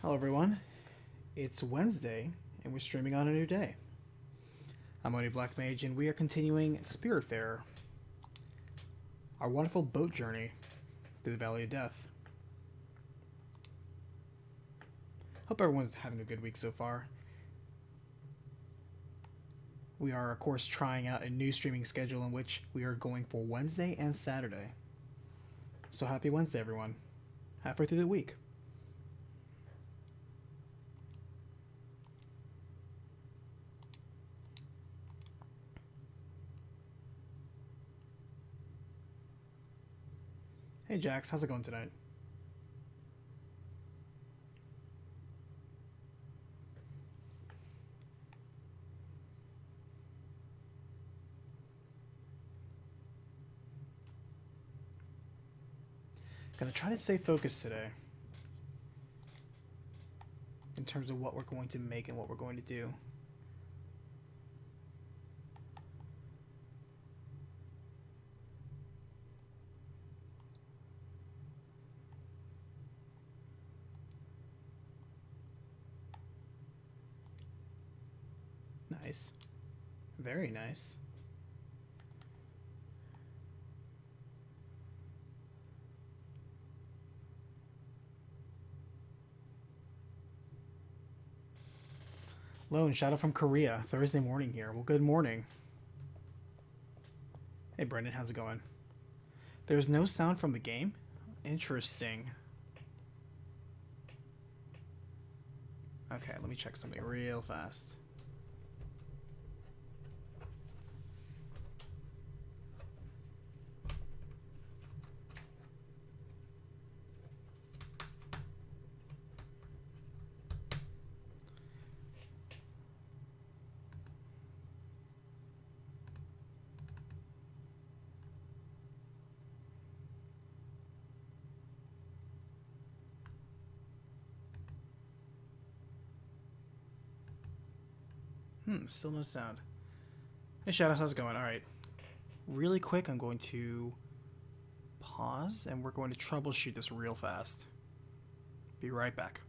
Hello, everyone. It's Wednesday, and we're streaming on a new day. I'm Oni Black Mage, and we are continuing Spiritfarer, our wonderful boat journey through the Valley of Death. Hope everyone's having a good week so far. We are, of course, trying out a new streaming schedule in which we are going for Wednesday and Saturday. So happy Wednesday, everyone. Halfway through the week. Hey Jax, how's it going tonight? Gonna try to stay focused today in terms of what we're going to make and what we're going to do. Nice. Very nice. Lone Shadow from Korea, Thursday morning here. Well, good morning. Hey Brendan, how's it going? There's no sound from the game? Interesting. Okay, let me check something real fast. Still no sound. Hey Shadows, how's it going? Alright. Really quick, I'm going to pause and we're going to troubleshoot this real fast. Be right back.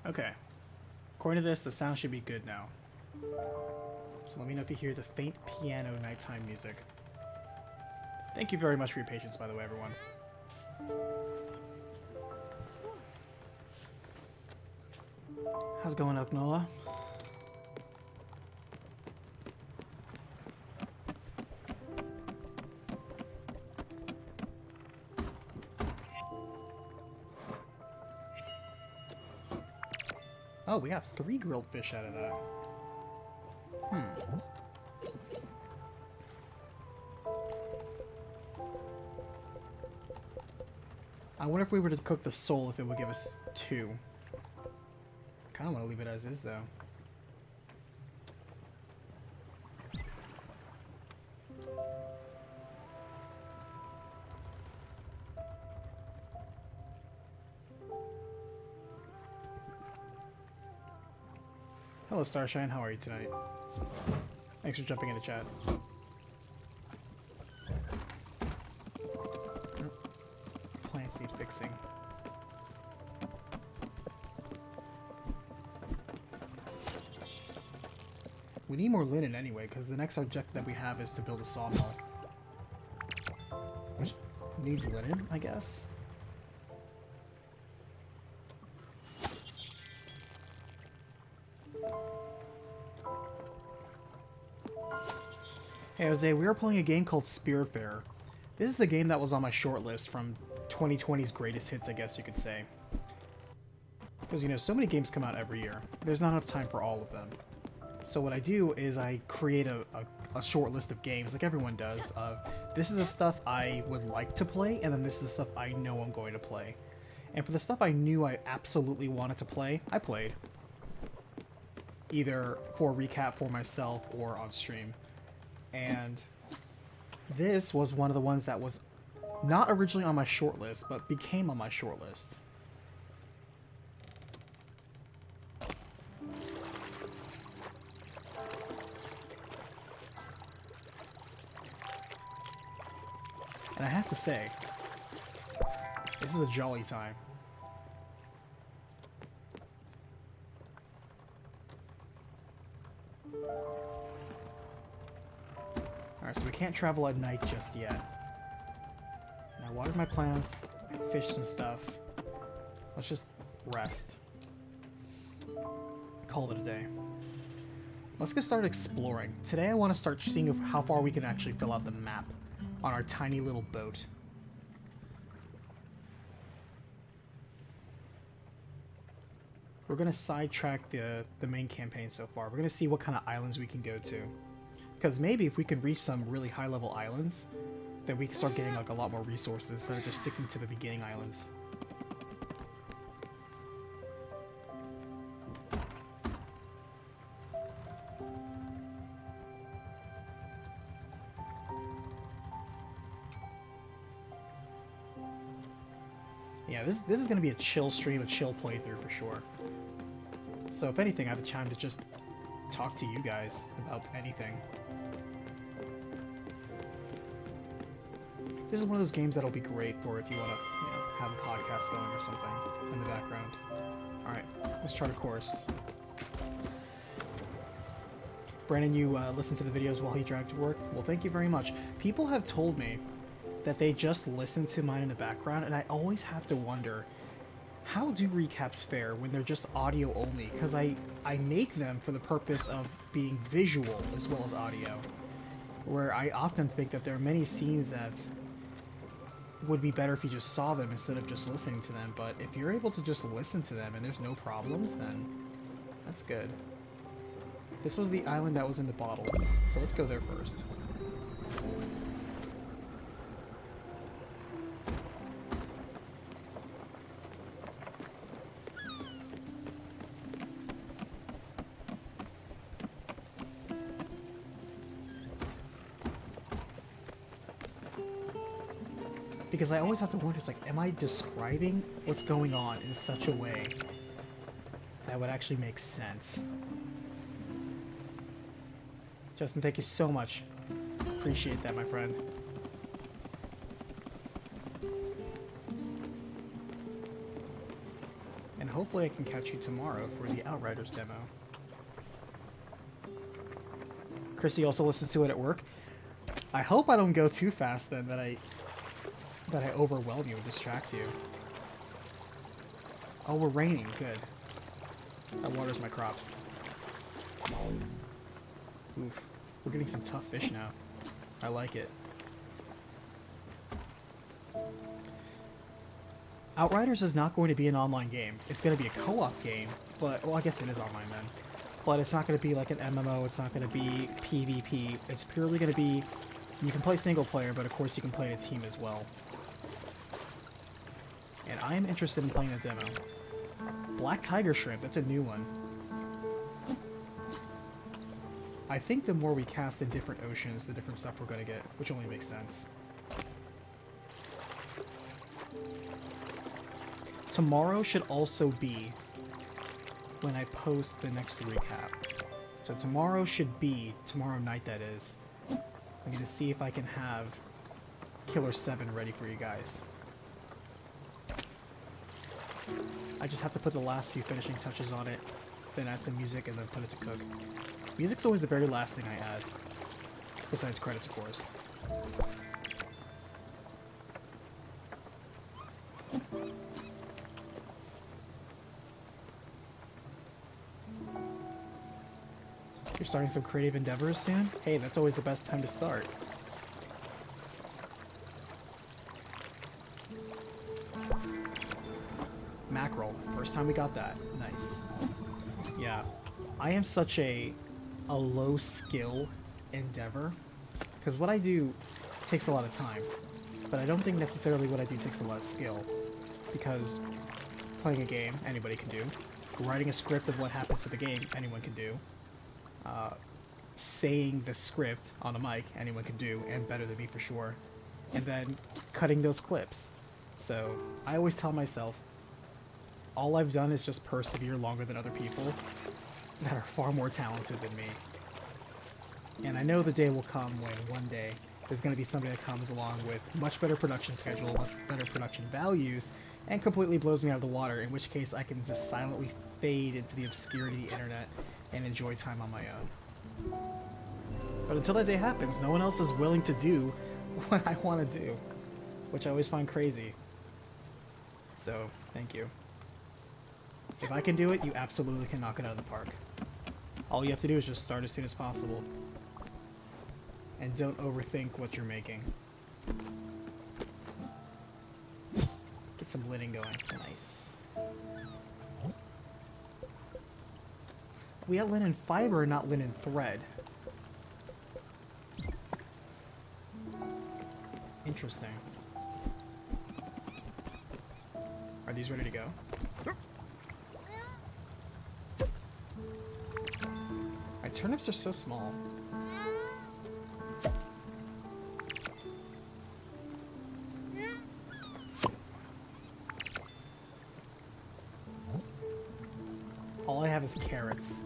Okay. According to this, the sound should be good now. So let me know if you hear the faint piano nighttime music. Thank you very much for your patience, by the way, everyone. How's it going, Oknola? Oh, we got 3 grilled fish out of that. I wonder if we were to cook the sole, if it would give us 2. I kind of want to leave it as is, though. Hello, Starshine. How are you tonight? Thanks for jumping in the chat. Plant seed fixing. We need more linen anyway, because the next objective that we have is to build a sawmill. Which needs linen, I guess? Hey Jose, we are playing a game called Spiritfarer. This is a game that was on my shortlist from 2020's greatest hits, I guess you could say. Because, you know, so many games come out every year. There's not enough time for all of them. So what I do is I create a short list of games, like everyone does, of this is the stuff I would like to play, and then this is the stuff I know I'm going to play. And for the stuff I knew I absolutely wanted to play, I played. Either for a recap for myself or on stream. And this was one of the ones that was not originally on my shortlist, but became on my shortlist. And I have to say, this is a jolly time. Alright, so we can't travel at night just yet. And I watered my plants, I fished some stuff. Let's just rest. Call it a day. Let's get started exploring. Today I want to start seeing how far we can actually fill out the map on our tiny little boat. We're going to sidetrack the main campaign so far. We're going to see what kind of islands we can go to. Because maybe if we can reach some really high-level islands, then we can start getting like a lot more resources instead of just sticking to the beginning islands. Yeah, this is going to be a chill stream, a chill playthrough for sure. So if anything, I have the time to just talk to you guys about anything. This is one of those games that'll be great for if you want to, you know, have a podcast going or something in the background. Alright, let's chart a course. Brandon, you listen to the videos while he drives to work? Well, thank you very much. People have told me that they just listen to mine in the background, and I always have to wonder, how do recaps fare when they're just audio only? Because I make them for the purpose of being visual as well as audio. Where I often think that there are many scenes that would be better if you just saw them instead of just listening to them, but if you're able to just listen to them and there's no problems, then that's good. This was the island that was in the bottle, so let's go there first. Because I always have to wonder, it's like, am I describing what's going on in such a way that would actually make sense? Justin, thank you so much. Appreciate that, my friend. And hopefully I can catch you tomorrow for the Outriders demo. Chrissy also listens to it at work. I hope I don't go too fast then that I overwhelm you and distract you. Oh, we're raining. Good. That waters my crops. Oof. We're getting some tough fish now. I like it. Outriders is not going to be an online game. It's going to be a co-op game, but, well, I guess it is online then. But it's not going to be like an MMO, it's not going to be PvP. It's purely going to be, you can play single player, but of course you can play a team as well. And I am interested in playing a demo. Black Tiger Shrimp, that's a new one. I think the more we cast in different oceans, the different stuff we're going to get, which only makes sense. Tomorrow should also be when I post the next recap. So tomorrow should be, tomorrow night that is, I need to see if I can have Killer 7 ready for you guys. I just have to put the last few finishing touches on it, then add some music, and then put it to cook. Music's always the very last thing I add, besides credits, of course. You're starting some creative endeavors soon? Hey, that's always the best time to start. Mackerel. First time we got that. Nice. Yeah. I am such a low skill endeavor, because what I do takes a lot of time, but I don't think necessarily what I do takes a lot of skill, because playing a game, anybody can do. Writing a script of what happens to the game, anyone can do. Saying the script on a mic, anyone can do, and better than me for sure. And then cutting those clips. So I always tell myself, all I've done is just persevere longer than other people that are far more talented than me. And I know the day will come when one day there's going to be somebody that comes along with much better production schedule, much better production values, and completely blows me out of the water, in which case I can just silently fade into the obscurity of the internet and enjoy time on my own. But until that day happens, no one else is willing to do what I want to do, which I always find crazy. So, thank you. If I can do it, you absolutely can knock it out of the park. All you have to do is just start as soon as possible. And don't overthink what you're making. Get some linen going. Nice. We got linen fiber, not linen thread. Interesting. Are these ready to go? My turnips are so small. All I have is carrots.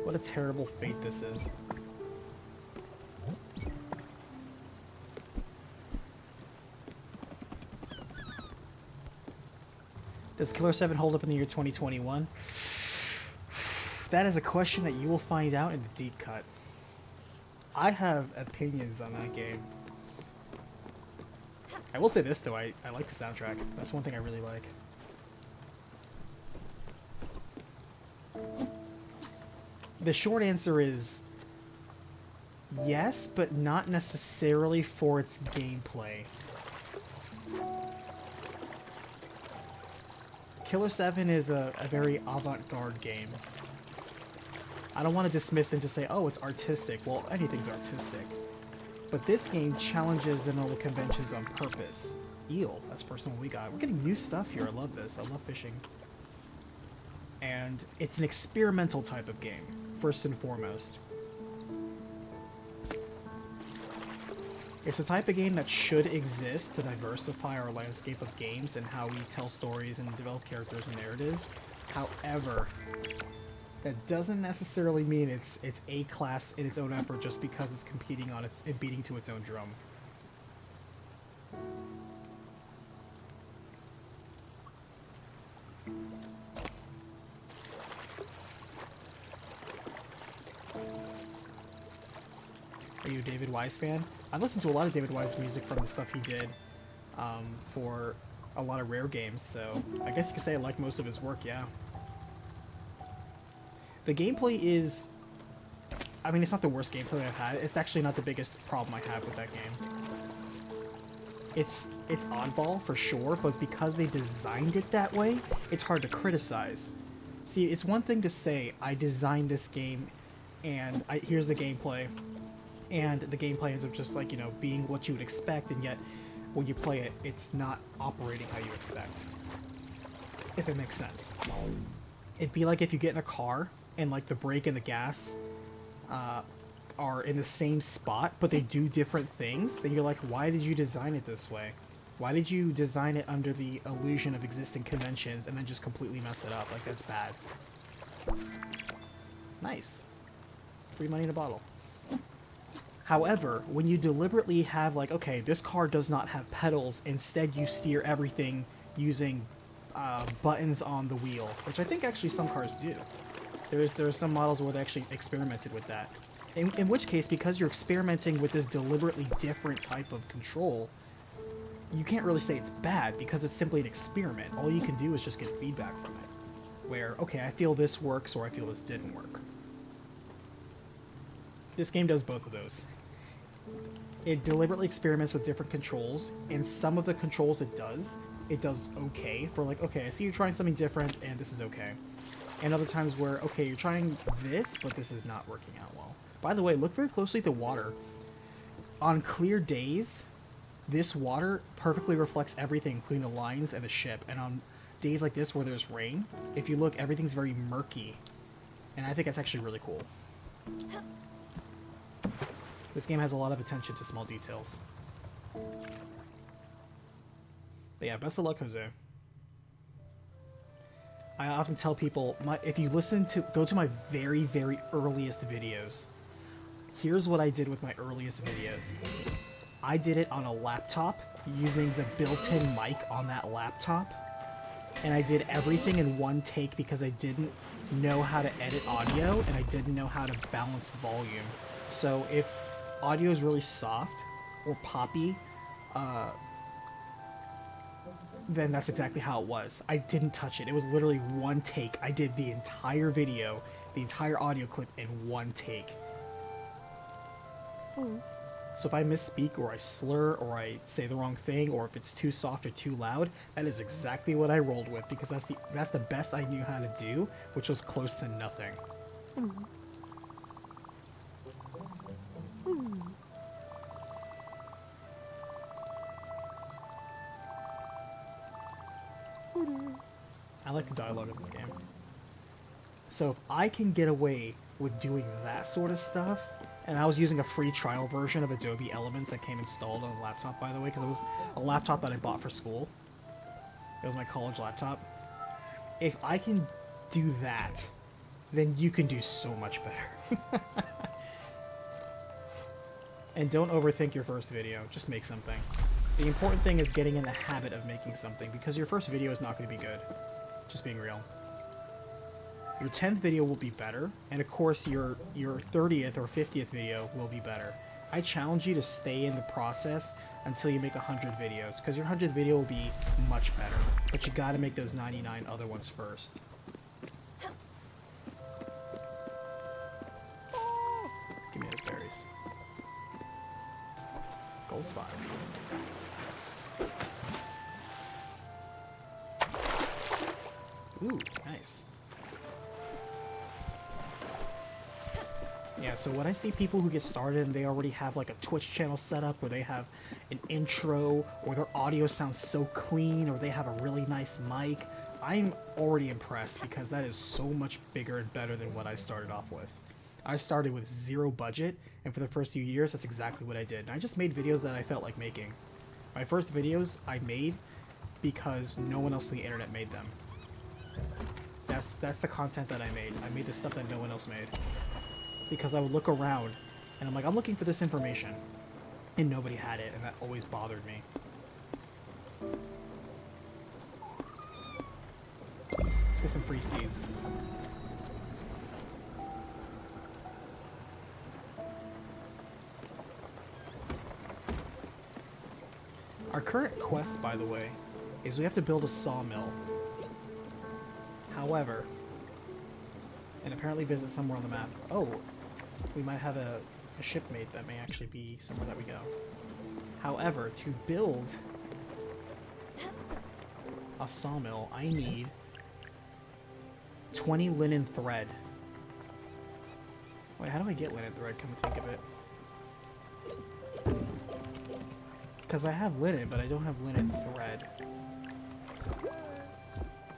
What a terrible fate this is. Does Killer 7 hold up in the year 2021? That is a question that you will find out in the deep cut. I have opinions on that game. I will say this though, I like the soundtrack. That's one thing I really like. The short answer is yes, but not necessarily for its gameplay. Killer 7 is a very avant-garde game. I don't want to dismiss and just say, oh, it's artistic. Well, anything's artistic. But this game challenges the normal conventions on purpose. Eel, that's the first one we got. We're getting new stuff here. I love this. I love fishing. And it's an experimental type of game, first and foremost. It's a type of game that should exist to diversify our landscape of games and how we tell stories and develop characters and narratives. However, that doesn't necessarily mean it's A-class in its own effort just because it's competing on its and beating to its own drum. you a David Wise fan? I listened to a lot of David Wise's music from the stuff he did for a lot of Rare games, so I guess you could say I like most of his work, yeah. The gameplay is... I mean, it's not the worst gameplay I've had. It's actually not the biggest problem I have with that game. It's oddball, for sure, but because they designed it that way, it's hard to criticize. See, it's one thing to say, I designed this game, and here's the gameplay, and the gameplay ends up just, like, you know, being what you would expect, and yet, when you play it, it's not operating how you expect. If it makes sense. It'd be like if you get in a car, and, like, the brake and the gas are in the same spot, but they do different things, then you're like, why did you design it this way? Why did you design it under the illusion of existing conventions and then just completely mess it up? Like, that's bad. Nice. Free money in a bottle. However, when you deliberately have, like, okay, this car does not have pedals, instead you steer everything using buttons on the wheel, which I think actually some cars do. There are some models where they actually experimented with that. In which case, because you're experimenting with this deliberately different type of control, you can't really say it's bad, because it's simply an experiment. All you can do is just get feedback from it. Where, okay, I feel this works, or I feel this didn't work. This game does both of those. It deliberately experiments with different controls, and some of the controls it does okay, for like, okay, I see you're trying something different, and this is okay. And other times where, okay, you're trying this, but this is not working out well. By the way, look very closely at the water. On clear days, this water perfectly reflects everything, including the lines and the ship. And on days like this where there's rain, if you look, everything's very murky. And I think that's actually really cool. This game has a lot of attention to small details. But yeah, best of luck, Jose. I often tell people, if you go to my very, very earliest videos, here's what I did with my earliest videos. I did it on a laptop, using the built-in mic on that laptop, and I did everything in one take because I didn't know how to edit audio, and I didn't know how to balance volume. So if audio is really soft or poppy, then that's exactly how it was. I didn't touch it. It was literally one take. I did the entire video, the entire audio clip in one take. So if I misspeak, or I slur, or I say the wrong thing, or if it's too soft or too loud, that is exactly what I rolled with, because that's the best I knew how to do, which was close to nothing. I like the dialogue of this game. So if I can get away with doing that sort of stuff, and I was using a free trial version of Adobe Elements that came installed on the laptop, by the way, because it was a laptop that I bought for school. It was my college laptop. If I can do that, then you can do so much better. And don't overthink your first video, just make something. The important thing is getting in the habit of making something, because your first video is not going to be good. Just being real. Your 10th video will be better, and of course your 30th or 50th video will be better. I challenge you to stay in the process until you make 100 videos, because your 100th video will be much better. But you gotta make those 99 other ones first. Give me those berries. Gold spot. Ooh, nice. Yeah, so when I see people who get started and they already have like a Twitch channel set up, where they have an intro, or their audio sounds so clean, or they have a really nice mic, I'm already impressed, because that is so much bigger and better than what I started off with. I started with zero budget, and for the first few years, that's exactly what I did. And I just made videos that I felt like making. My first videos I made because no one else on the internet made them. That's the content that I made. I made the stuff that no one else made. Because I would look around, and I'm like, I'm looking for this information. And nobody had it, and that always bothered me. Let's get some free seeds. Our current quest, by the way, is we have to build a sawmill. However, and apparently visit somewhere on the map. Oh, we might have a shipmate that may actually be somewhere that we go. However, to build a sawmill, I need 20 linen thread. Wait, how do I get linen thread, come to think of it? Because I have linen, but I don't have linen thread.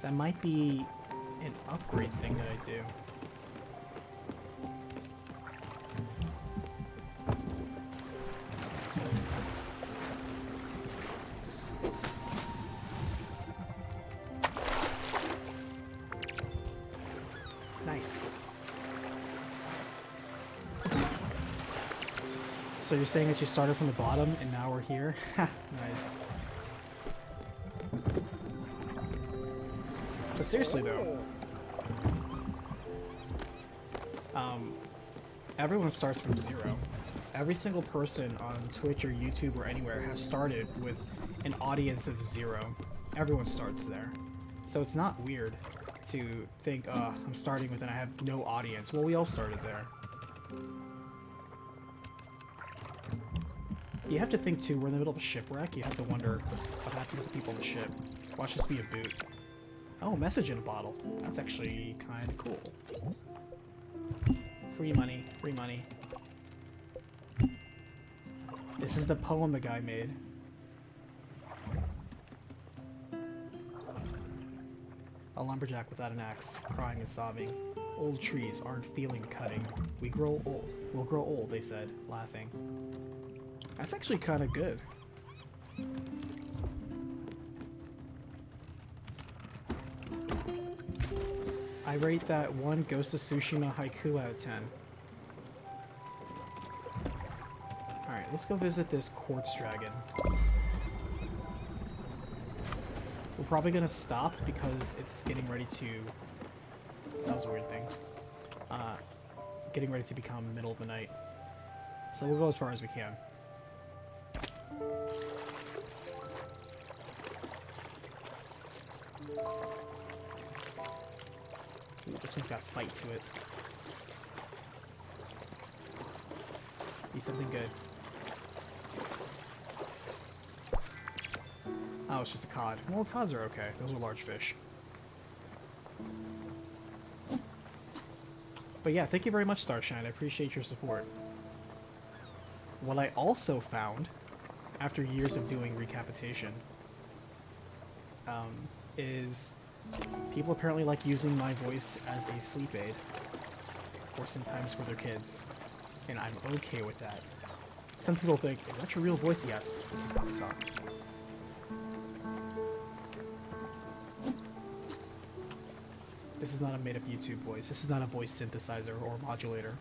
That might be an upgrade thing that I do. Nice. So you're saying that you started from the bottom and now we're here? Ha, nice. But seriously though, everyone starts from zero. Every single person on Twitch or YouTube or anywhere has started with an audience of 0. Everyone starts there. So it's not weird to think, I'm starting with and I have no audience. Well, we all started there. You have to think too, we're in the middle of a shipwreck. You have to wonder what happened to the people on the ship. Watch this be a boot. Oh, message in a bottle. That's actually kind of cool. Free money, free money. This is the poem the guy made. A lumberjack without an axe, crying and sobbing. Old trees aren't feeling cutting. We grow old. We'll grow old, they said, laughing. That's actually kind of good. I rate that one Ghost of Tsushima haiku out of 10. Alright, let's go visit this quartz dragon. We're probably gonna stop because it's getting ready to... That was a weird thing. Getting ready to become middle of the night. So we'll go as far as we can. Ooh, this one's got fight to it. Be something good. Oh, it's just a cod. Well, cods are okay. Those are large fish. But yeah, thank you very much, Starshine. I appreciate your support. What I also found, after years of doing recapitation, is people apparently like using my voice as a sleep aid, or sometimes for their kids, and I'm okay with that. Some people think, is that your real voice? Yes, this is how I talk. This is not a made-up YouTube voice. This is not a voice synthesizer or modulator.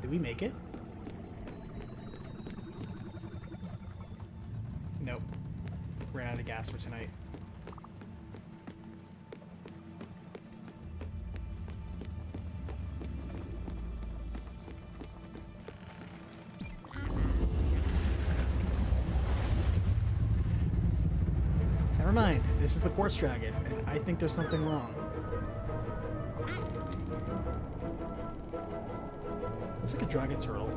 Did we make it? Nope. Ran out of gas for tonight. Never mind. This is the quartz dragon, and I think there's something wrong. Looks like a dragon turtle.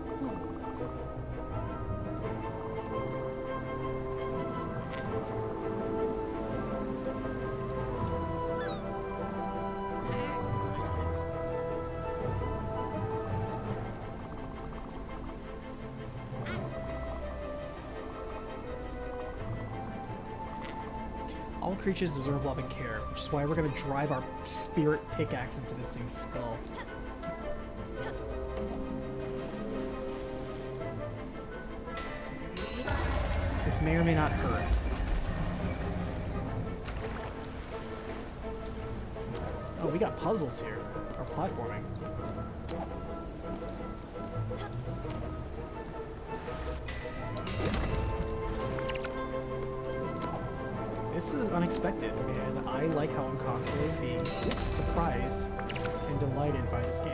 All creatures deserve love and care, which is why we're gonna drive our spirit pickaxe into this thing's skull. This may or may not hurt. Oh, we got puzzles here. Or platforming. This is unexpected, and I like how I'm constantly being surprised and delighted by this game.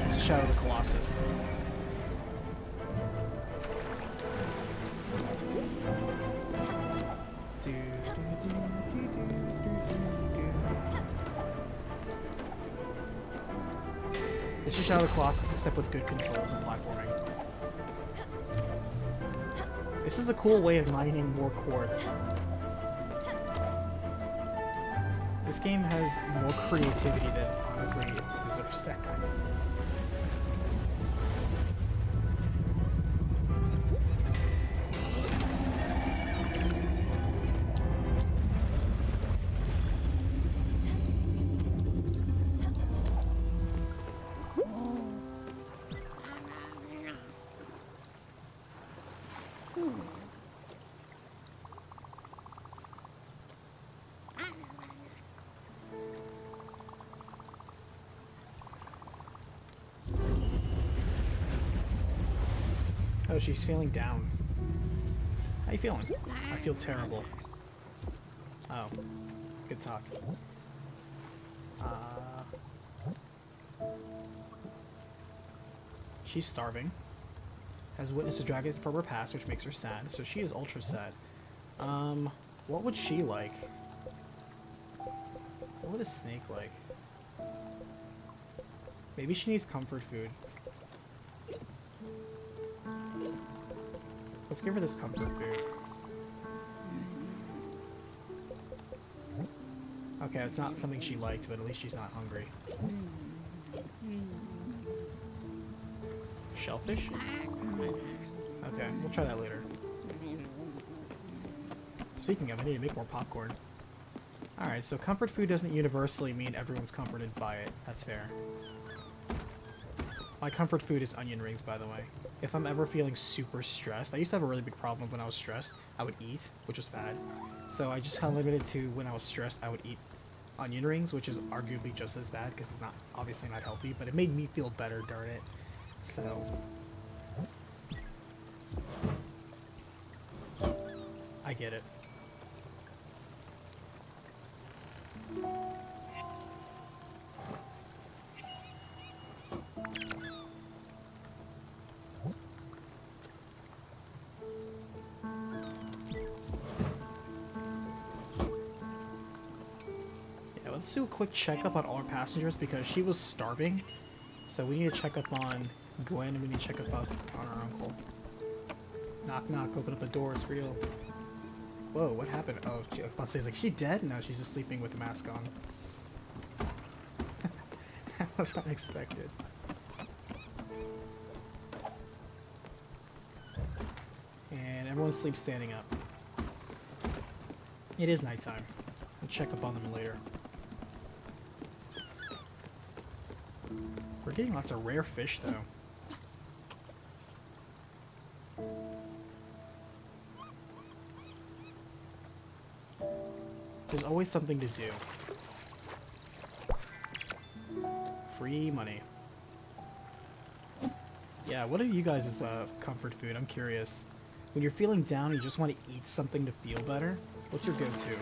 It's a Shadow of the Colossus. It's just Shadow of the Colossus, except with good controls and platforming. This is a cool way of mining more quartz. This game has more creativity than honestly deserves that kind of. Oh, she's feeling down. How you feeling? I feel terrible. Oh, good talk. She's starving. Has witnessed a dragon from her past, which makes her sad. So she is ultra sad. What would she like? What would a snake like? Maybe she needs comfort food. Let's give her this comfort food. Okay, it's not something she liked, but at least she's not hungry. Shellfish? Okay, we'll try that later. Speaking of, I need to make more popcorn. Alright, so comfort food doesn't universally mean everyone's comforted by it. That's fair. My comfort food is onion rings, by the way. If I'm ever feeling super stressed, I used to have a really big problem when I was stressed. I would eat, which was bad. So I just kind of limited to when I was stressed, I would eat onion rings, which is arguably just as bad because it's not obviously not healthy, but it made me feel better, darn it. So I get it. Let's do a quick checkup on all our passengers because she was starving. So we need to check up on Gwen and we need to check up on our uncle. Knock knock, open up the door, it's real. Whoa, what happened? Oh, I was about to say, like, is she dead? No, she's just sleeping with the mask on. That was unexpected. And everyone sleeps standing up. It is nighttime. We'll check up on them later. We're getting lots of rare fish, though. There's always something to do. Free money. Yeah, what are you guys' comfort food? I'm curious. When you're feeling down, you just want to eat something to feel better? What's your go-to?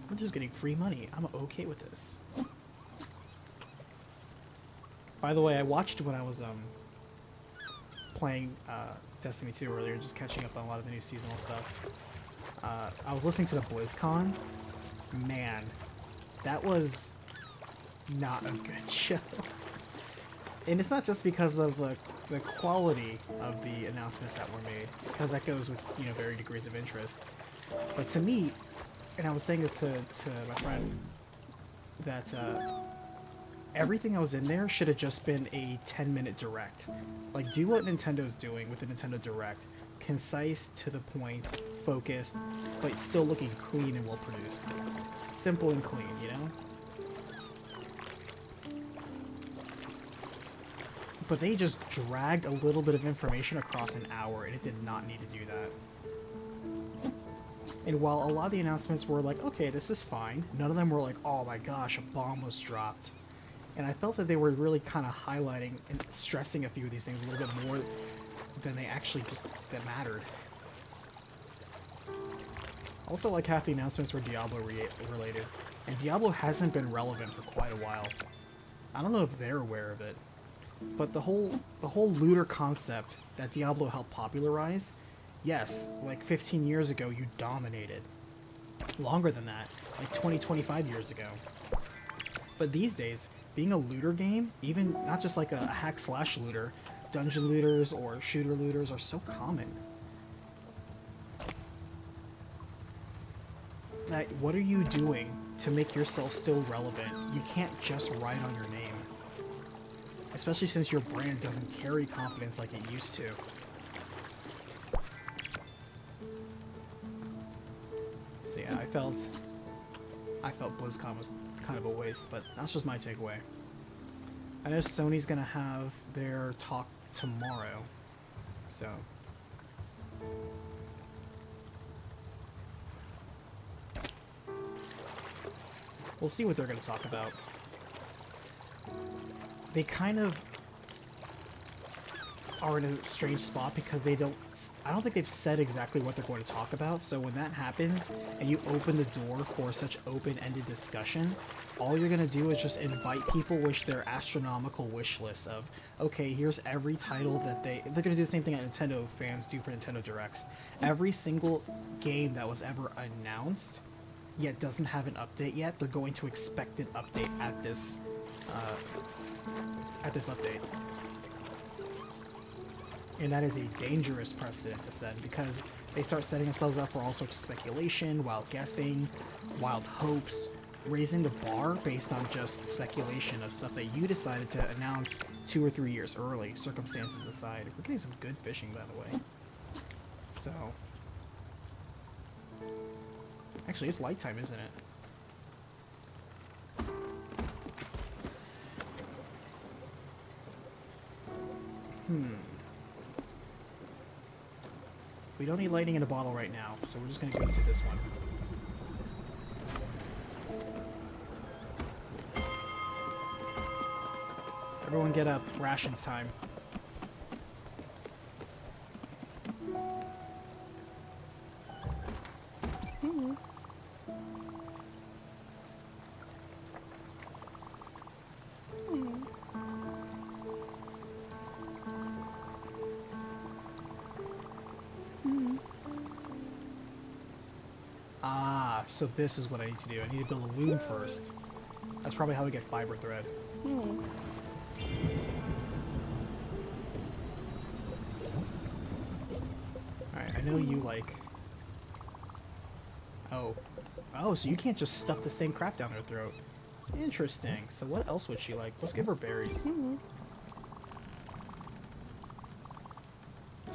We're just getting free money. I'm okay with this. By the way, I watched when I was playing Destiny 2 earlier, just catching up on a lot of the new seasonal stuff. I was listening to the BlizzCon. Man, that was not a good show. And it's not just because of the quality of the announcements that were made, because that goes with, you know, varying degrees of interest. But to me, and I was saying this to my friend, that everything that was in there should have just been a 10-minute direct. Like, do what Nintendo's doing with the Nintendo Direct. Concise, to the point, focused, but still looking clean and well produced. Simple and clean, you know? But they just dragged a little bit of information across an hour, and it did not need to do that. And while a lot of the announcements were like, okay, this is fine, none of them were like, oh my gosh, a bomb was dropped. And I felt that they were really kind of highlighting and stressing a few of these things a little bit more than they actually just that mattered. Also, like, half the announcements were Diablo related, and Diablo hasn't been relevant for quite a while. I don't know if they're aware of it, but the whole looter concept that Diablo helped popularize, yes, like 15 years ago you dominated. Longer than that, like 20, 25 years ago. But these days, being a looter game, even not just like a hack-slash looter, dungeon looters or shooter looters are so common. Like, what are you doing to make yourself still relevant? You can't just write on your name. Especially since your brand doesn't carry confidence like it used to. So yeah, I felt BlizzCon was kind of a waste, but that's just my takeaway. I know Sony's gonna have their talk tomorrow, so we'll see what they're gonna talk about. They kind of are in a strange spot because I don't think they've said exactly what they're going to talk about, so when that happens and you open the door for such open-ended discussion, all you're going to do is just invite people with their astronomical wish list of, okay, here's every title that they're going to do the same thing that Nintendo fans do for Nintendo Directs. Every single game that was ever announced, yet doesn't have an update yet, they're going to expect an update at this update. And that is a dangerous precedent to set, because they start setting themselves up for all sorts of speculation, wild guessing, wild hopes, raising the bar based on just speculation of stuff that you decided to announce 2 or 3 years early, circumstances aside. We're getting some good fishing, by the way. So, actually, it's light time, isn't it? We don't need lighting in a bottle right now, so we're just going to go to this one. Everyone get up. Rations time. So this is what I need to do. I need to build a loom first. That's probably how we get fiber thread. Alright, I know you like... Oh, so you can't just stuff the same crap down her throat. Interesting. So what else would she like? Let's give her berries.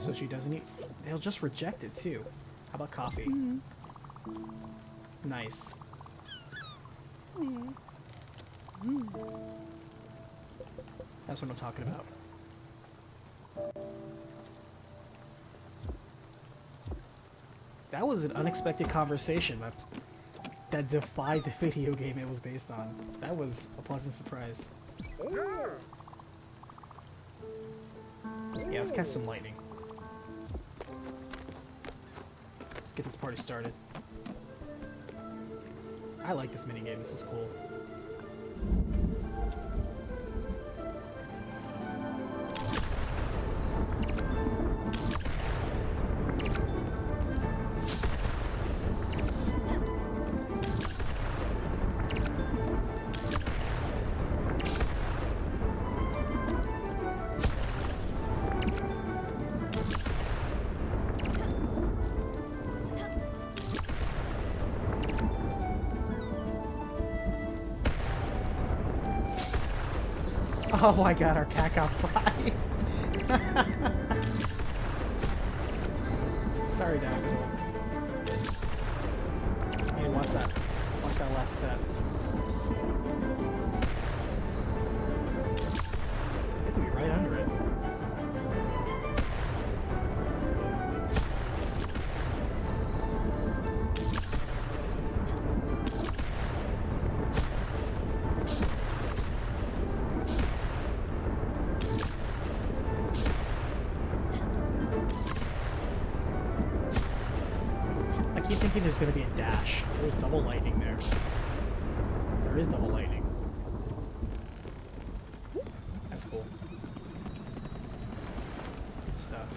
So she doesn't eat... They'll just reject it too. How about coffee? Nice. That's what I'm talking about. That was an unexpected conversation that defied the video game it was based on. That was a pleasant surprise. Yeah, let's catch some lightning. Let's get this party started. I like this minigame, this is cool. Oh my god, our cat got fried. Sorry, Daffodil. Hey, watch that. Watch that last step. You have to be right under it. I keep thinking there's going to be a dash. There's double lightning there. There is double lightning. That's cool. Good stuff.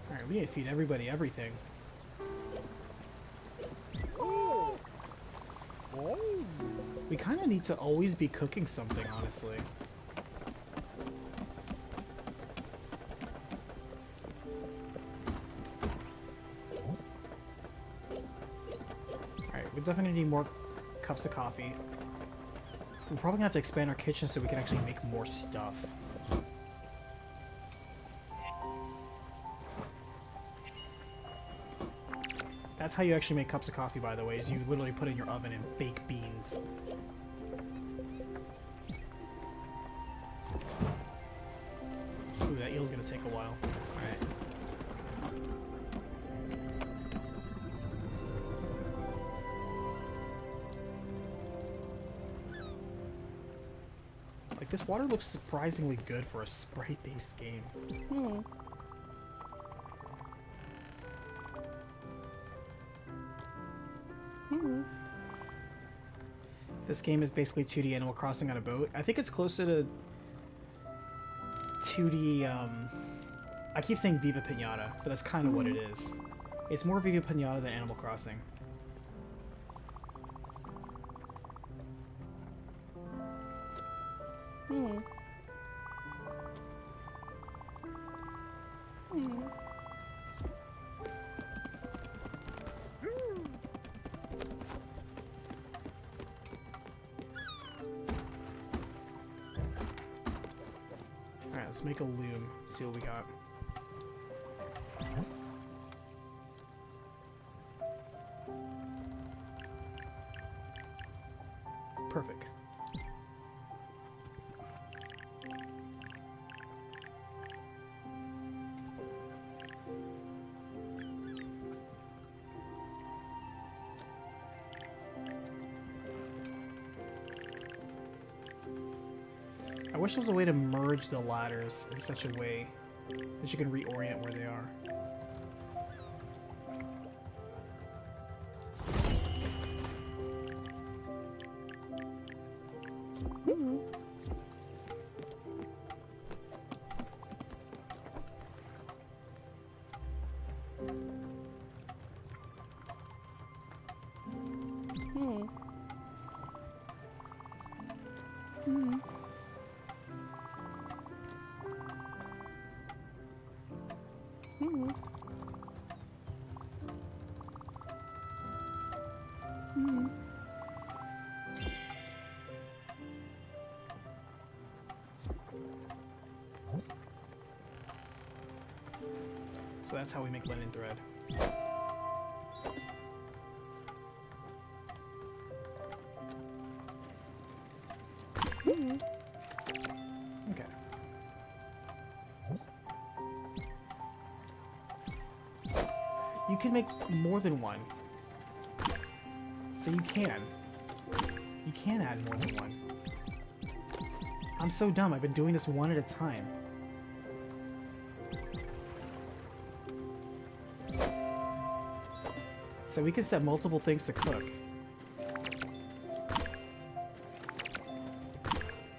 Alright, we need to feed everybody everything. We kind of need to always be cooking something, honestly. Alright, we definitely need more cups of coffee. We're probably gonna have to expand our kitchen so we can actually make more stuff. That's how you actually make cups of coffee, by the way, is you literally put it in your oven and bake beans. Ooh, that eel's gonna take a while. Alright. Like, this water looks surprisingly good for a sprite-based game. This game is basically 2D Animal Crossing on a boat. I think it's closer to 2D, I keep saying Viva Pinata, but that's kind of what it is. It's more Viva Pinata than Animal Crossing. Alright, let's make a loom. See what we got. Perfect. I wish there was a way to merge the ladders in such a way that you can reorient where they are. So that's how we make linen thread. Okay. You can make more than one. So you can. You can add more than one. I'm so dumb. I've been doing this one at a time. So we can set multiple things to cook.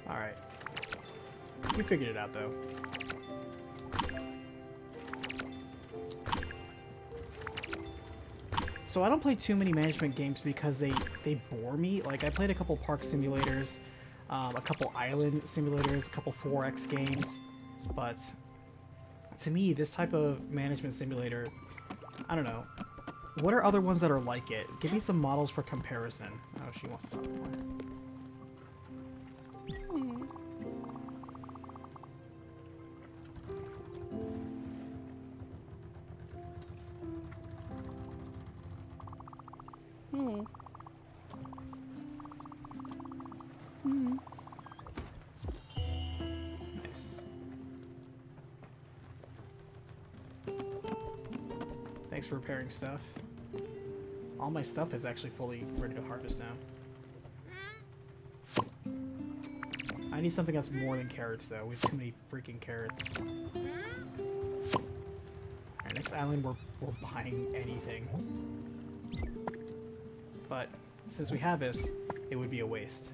Alright. We figured it out, though. So I don't play too many management games because they bore me. Like, I played a couple park simulators, a couple island simulators, a couple 4X games, but to me, this type of management simulator, I don't know. What are other ones that are like it? Give me some models for comparison. Oh, she wants to talk more. Nice. Thanks for repairing stuff. All my stuff is actually fully ready to harvest now. I need something that's more than carrots, though. We have too many freaking carrots. Alright, next island, we're buying anything. But since we have this, it would be a waste.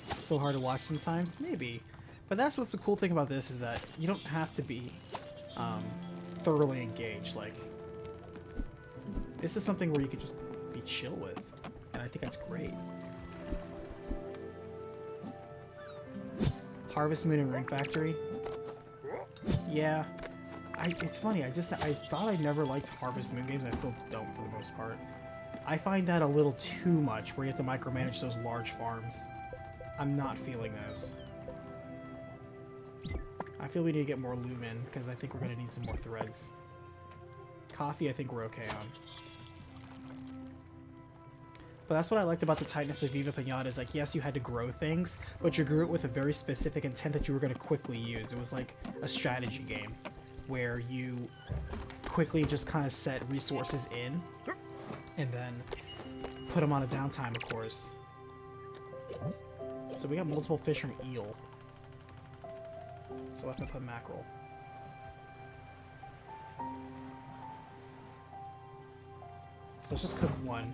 It's so hard to watch sometimes? Maybe. But that's what's the cool thing about this, is that you don't have to be thoroughly engaged. Like, this is something where you could just be chill with, and I think that's great. Harvest Moon and Ring Factory. Yeah, it's funny. I thought I never liked Harvest Moon games. I still don't for the most part. I find that a little too much, where you have to micromanage those large farms. I'm not feeling those. I feel we need to get more lumen, because I think we're going to need some more threads. Coffee, I think we're okay on. But that's what I liked about the tightness of Viva Pinata, is like, yes, you had to grow things, but you grew it with a very specific intent that you were going to quickly use. It was like a strategy game, where you quickly just kind of set resources in, and then put them on a downtime, of course. So we got multiple fish from eel. So we'll have to put mackerel. Let's just cook one.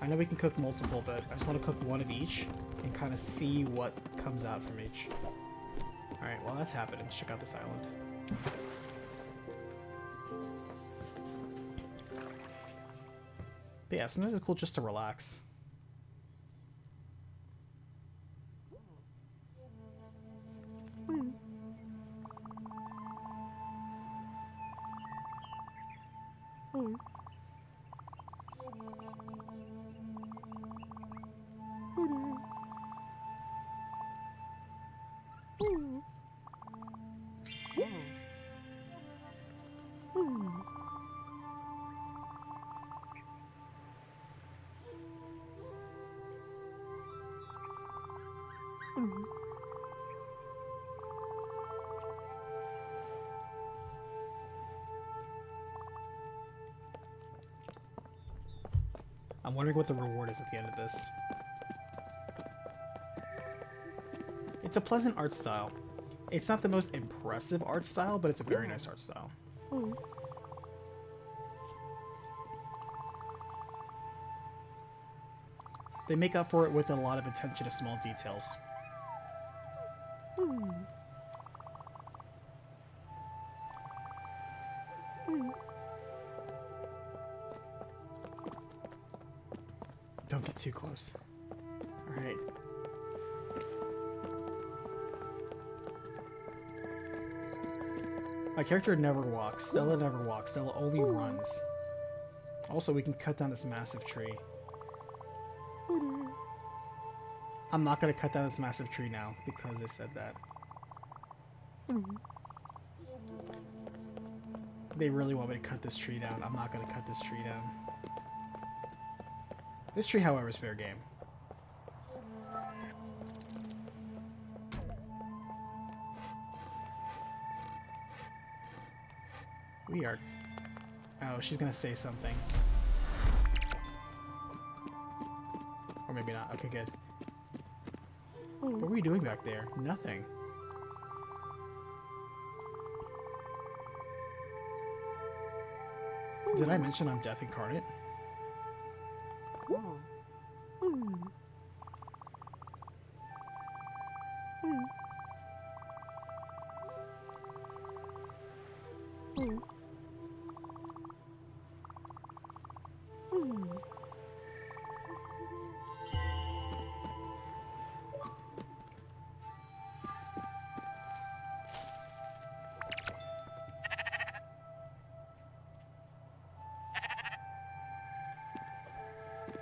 I know we can cook multiple, but I just want to cook one of each and kind of see what comes out from each. Alright, while that's happening, let's check out this island. But yeah, sometimes it's cool just to relax. I'm wondering what the reward is at the end of this. It's a pleasant art style. It's not the most impressive art style, but it's a very nice art style. They make up for it with a lot of attention to small details. Don't get too close. Alright. My character never walks. Stella never walks. Stella only runs. Also, we can cut down this massive tree. I'm not going to cut down this massive tree now because I said that. They really want me to cut this tree down. I'm not going to cut this tree down. This tree, however, is fair game. We are... Oh, she's gonna say something. Or maybe not. Okay, good. What were you doing back there? Nothing. Did I mention I'm Death Incarnate?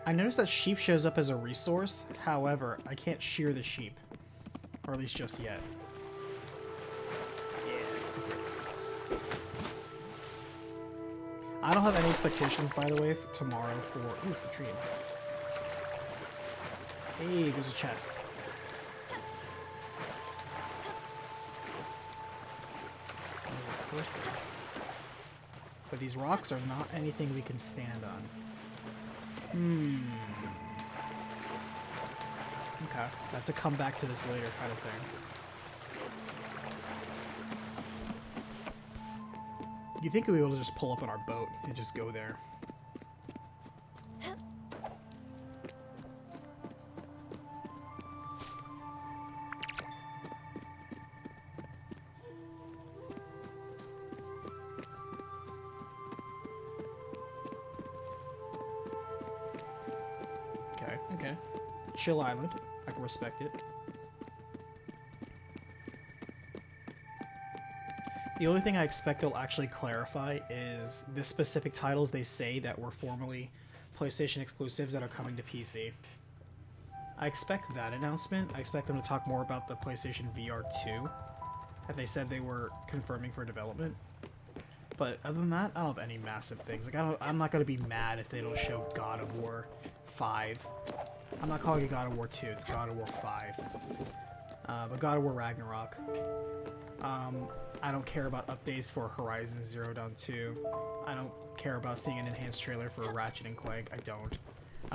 I noticed that sheep shows up as a resource, however, I can't shear the sheep. Or at least just yet. Yeah, secrets. I don't have any expectations, by the way, for tomorrow for... Ooh, citrine. Hey, there's a chest. There's a person. But these rocks are not anything we can stand on. Okay, that's a come back to this later kind of thing. You think we'd be able to just pull up on our boat and just go there? Okay. Chill island. I can respect it. The only thing I expect they'll actually clarify is the specific titles they say that were formerly PlayStation exclusives that are coming to PC. I expect that announcement. I expect them to talk more about the PlayStation VR 2 that they said they were confirming for development. But other than that, I don't have any massive things. Like I'm not going to be mad if they don't show God of War 5. I'm not calling it God of War 2, it's God of War 5. But God of War Ragnarok. I don't care about updates for Horizon Zero Dawn 2. I don't care about seeing an enhanced trailer for Ratchet and Clank. I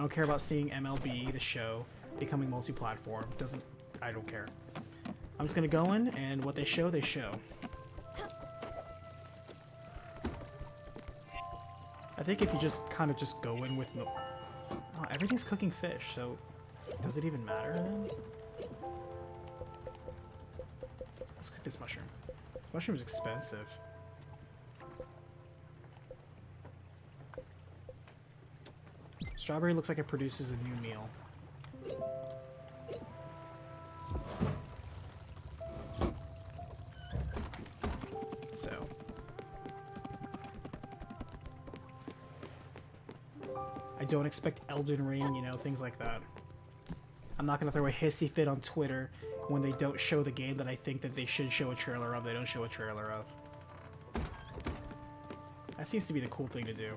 don't care about seeing MLB, the show, becoming multi-platform. I don't care. I'm just gonna go in, and what they show, they show. I think if you just kind of just go in with no... Oh, everything's cooking fish, so does it even matter then? Let's cook this mushroom. This mushroom is expensive. Strawberry looks like it produces a new meal. So. I don't expect Elden Ring, you know, things like that. I'm not going to throw a hissy fit on Twitter when they don't show the game that I think that they should show a trailer of, they don't show a trailer of. That seems to be the cool thing to do.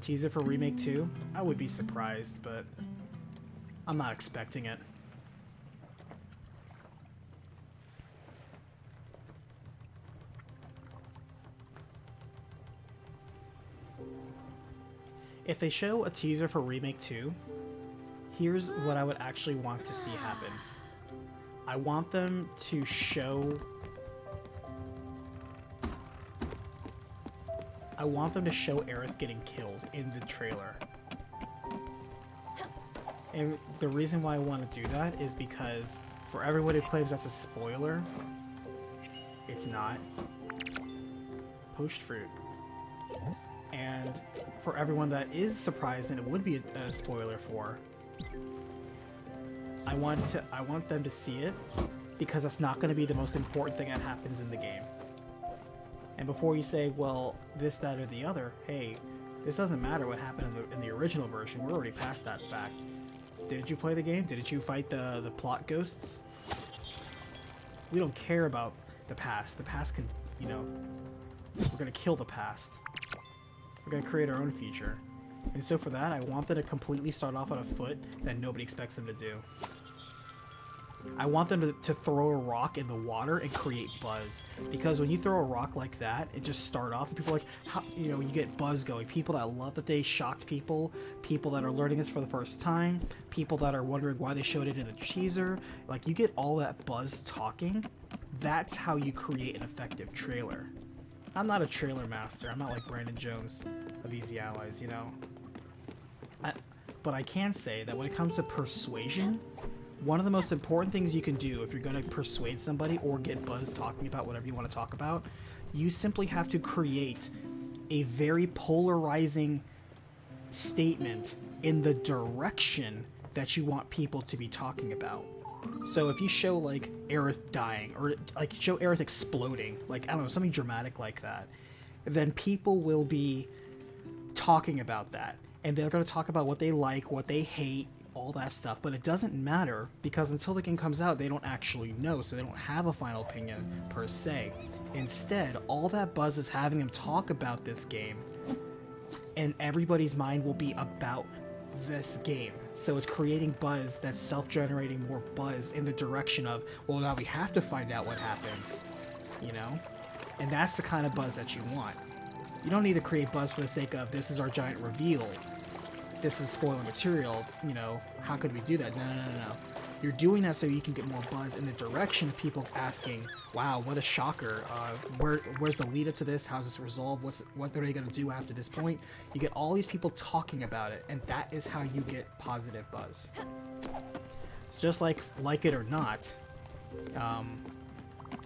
Teaser for Remake 2? I would be surprised, but I'm not expecting it. If they show a teaser for Remake 2, here's what I would actually want to see happen. I want them to show... Aerith getting killed in the trailer. And the reason why I want to do that is because for everyone who claims that's a spoiler, it's not. Poached fruit. And for everyone that is surprised and it would be a spoiler for, I want them to see it because that's not going to be the most important thing that happens in the game. And before you say, well, this, that, or the other, hey, this doesn't matter what happened in the original version. We're already past that fact. Didn't you play the game? Didn't you fight the plot ghosts? We don't care about the past. The past can, you know, we're going to kill the past. We're going to create our own future. And so for that, I want them to completely start off on a foot that nobody expects them to do. I want them to throw a rock in the water and create buzz. Because when you throw a rock like that, it just start off and people are like, how, you know, you get buzz going. People that love that they shocked people, people that are learning this for the first time, people that are wondering why they showed it in a teaser. Like, you get all that buzz talking. That's how you create an effective trailer. I'm not a trailer master. I'm not like Brandon Jones of Easy Allies, you know. But I can say that when it comes to persuasion, one of the most important things you can do if you're going to persuade somebody or get buzzed talking about whatever you want to talk about, you simply have to create a very polarizing statement in the direction that you want people to be talking about. So if you show like Aerith dying, or like show Aerith exploding, like I don't know, something dramatic like that, then people will be talking about that, and they're going to talk about what they like, what they hate, all that stuff. But it doesn't matter, because until the game comes out, they don't actually know, so they don't have a final opinion per se. Instead, all that buzz is having them talk about this game, and everybody's mind will be about this game. So it's creating buzz that's self-generating more buzz in the direction of, well, now we have to find out what happens, you know? And that's the kind of buzz that you want. You don't need to create buzz for the sake of, this is our giant reveal, this is spoiler material, you know, how could we do that? No. You're doing that so you can get more buzz in the direction of people asking, wow, what a shocker, where's the lead up to this, how's this resolved, what are they going to do after this point? You get all these people talking about it, and that is how you get positive buzz. It's just like it or not,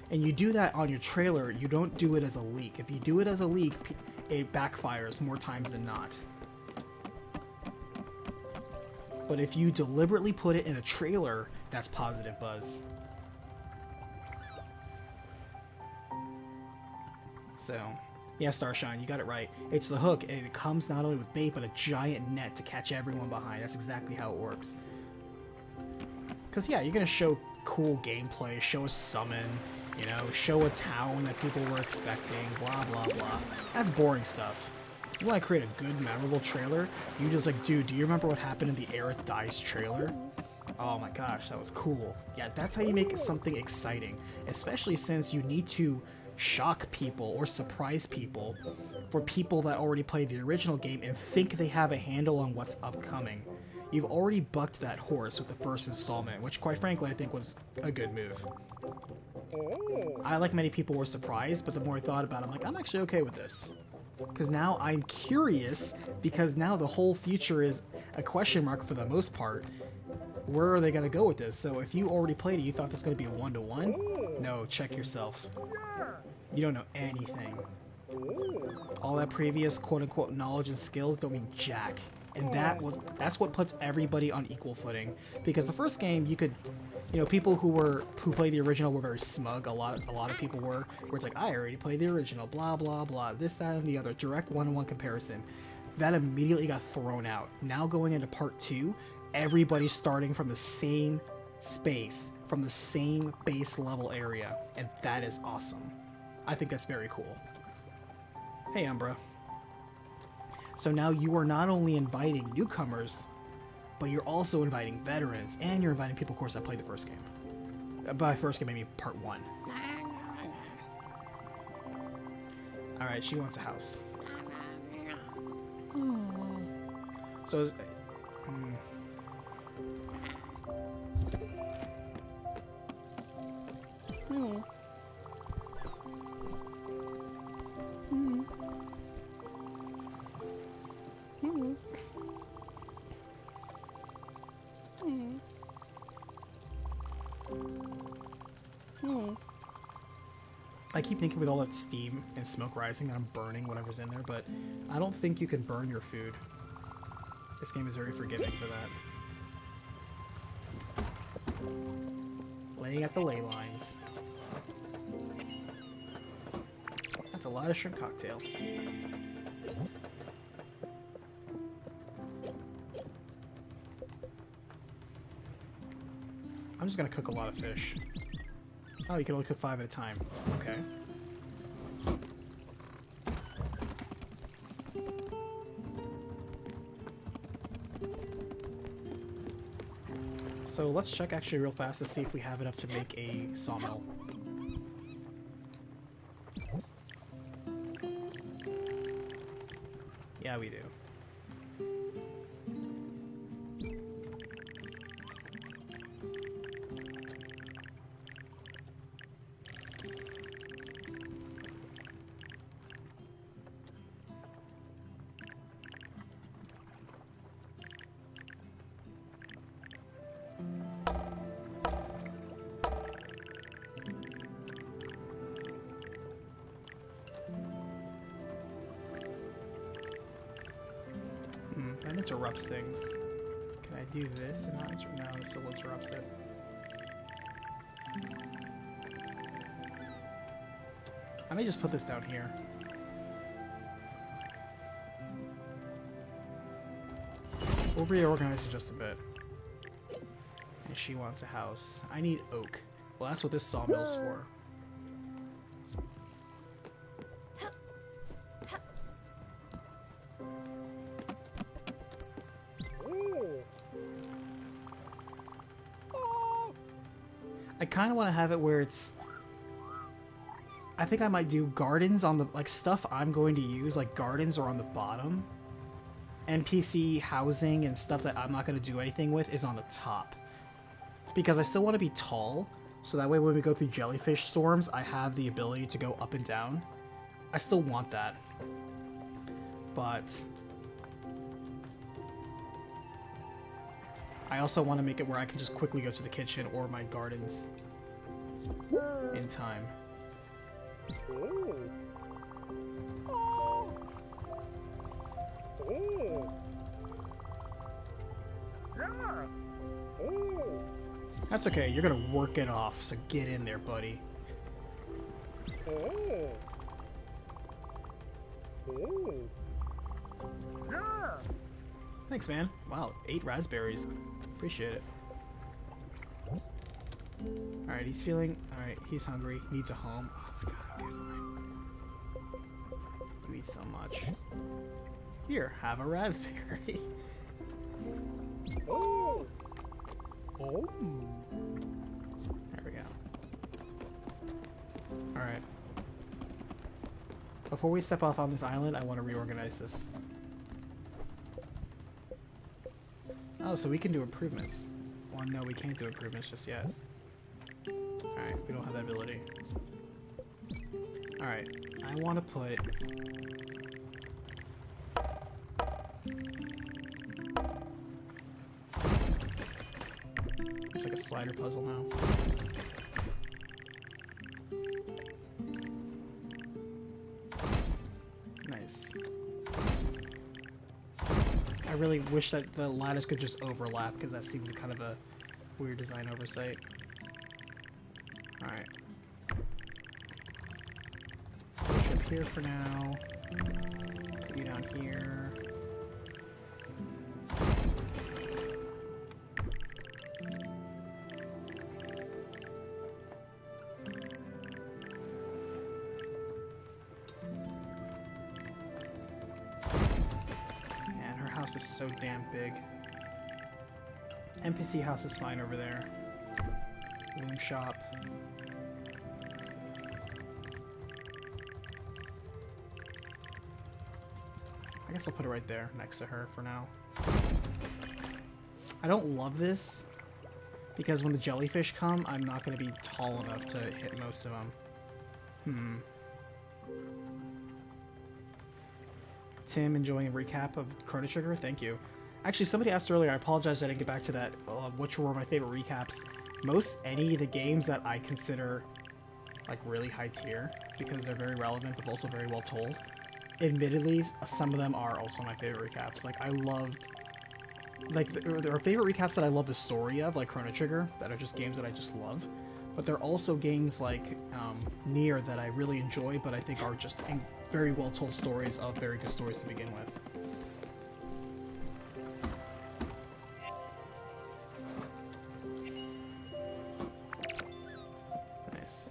and you do that on your trailer, you don't do it as a leak. If you do it as a leak, it backfires more times than not. But if you deliberately put it in a trailer, that's positive buzz. So, yeah, Starshine, you got it right. It's the hook, and it comes not only with bait, but a giant net to catch everyone behind. That's exactly how it works. Because, yeah, you're going to show cool gameplay, show a summon, you know, show a town that people were expecting, blah, blah, blah. That's boring stuff. You want to create a good, memorable trailer, you just like, dude, do you remember what happened in the Aerith Dice trailer? Oh my gosh, that was cool. Yeah, that's how you make something exciting, especially since you need to shock people or surprise people for people that already played the original game and think they have a handle on what's upcoming. You've already bucked that horse with the first installment, which quite frankly I think was a good move. I, like many people, were surprised, but the more I thought about it, I'm like, I'm actually okay with this. Because now I'm curious, because now the whole future is a question mark for the most part. Where are they going to go with this? So if you already played it, you thought this was going to be a one-to-one? No, check yourself. You don't know anything. All that previous quote-unquote knowledge and skills don't mean jack. And that's what puts everybody on equal footing. Because the first game, you could, you know, people who played the original were very smug. A lot of people were, where it's like, I already played the original, blah blah blah, this, that, and the other. Direct one-on-one comparison. That immediately got thrown out. Now going into part 2, everybody's starting from the same space, from the same base level area, and that is awesome. I think that's very cool. Hey, Umbra. So now you are not only inviting newcomers, but you're also inviting veterans, and you're inviting people, of course, that played the first game. By first game, I mean part 1. Alright, she wants a house. So, I keep thinking with all that steam and smoke rising that I'm burning whatever's in there, but I don't think you can burn your food. This game is very forgiving for that. Laying at the ley lines. That's a lot of shrimp cocktail. I'm just gonna cook a lot of fish. Oh, you can only cook 5 at a time. Okay. So let's check actually real fast to see if we have enough to make a sawmill. Yeah, we do. interrupts things. Can I do this and not interrupt? No, this still interrupts it. I may just put this down here. We'll reorganize it just a bit. And she wants a house. I need oak. Well, that's what this sawmill's for. I kind of want to have it where it's... I think I might do gardens on the... Like, stuff I'm going to use, like gardens are on the bottom. NPC housing and stuff that I'm not going to do anything with is on the top. Because I still want to be tall, so that way when we go through jellyfish storms, I have the ability to go up and down. I still want that. But... I also want to make it where I can just quickly go to the kitchen or my gardens in time. That's okay, you're gonna work it off, so get in there, buddy. Thanks, man. Wow, 8 raspberries. Appreciate it. Alright, he's feeling... Alright, he's hungry. Needs a home. Oh my god, okay, fine. You eat so much. Here, have a raspberry. Oh. There we go. Alright. Before we step off on this island, I want to reorganize this. Oh, so we can do improvements. Well, no, we can't do improvements just yet. Alright, we don't have that ability. Alright, I want to put... It's like a slider puzzle now. Nice. I really wish that the ladders could just overlap, because that seems kind of a weird design oversight. Alright. Push up here for now. Put you down here. House is so damn big. NPC house is fine over there. Loom shop. I guess I'll put it right there next to her for now. I don't love this because when the jellyfish come, I'm not going to be tall enough to hit most of them. Tim enjoying a recap of Chrono Trigger. Thank you. Actually, somebody asked earlier, I apologize I didn't get back to that, which were my favorite recaps. Most any of the games that I consider like really high tier, because they're very relevant but also very well told. Admittedly, some of them are also my favorite recaps. Like, I loved... Like, there are favorite recaps that I love the story of, like Chrono Trigger, that are just games that I just love. But there are also games like Nier that I really enjoy, but I think are just very well told stories of very good stories to begin with. Nice.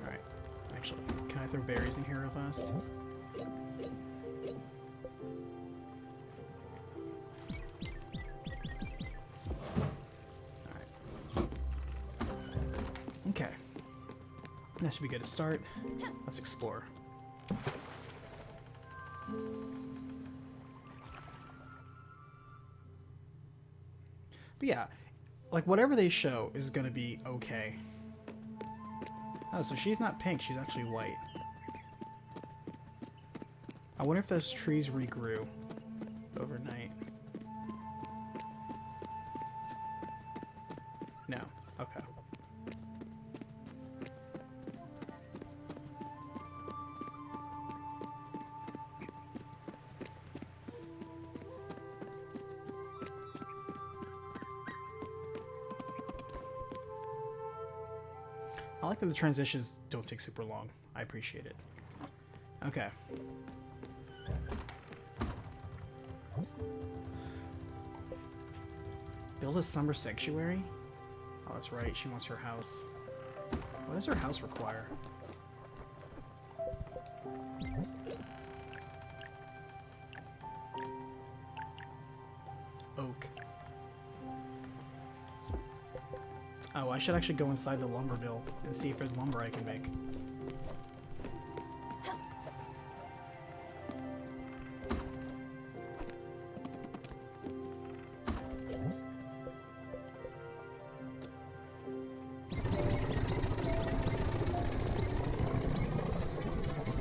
Alright. Actually, can I throw berries in here real fast? Okay. That should be good to start. Let's explore. But yeah, like whatever they show is gonna be okay. Oh, so she's not pink, she's actually white. I wonder if those trees regrew overnight. No. Okay. I like that the transitions don't take super long. I appreciate it. Okay. Build a summer sanctuary? Oh, that's right. She wants her house. What does her house require? Oak. Oh, I should actually go inside the lumber mill and see if there's lumber I can make.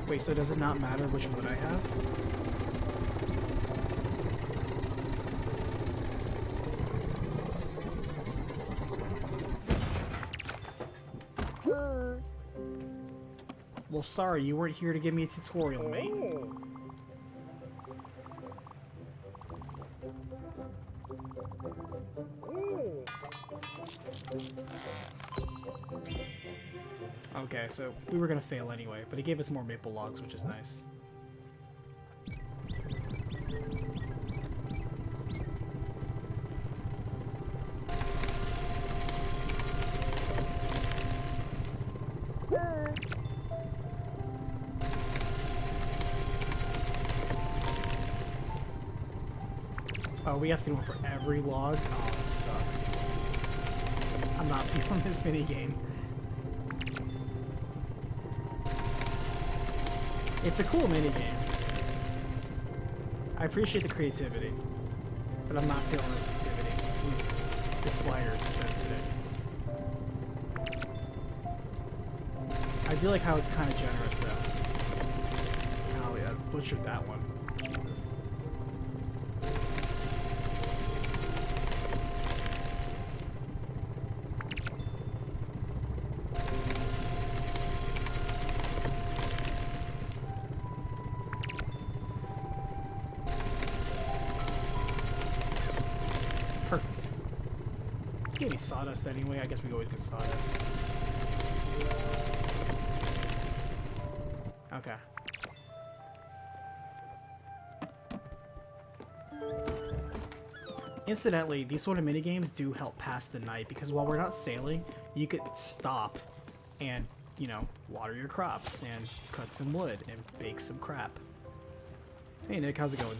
Wait, so does it not matter which wood I have? Well, sorry, you weren't here to give me a tutorial, mate. Okay, so we were gonna fail anyway, but he gave us more maple logs, which is nice. Oh, we have to do it for every log? Oh, this sucks. I'm not feeling this minigame. It's a cool minigame. I appreciate the creativity, but I'm not feeling this activity. The slider is sensitive. I do like how it's kind of generous, though. Oh yeah, I butchered that one. Jesus. Perfect. Gave me sawdust anyway. I guess we always get sawdust. Okay. Incidentally, these sort of minigames do help pass the night because while we're not sailing, you could stop and, you know, water your crops and cut some wood and bake some crap. Hey Nick, how's it going?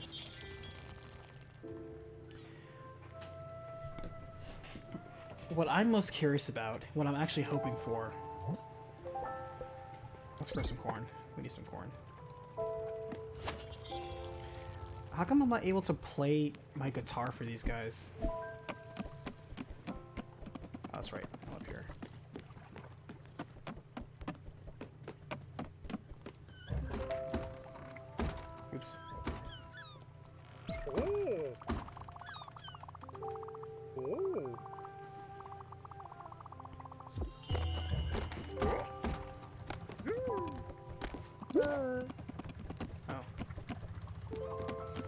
What I'm most curious about, what I'm actually hoping for... Let's grow some corn. We need some corn. How come I'm not able to play my guitar for these guys? Oh, that's right. I'm up here. Oops.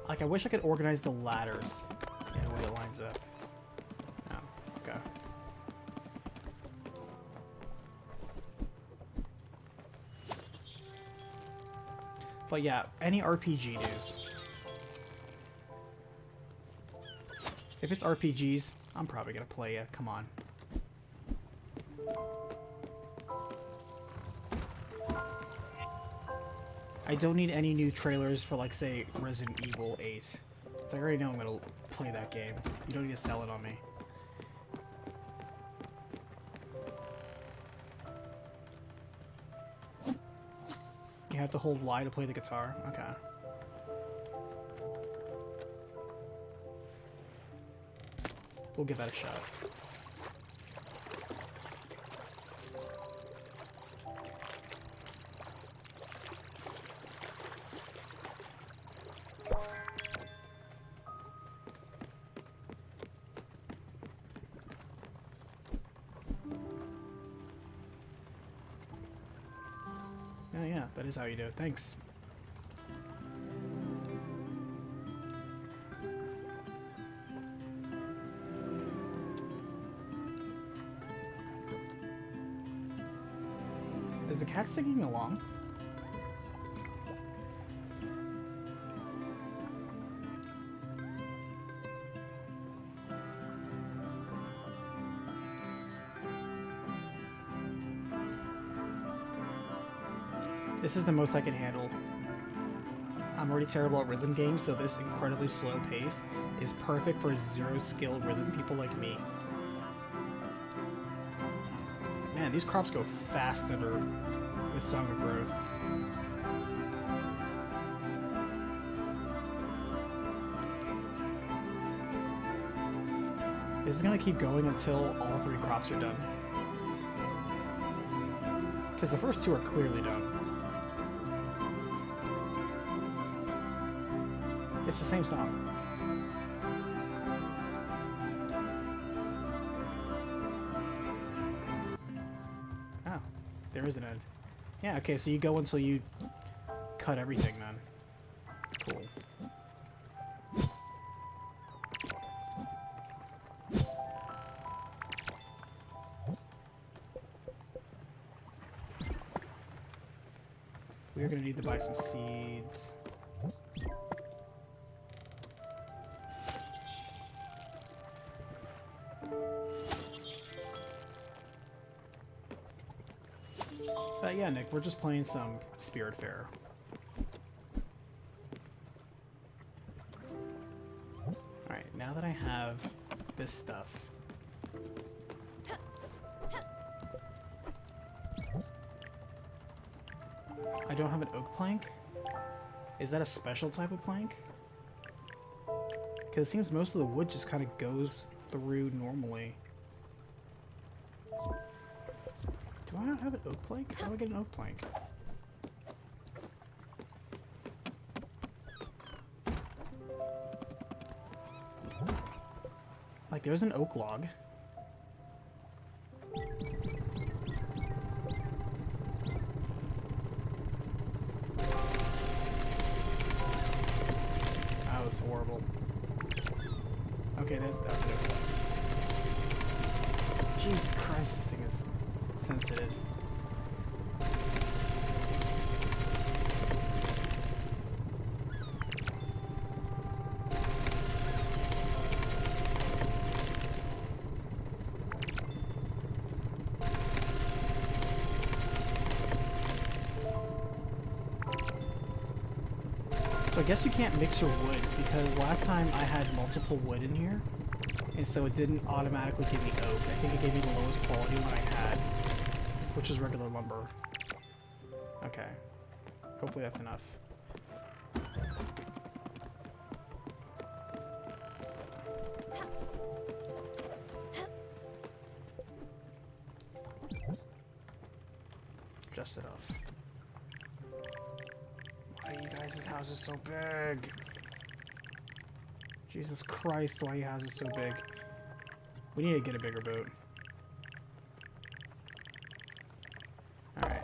Like, I wish I could organize the ladders in a way that lines up. Oh, okay. But yeah, any RPG news? If it's RPGs, I'm probably gonna play it. Come on. I don't need any new trailers for, like, say, Resident Evil 8. So I already know I'm gonna play that game. You don't need to sell it on me. You have to hold Y to play the guitar? Okay. We'll give that a shot. Oh yeah, that is how you do it. Thanks. Is the cat singing along? This is the most I can handle. I'm already terrible at rhythm games, so this incredibly slow pace is perfect for zero-skill rhythm people like me. Man, these crops go fast under this Song of Growth. This is gonna keep going until all 3 crops are done. Because the first 2 are clearly done. It's the same song. Oh, there is an end. Yeah, okay, so you go until you cut everything then. Cool. We're gonna need to buy some seeds. Yeah, Nick, we're just playing some Spiritfarer. Alright, now that I have this stuff... I don't have an oak plank? Is that a special type of plank? Because it seems most of the wood just kind of goes through normally. Do I not have an oak plank? How do I get an oak plank? Like, there's an oak log. That was horrible. Okay, that's an oak log. Jesus Christ, this thing is sensitive. So I guess you can't mix your wood, because last time I had multiple wood in here, and so it didn't automatically give me oak. I think it gave me the lowest quality one I had, which is regular lumber. Okay. Hopefully that's enough. Just enough. Why are you guys' houses so big? Jesus Christ, why are your houses so big? We need to get a bigger boat. Alright.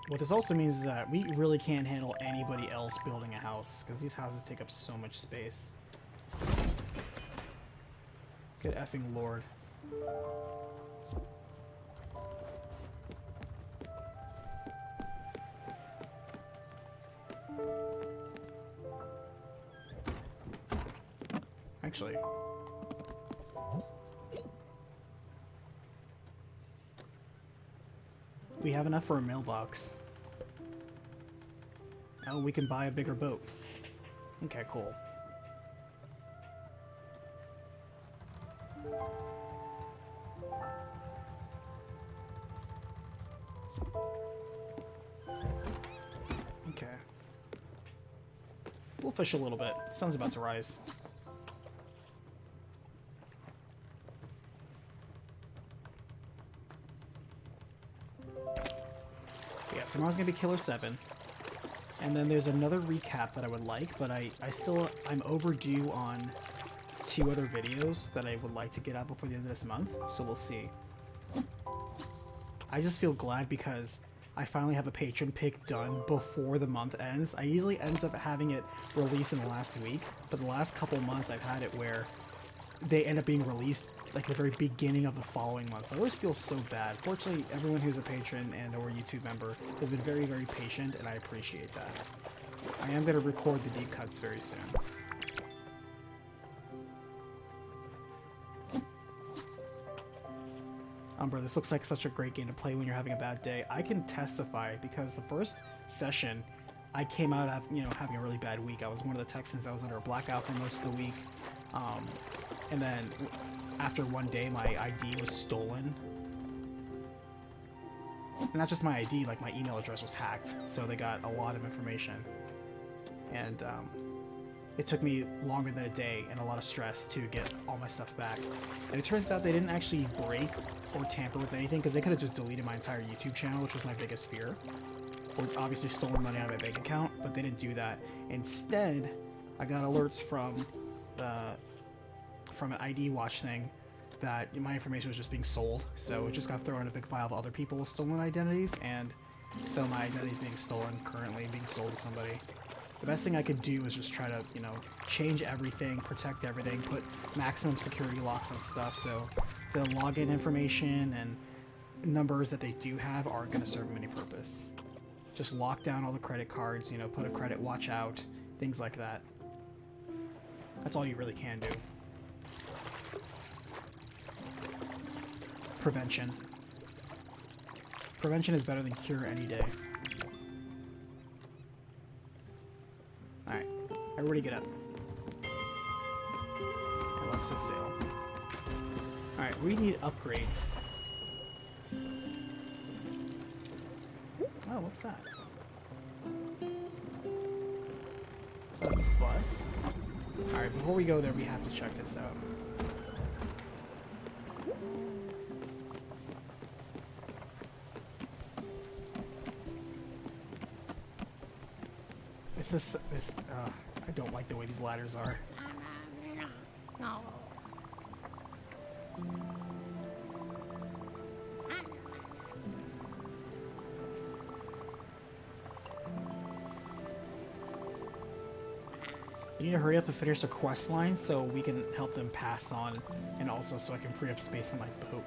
What this also means is that we really can't handle anybody else building a house, because these houses take up so much space. Good effing lord. Actually, we have enough for a mailbox. Oh, we can buy a bigger boat. Okay, cool. Okay. We'll fish a little bit. Sun's about to rise. Yeah, tomorrow's gonna be Killer 7. And then there's another recap that I would like, but I'm overdue on 2 other videos that I would like to get out before the end of this month, so we'll see. I just feel glad because I finally have a patron pick done before the month ends. I usually end up having it released in the last week, but the last couple months I've had it where they end up being released like the very beginning of the following month. So I always feel so bad. Fortunately, everyone who's a patron and or YouTube member has been very, very patient, and I appreciate that. I am going to record the deep cuts very soon. Bro, this looks like such a great game to play when you're having a bad day. I can testify because the first session, I came out of, having a really bad week. I was one of the Texans. I was under a blackout for most of the week. And then after one day, my ID was stolen. And not just my ID, like my email address was hacked. So they got a lot of information. And it took me longer than a day and a lot of stress to get all my stuff back. And it turns out they didn't actually break or tamper with anything, because they could have just deleted my entire YouTube channel, which was my biggest fear. Or obviously stolen money out of my bank account, but they didn't do that. Instead, I got alerts from an ID watch thing that my information was just being sold. So it just got thrown in a big file of other people's stolen identities, and so my identity is being stolen currently, being sold to somebody. The best thing I could do is just try to, change everything, protect everything, put maximum security locks on stuff, so the login information and numbers that they do have aren't going to serve them any purpose. Just lock down all the credit cards, put a credit watch out, things like that. That's all you really can do. Prevention. Prevention is better than cure any day. Alright, everybody get up. And let's set sail. Alright, we need upgrades. Oh, what's that? Is that a bus? Alright, before we go there, we have to check this out. I don't like the way these ladders are. No. You need to hurry up and finish the quest line so we can help them pass on, and also so I can free up space on my boat.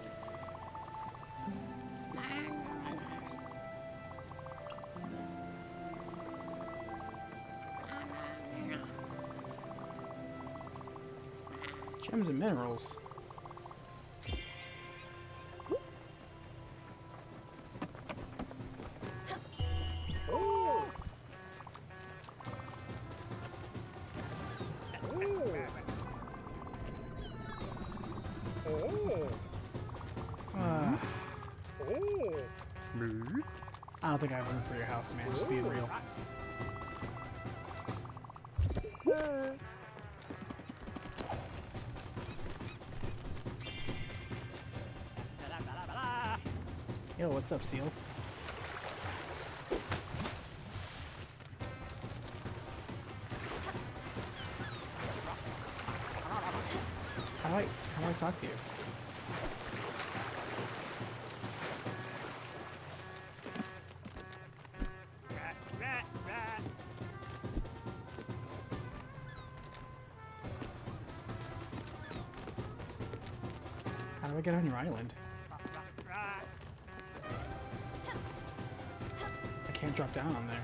Gems and minerals. I don't think I have room for your house, man. Just being real. Yo, what's up, Seal? How do I talk to you? How do I get on your island? I can't drop down on there.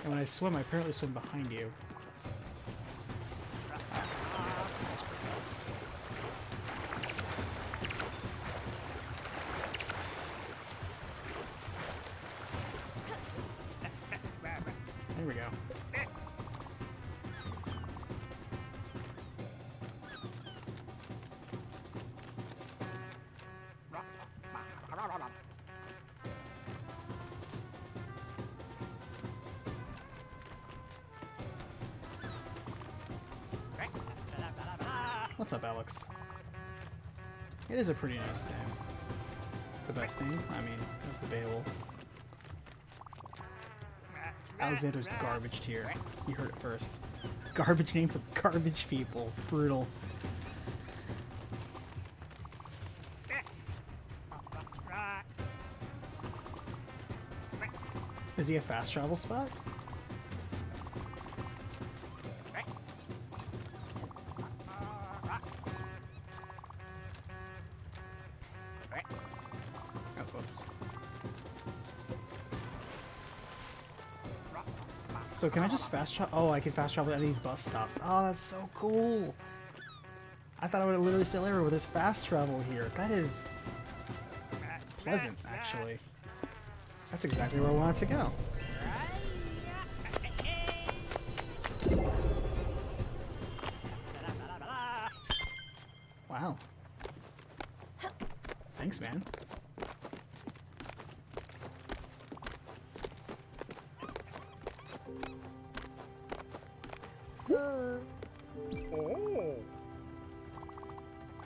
And when I swim, I apparently swim behind you. There we go. What's up, Alex? It is a pretty nice thing. The best thing? I mean, that's debatable. Alexander's garbage tier. You heard it first. Garbage name for garbage people. Brutal. Is he a fast travel spot? Oh, whoops. So can I just fast travel? Oh, I can fast travel to any of these bus stops. Oh, that's so cool. I thought I would literally sail everywhere with this fast travel here. That is pleasant, actually. That's exactly where I wanted to go. Wow. Thanks, man.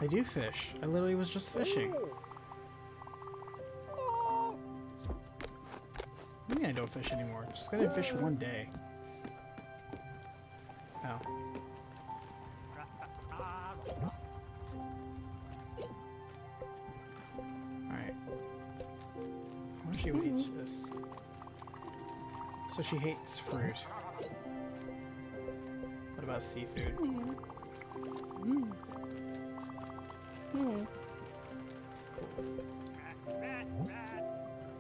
I do fish. I literally was just fishing. What do you mean I don't fish anymore? Just gotta fish one day. Oh. Alright. I wonder if she would eat this. So she hates fruit. What about seafood?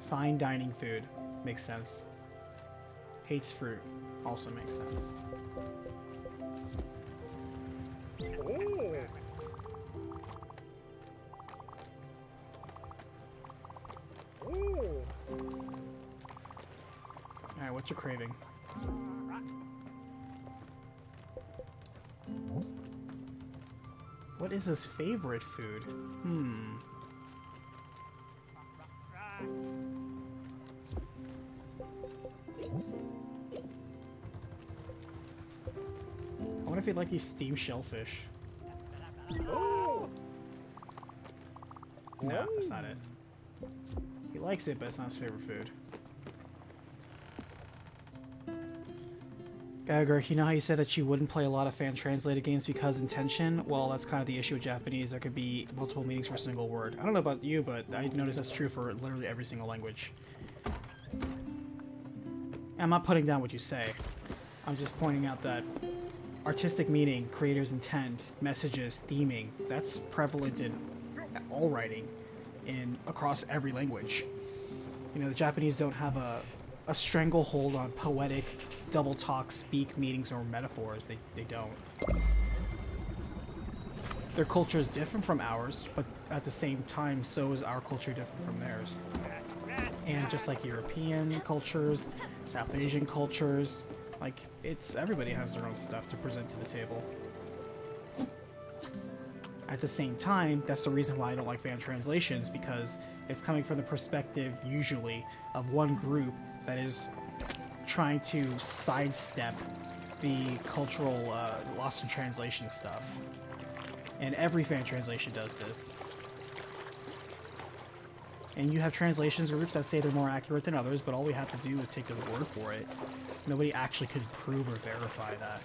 Fine dining food. Makes sense. Hates fruit. Also makes sense. Alright, what's your craving? What is his favorite food? I wonder if he'd like these steamed shellfish. No, that's not it. He likes it, but it's not his favorite food. Geiger, you know how you said that you wouldn't play a lot of fan-translated games because intention? Well, that's kind of the issue with Japanese. There could be multiple meanings for a single word. I don't know about you, but I notice that's true for literally every single language. I'm not putting down what you say. I'm just pointing out that artistic meaning, creator's intent, messages, theming, that's prevalent in all writing across every language. You know, the Japanese don't have a stranglehold on poetic, double talk, speak, meanings, or metaphors. They don't. Their culture is different from ours, but at the same time, so is our culture different from theirs. And just like European cultures, South Asian cultures, like, everybody has their own stuff to present to the table. At the same time, that's the reason why I don't like fan translations, because it's coming from the perspective, usually, of one group that is trying to sidestep the cultural lost in translation stuff. And every fan translation does this. And you have translations groups that say they're more accurate than others, but all we have to do is take their word for it. Nobody actually could prove or verify that.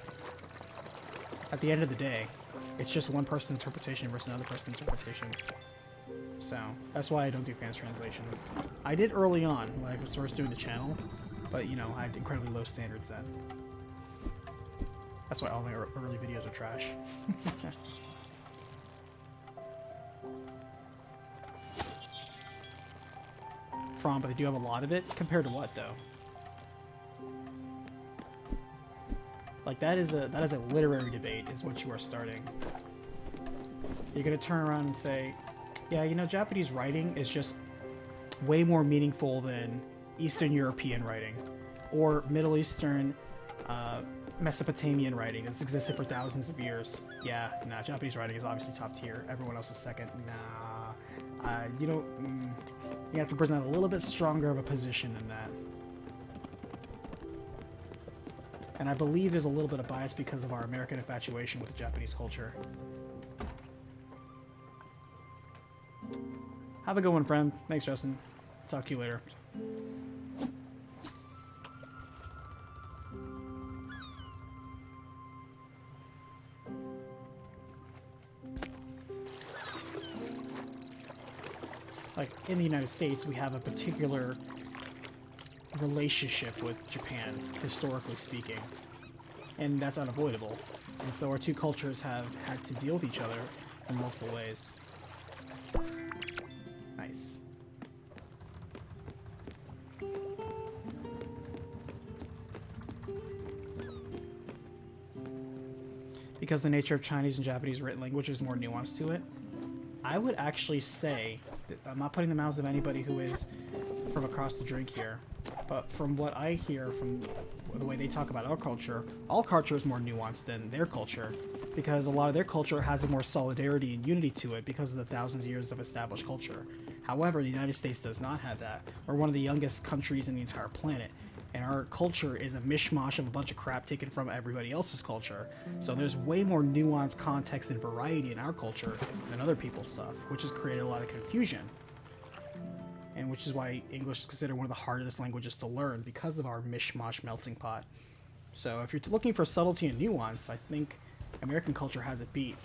At the end of the day, it's just one person's interpretation versus another person's interpretation. So, that's why I don't do fans translations. I did early on when I was first doing the channel, but, you know, I had incredibly low standards then. That's why all my early videos are trash. But they do have a lot of it. Compared to what, though? Like, that is a literary debate, is what you are starting. You're gonna turn around and say, yeah, you know, Japanese writing is just way more meaningful than Eastern European writing, or Middle Eastern, Mesopotamian writing that's existed for thousands of years. Yeah, nah, Japanese writing is obviously top tier. Everyone else is second. Nah, you don't. You have to present a little bit stronger of a position than that. And I believe there's a little bit of bias because of our American infatuation with the Japanese culture. Have a good one, friend. Thanks, Justin. Talk to you later. Like, in the United States, we have a particular relationship with Japan, historically speaking. And that's unavoidable. And so our two cultures have had to deal with each other in multiple ways. Nice. Because the nature of Chinese and Japanese written language is more nuanced to it, I would actually say, I'm not putting the mouths of anybody who is from across the drink here, but from what I hear from the way they talk about our culture, all culture is more nuanced than their culture, because a lot of their culture has a more solidarity and unity to it because of the thousands of years of established culture. However, the United States does not have that. We're one of the youngest countries in the entire planet, and our culture is a mishmash of a bunch of crap taken from everybody else's culture. So there's way more nuanced context and variety in our culture than other people's stuff, which has created a lot of confusion. And which is why English is considered one of the hardest languages to learn, because of our mishmash melting pot. So if you're looking for subtlety and nuance, I think American culture has it beat.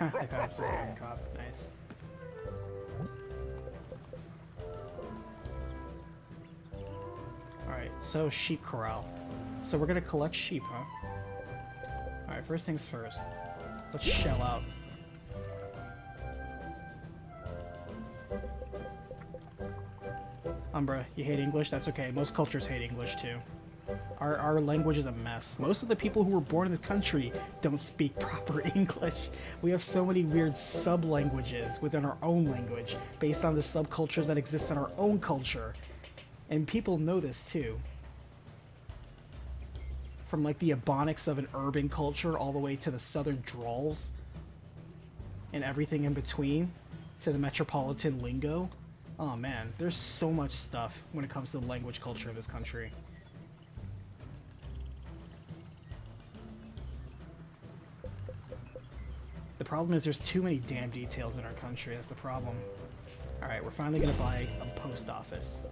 I found him sitting cop. Nice. Alright, so sheep corral. So we're gonna collect sheep, huh? Alright, first things first. Let's shell out. Umbra, you hate English? That's okay. Most cultures hate English too. Our language is a mess. Most of the people who were born in this country don't speak proper English. We have so many weird sub-languages within our own language, based on the subcultures that exist in our own culture. And people know this too. From like the ebonics of an urban culture all the way to the southern drawls and everything in between to the metropolitan lingo. Oh man, there's so much stuff when it comes to the language culture of this country. The problem is there's too many damn details in our country. That's the problem. Alright, we're finally gonna buy a post office.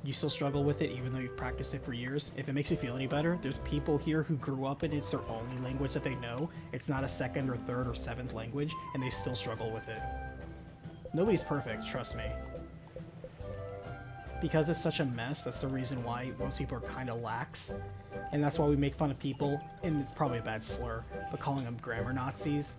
You still struggle with it even though you've practiced it for years? If it makes you feel any better, there's people here who grew up and it's their only language that they know. It's not a second or third or seventh language, and they still struggle with it. Nobody's perfect, trust me. Because it's such a mess, that's the reason why most people are kind of lax. And that's why we make fun of people, and it's probably a bad slur, but calling them grammar Nazis.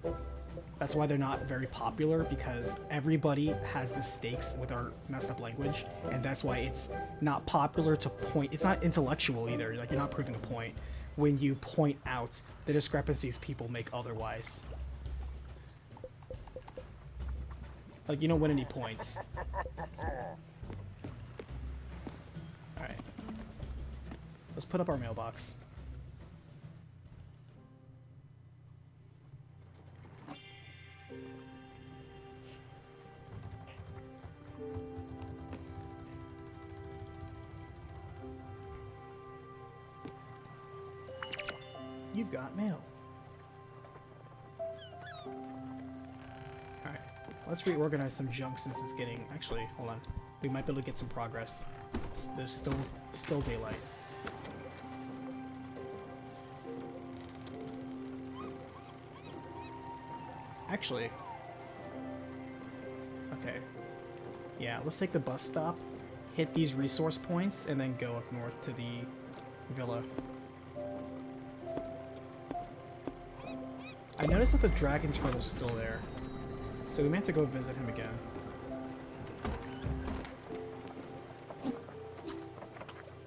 That's why they're not very popular, because everybody has mistakes with our messed up language, and that's why it's not popular to point. It's not intellectual either, like you're not proving a point when you point out the discrepancies people make otherwise. Like, you don't win any points. Alright. Let's put up our mailbox. You've got mail. Alright, let's reorganize some junk since it's getting... Actually, hold on. We might be able to get some progress. There's still daylight. Actually... Okay. Yeah, let's take the bus stop, hit these resource points, and then go up north to the villa. I noticed that the dragon turtle's still there, so we may have to go visit him again.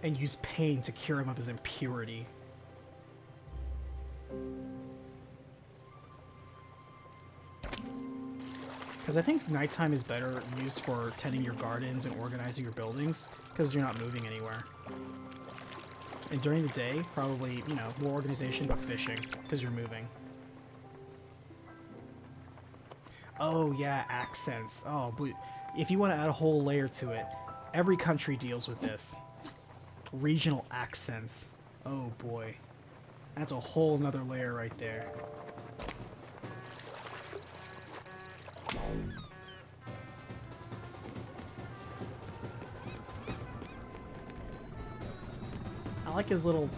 And use pain to cure him of his impurity. Because I think nighttime is better used for tending your gardens and organizing your buildings, because you're not moving anywhere. And during the day, probably, you know, more organization but fishing, because you're moving. Oh yeah, accents. Oh, but if you want to add a whole layer to it, every country deals with this. Regional accents. Oh boy. That's a whole nother layer right there. I like his little...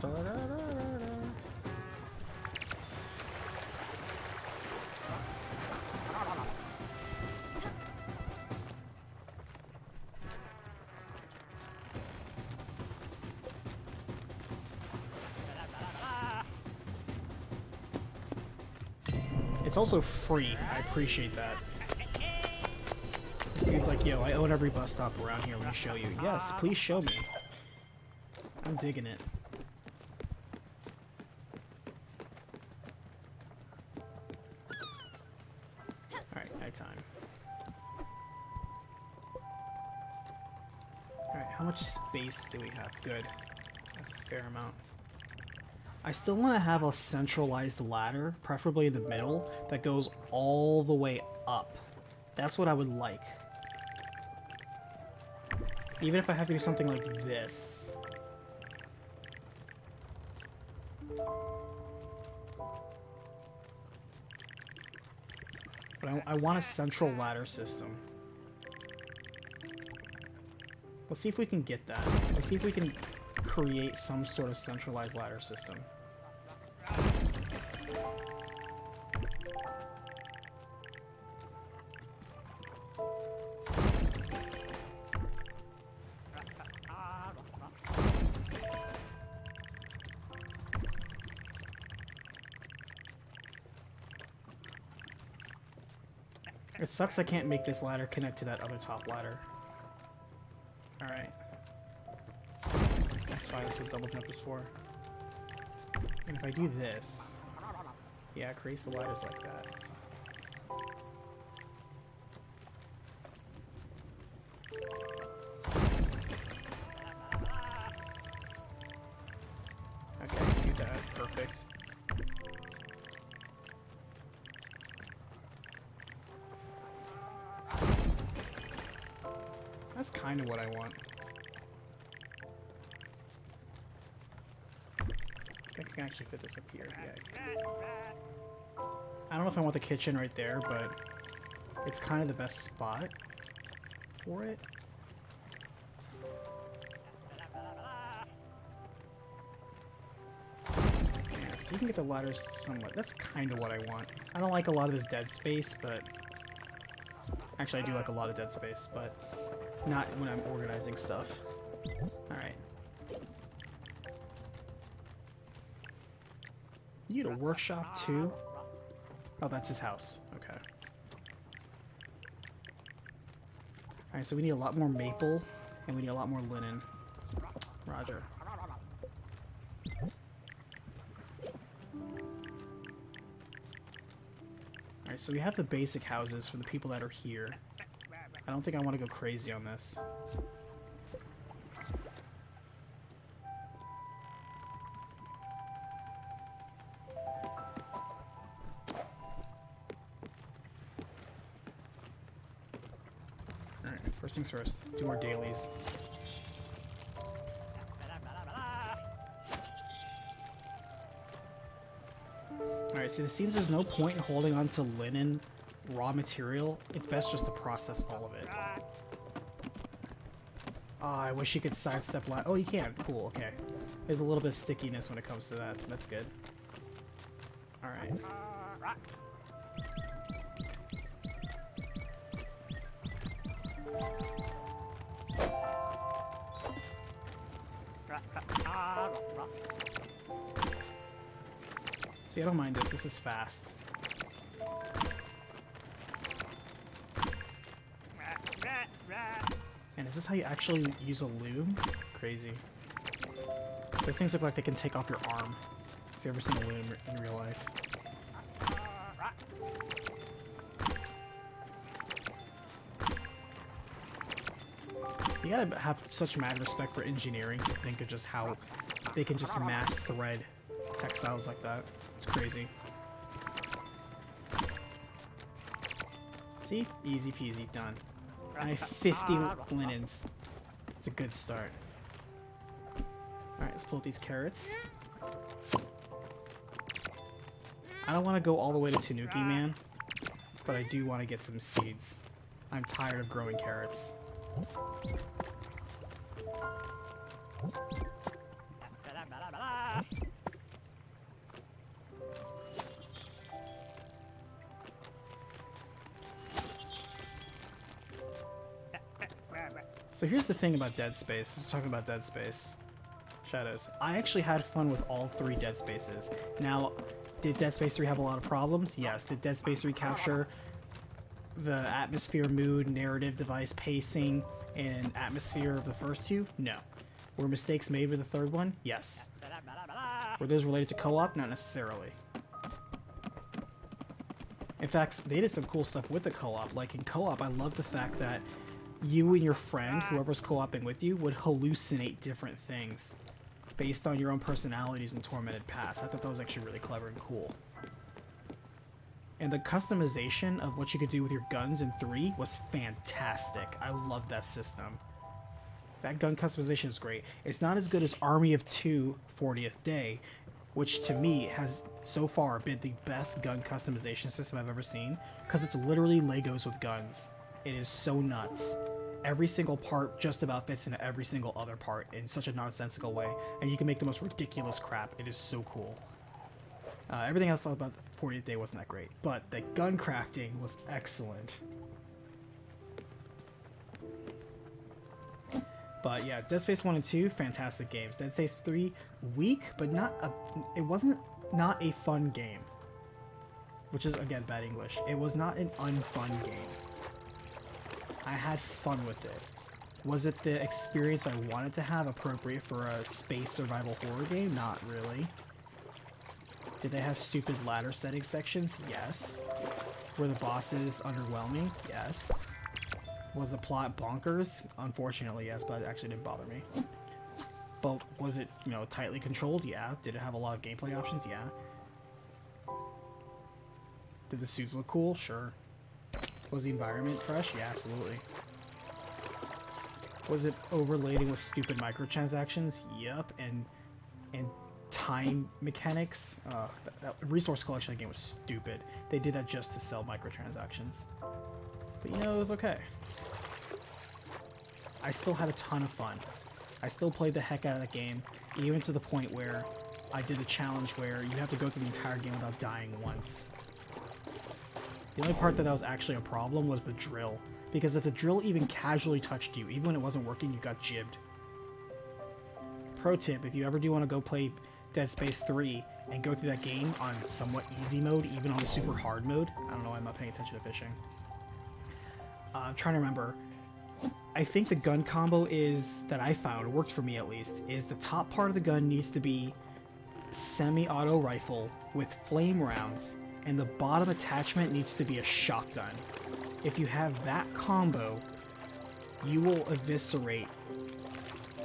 It's also free. I appreciate that. He's like, yo, I own every bus stop around here. Let me show you. Yes, please show me. I'm digging it. Alright, nighttime. Alright, how much space do we have? Good. That's a fair amount. I still want to have a centralized ladder, preferably in the middle, that goes all the way up. That's what I would like. Even if I have to do something like this. But I want a central ladder system. Let's see if we can get that. Let's see if we can create some sort of centralized ladder system. It sucks I can't make this ladder connect to that other top ladder. Alright. That's fine, that's what double jump is for. And if I do this... Yeah, it creates the ladders like that. Okay, I can do that. Perfect. That's kind of what I want. I can actually fit this up here. Yeah. I don't know if I want the kitchen right there, but it's kind of the best spot for it. Yeah, so you can get the ladders somewhat. That's kind of what I want. I don't like a lot of this dead space, but... Actually, I do like a lot of dead space, but not when I'm organizing stuff. Alright. You get a workshop too? Oh, that's his house. Okay. Alright, so we need a lot more maple, and we need a lot more linen. Roger. Alright, so we have the basic houses for the people that are here. I don't think I want to go crazy on this. Alright, first things first. Do our dailies. Alright, so it seems there's no point in holding on to linen raw material. It's best just to process all of it. Oh, I wish you could sidestep Oh, you can. Cool, okay. There's a little bit of stickiness when it comes to that. That's good. Alright. See, I don't mind this. This is fast. And is this how you actually use a loom? Crazy. Those things look like they can take off your arm. If you've ever seen a loom in real life. You gotta have such mad respect for engineering to think of just how they can just mass thread textiles like that. It's crazy. See? Easy peasy, done. I have 50 linens. It's a good start. Alright, let's pull up these carrots. I don't want to go all the way to Tanuki, man. but I do want to get some seeds. I'm tired of growing carrots. So here's the thing about Dead Space. Let's talk about Dead Space. Shadows. I actually had fun with all 3 Dead Spaces. Now, did Dead Space 3 have a lot of problems? Yes. Did Dead Space 3 capture the atmosphere, mood, narrative, device, pacing, and atmosphere of the first 2? No. Were mistakes made with the 3rd one? Yes. Were those related to co-op? Not necessarily. In fact, they did some cool stuff with the co-op. Like in co-op, I love the fact that you and your friend, whoever's co-oping with you, would hallucinate different things based on your own personalities and tormented past. I thought that was actually really clever and cool. And the customization of what you could do with your guns in 3 was fantastic. I love that system. That gun customization is great. It's not as good as Army of 2 40th Day, which to me has so far been the best gun customization system I've ever seen, because it's literally Legos with guns. It is so nuts. Every single part just about fits into every single other part in such a nonsensical way, and you can make the most ridiculous crap. It is so cool. Everything else about the 40th Day wasn't that great, but the gun crafting was excellent. But yeah, Dead Space 1 and 2, fantastic games. Dead Space 3, weak, but it wasn't not a fun game. Which is, again, bad English. It was not an unfun game. I had fun with it. Was it the experience I wanted to have, appropriate for a space survival horror game? Not really. Did they have stupid ladder setting sections? Yes. Were the bosses underwhelming? Yes. Was the plot bonkers? Unfortunately, yes, but it actually didn't bother me. But was it, tightly controlled? Yeah. Did it have a lot of gameplay options? Yeah. Did the suits look cool? Sure. Was the environment fresh? Yeah, absolutely. Was it overladen with stupid microtransactions? Yep. And time mechanics? That resource collection in the game was stupid. They did that just to sell microtransactions. But it was okay. I still had a ton of fun. I still played the heck out of that game, even to the point where I did a challenge where you have to go through the entire game without dying once. The only part that was actually a problem was the drill, because if the drill even casually touched you, even when it wasn't working, you got jibbed. Pro tip, if you ever do want to go play Dead Space 3 and go through that game on somewhat easy mode, even on the super hard mode, I don't know why I'm not paying attention to fishing. I'm trying to remember. I think the gun combo that I found, worked for me at least, is the top part of the gun needs to be semi-auto rifle with flame rounds, and the bottom attachment needs to be a shotgun. If you have that combo, you will eviscerate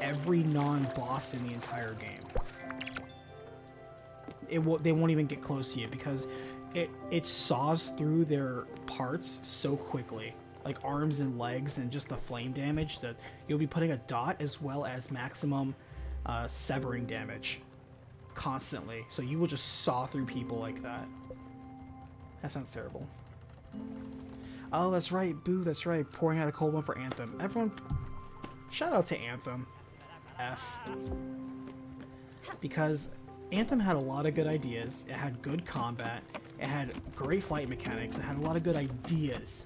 every non-boss in the entire game. They won't even get close to you, because it saws through their parts so quickly. Like arms and legs and just the flame damage, that you'll be putting a dot as well as maximum severing damage constantly. So you will just saw through people like that. That sounds terrible. Oh, that's right. Boo, that's right. Pouring out a cold one for Anthem. Everyone, shout out to Anthem. F. Because Anthem had a lot of good ideas. It had good combat. It had great fight mechanics. It had a lot of good ideas.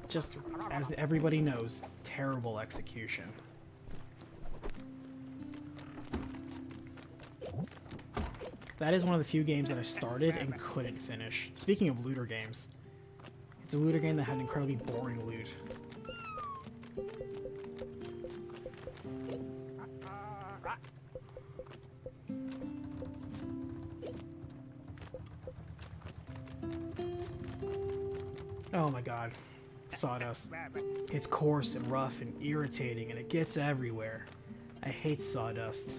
Just, as everybody knows, terrible execution. That is one of the few games that I started and couldn't finish. Speaking of looter games, it's a looter game that had incredibly boring loot. Oh my god. Sawdust. It's coarse and rough and irritating, and it gets everywhere. I hate sawdust.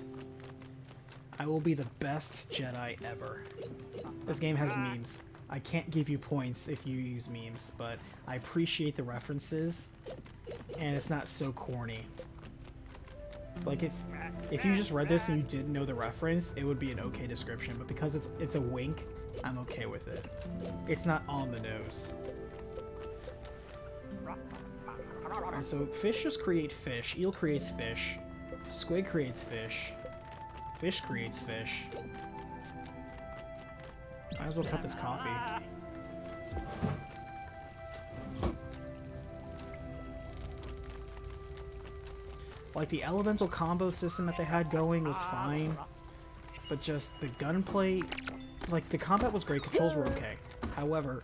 I will be the best Jedi ever. This game has memes. I can't give you points if you use memes, but I appreciate the references, and it's not so corny. Like, if you just read this and you didn't know the reference, it would be an okay description, but because it's a wink, I'm okay with it. It's not on the nose. Alright, so fish just create fish. Eel creates fish. Squid creates fish. Fish creates fish. Might as well cut this coffee. Like, the elemental combo system that they had going was fine, but just the gunplay, like, the combat was great, controls were okay. However,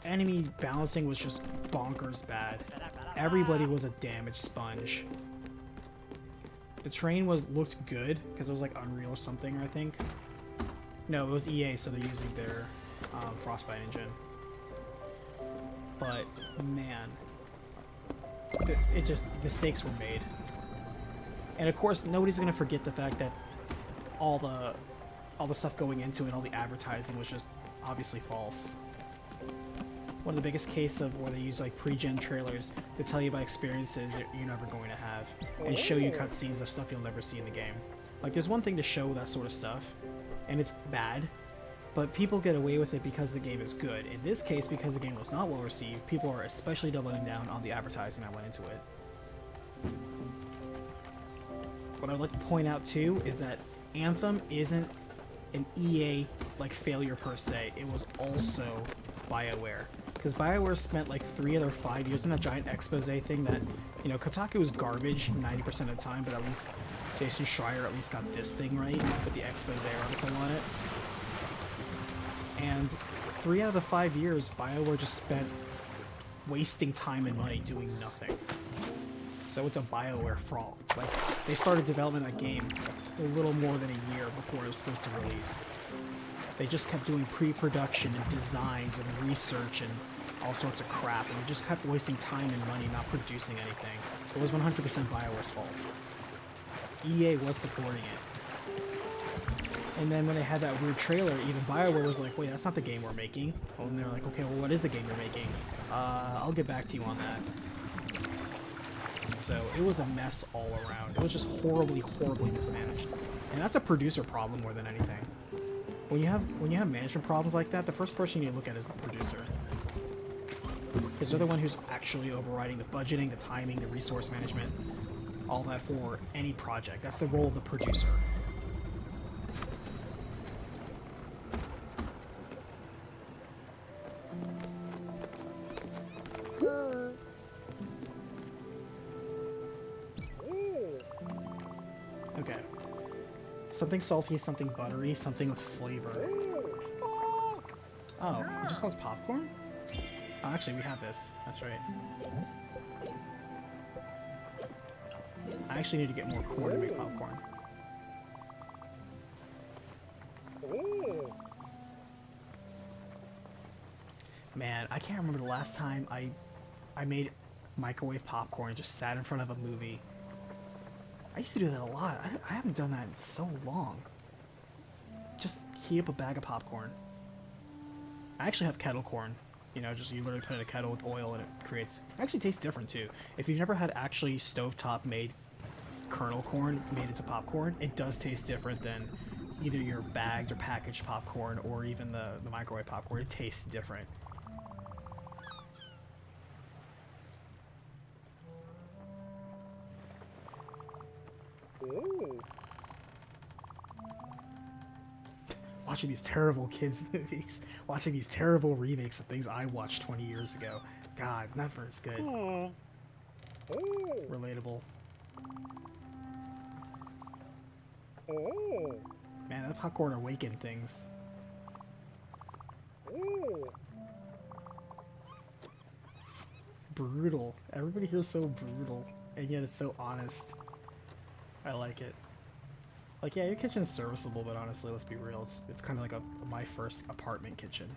enemy balancing was just bonkers bad. Everybody was a damage sponge. The train looked good, because it was like Unreal or something, I think. No, it was EA, so they're using their Frostbite engine. But, man, it just, mistakes were made. And of course, nobody's gonna forget the fact that all the stuff going into it, all the advertising was just obviously false. One of the biggest cases of where they use like pre-gen trailers to tell you about experiences that you're never going to have, and show you cutscenes of stuff you'll never see in the game. Like, there's one thing to show that sort of stuff, and it's bad, but people get away with it because the game is good. In this case, because the game was not well received, people are especially doubling down on the advertising that went into it. What I'd like to point out too is that Anthem isn't an EA like failure per se. It was also BioWare, because BioWare spent like 3 of their 5 years in that giant expose thing that, you know, Kotaku was garbage 90% of the time, but at least Jason Schreier at least got this thing right with the expose article on it. And 3 out of the 5 years, BioWare just spent wasting time and money doing nothing. So it's a BioWare fault. Like, they started development of that game a little more than a year before it was supposed to release. They just kept doing pre-production and designs and research and all sorts of crap, and they just kept wasting time and money not producing anything. It was 100% BioWare's fault. EA was supporting it. And then when they had that weird trailer, even BioWare was like, wait, that's not the game we're making. Well, and they're like, okay, well, what is the game you're making? I'll get back to you on that. So it was a mess all around. It was just horribly, horribly mismanaged. And that's a producer problem more than anything. When you have management problems like that, the first person you look at is the producer. Because they're the one who's actually overriding the budgeting, the timing, the resource management, all that for any project. That's the role of the producer. Okay. Something salty, something buttery, something with flavor. Oh, he just wants popcorn? Oh, actually, we have this. That's right. I actually need to get more corn to make popcorn. Man, I can't remember the last time I made microwave popcorn and just sat in front of a movie. I used to do that a lot. I haven't done that in so long. Just heat up a bag of popcorn. I actually have kettle corn. You know, just you literally put it in a kettle with oil and it creates... It actually tastes different too. If you've never had actually stovetop made kernel corn made into popcorn, it does taste different than either your bagged or packaged popcorn or even the microwave popcorn. It tastes different. Watching these terrible kids movies, watching these terrible remakes of things I watched 20 years ago. God, never is good. Relatable. Man, that popcorn awakened things. Brutal. Everybody here is so brutal, and yet it's so honest. I like it. Like, yeah, your kitchen's serviceable, but honestly, let's be real. It's kind of like my first apartment kitchen.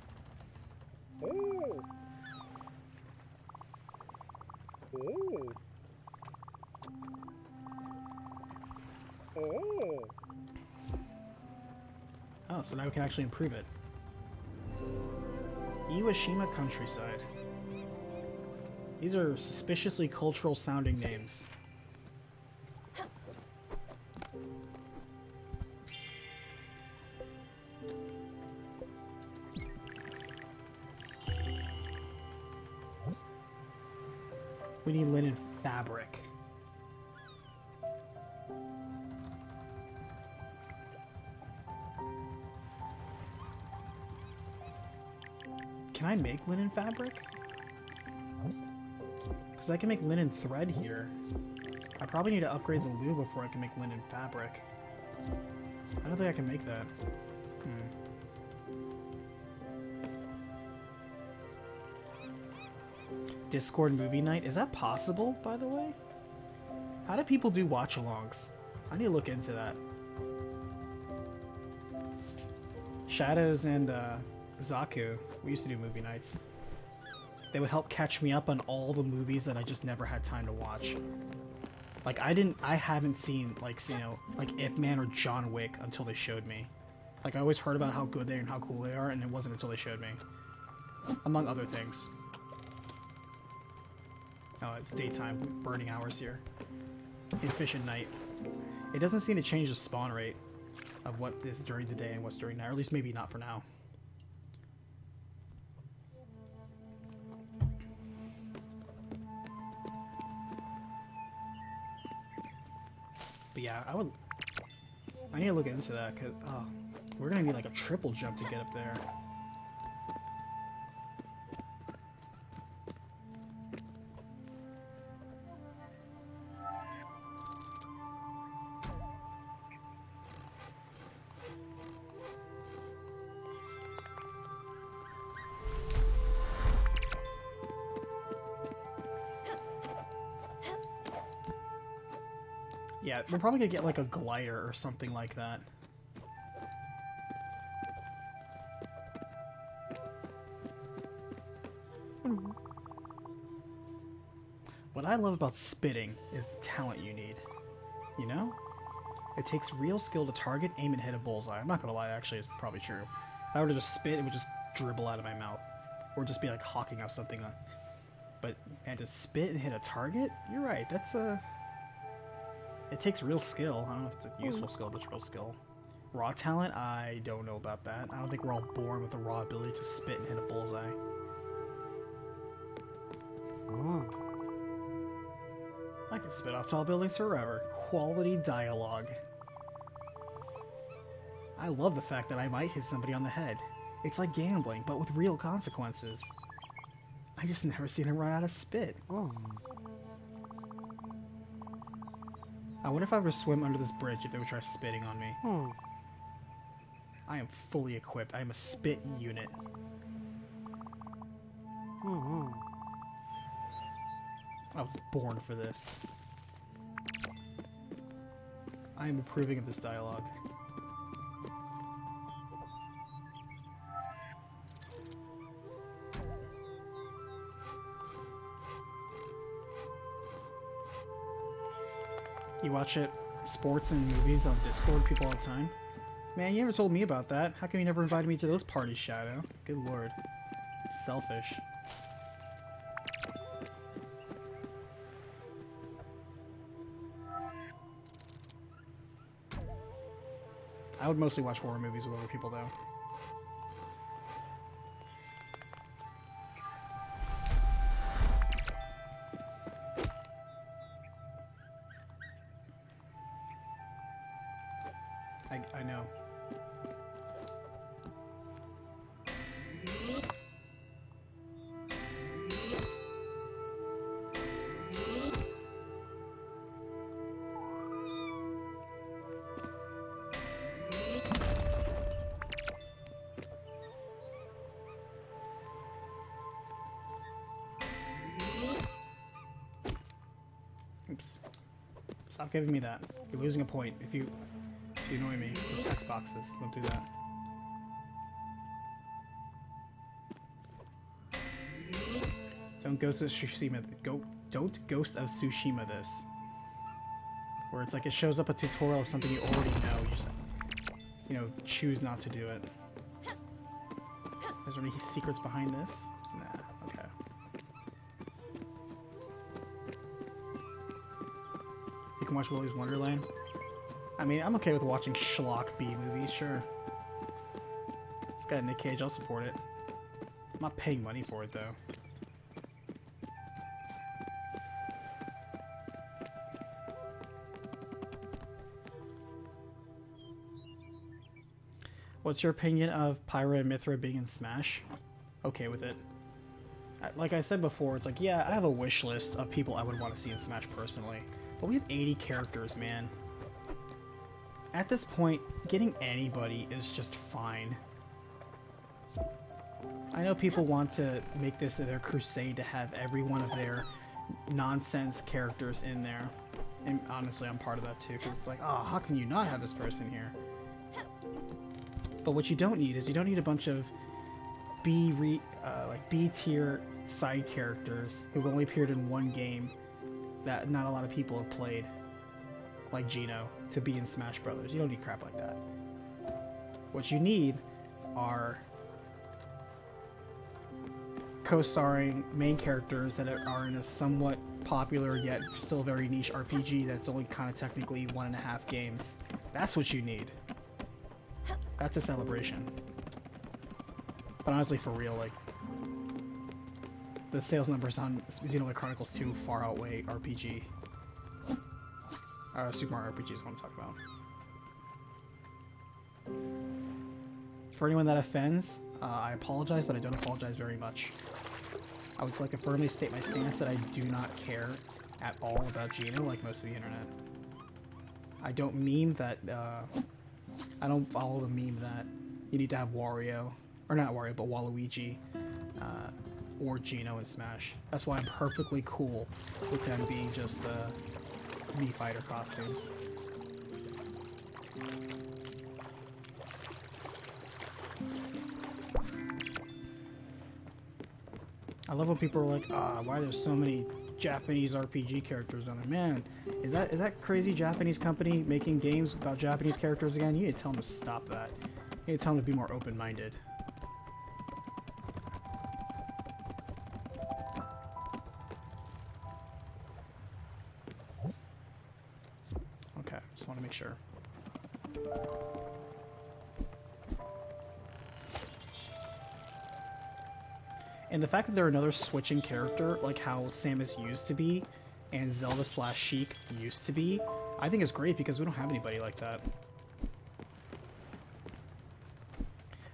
Oh, so now we can actually improve it. Iwashima Countryside. These are suspiciously cultural sounding names. We need linen fabric. Can I make linen fabric? Because I can make linen thread here. I probably need to upgrade the loo before I can make linen fabric. I don't think I can make that. Discord movie night? Is that possible, by the way? How do people do watch-alongs? I need to look into that. Shadows and Zaku, we used to do movie nights. They would help catch me up on all the movies that I just never had time to watch. Like, I haven't seen, like, you know, like Ip Man or John Wick until they showed me. Like, I always heard about how good they are and how cool they are, and it wasn't until they showed me. Among other things. Oh, it's daytime, burning hours here. Inefficient night. It doesn't seem to change the spawn rate of what is during the day and what's during night, or at least maybe not for now. But yeah, I need to look into that, because, oh, we're gonna need like a triple jump to get up there. Yeah, we're probably gonna get like a glider or something like that. What I love about spitting is the talent you need. You know? It takes real skill to target, aim, and hit a bullseye. I'm not gonna lie, actually, it's probably true. If I were to just spit, it would just dribble out of my mouth. Or just be like hawking up something. But, man, to spit and hit a target? You're right, that's a... It takes real skill. I don't know if it's a useful skill, but it's real skill. Raw talent? I don't know about that. I don't think we're all born with the raw ability to spit and hit a bullseye. I can spit off tall buildings forever. Quality dialogue. I love the fact that I might hit somebody on the head. It's like gambling, but with real consequences. I just never seen him run out of spit. I wonder if I were to swim under this bridge if they would try spitting on me. I am fully equipped. I am a spit unit. I was born for this. I am approving of this dialogue. You watch it, sports and movies on Discord, people all the time. Man, you never told me about that. How come you never invited me to those parties, Shadow? Good lord. Selfish. I would mostly watch horror movies with other people, though. I know. Oops. Stop giving me that. You're losing a point. If you annoy me with text boxes, don't do that. Don't Ghost of Tsushima. Don't Ghost of Tsushima this. Where it's like it shows up a tutorial of something you already know. You just, you know, choose not to do it. Is there any secrets behind this? Nah. Okay. You can watch Willy's Wonderland. I mean, I'm okay with watching schlock B movies, sure. It's got Nick Cage, I'll support it. I'm not paying money for it, though. What's your opinion of Pyra and Mithra being in Smash? Okay with it. Like I said before, it's like, yeah, I have a wish list of people I would want to see in Smash personally. But we have 80 characters, man. At this point, getting anybody is just fine. I know people want to make this their crusade to have every one of their nonsense characters in there. And honestly, I'm part of that too, because it's like, oh, how can you not have this person here? But what you don't need is you don't need a bunch of B-tier side characters who've only appeared in one game that not a lot of people have played, like Gino, to be in Smash Brothers. You don't need crap like that. What you need are co-starring main characters that are in a somewhat popular yet still very niche RPG that's only kind of technically 1.5 games. That's what you need. That's a celebration. But honestly, for real, like, the sales numbers on Xenoblade Chronicles 2 far outweigh RPG. Super Mario RPG is what I'm talking about. For anyone that offends, I apologize, but I don't apologize very much. I would like to firmly state my stance that I do not care at all about Gino like most of the internet. I don't meme that, I don't follow the meme that you need to have Wario, or not Wario, but Waluigi, or Gino in Smash. That's why I'm perfectly cool with them being just the Mii Fighter costumes. I love when people are like, why there's so many Japanese RPG characters on there. Man, is that crazy Japanese company making games about Japanese characters again? You need to tell them to stop that. You need to tell them to be more open-minded. Okay, just want to make sure. And the fact that they're another switching character, like how Samus used to be, and Zelda/Sheik used to be, I think is great because we don't have anybody like that.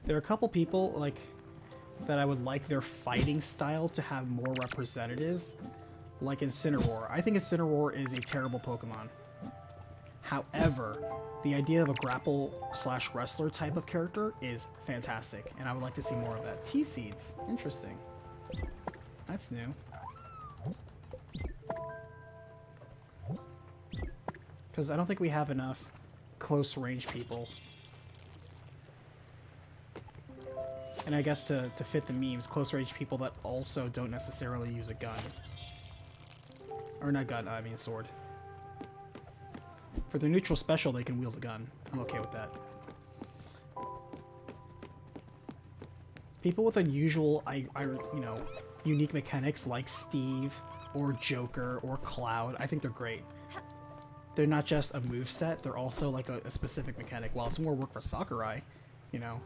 There are a couple people, like, that I would like their fighting style to have more representatives, like Incineroar. I think Incineroar is a terrible Pokemon. However, the idea of a grapple/wrestler type of character is fantastic, and I would like to see more of that. T-Seeds. Interesting. That's new. Because I don't think we have enough close-range people. And I guess to fit the memes, close-range people that also don't necessarily use a gun. Or not gun, I mean sword. For their neutral special, they can wield a gun. I'm okay with that. People with unusual, unique mechanics like Steve or Joker or Cloud, I think they're great. They're not just a moveset, they're also like a specific mechanic. While it's more work for Sakurai, you know,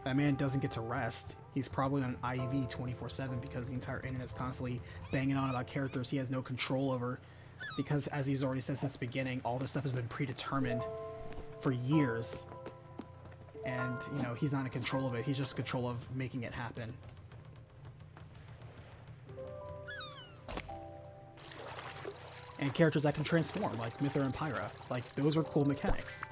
that man doesn't get to rest. He's probably on an IV 24/7 because the entire internet's constantly banging on about characters he has no control over. Because, as he's already said since the beginning, all this stuff has been predetermined for years. And, you know, he's not in control of it. He's just in control of making it happen. And characters that can transform, like Mithra and Pyra. Like, those are cool mechanics.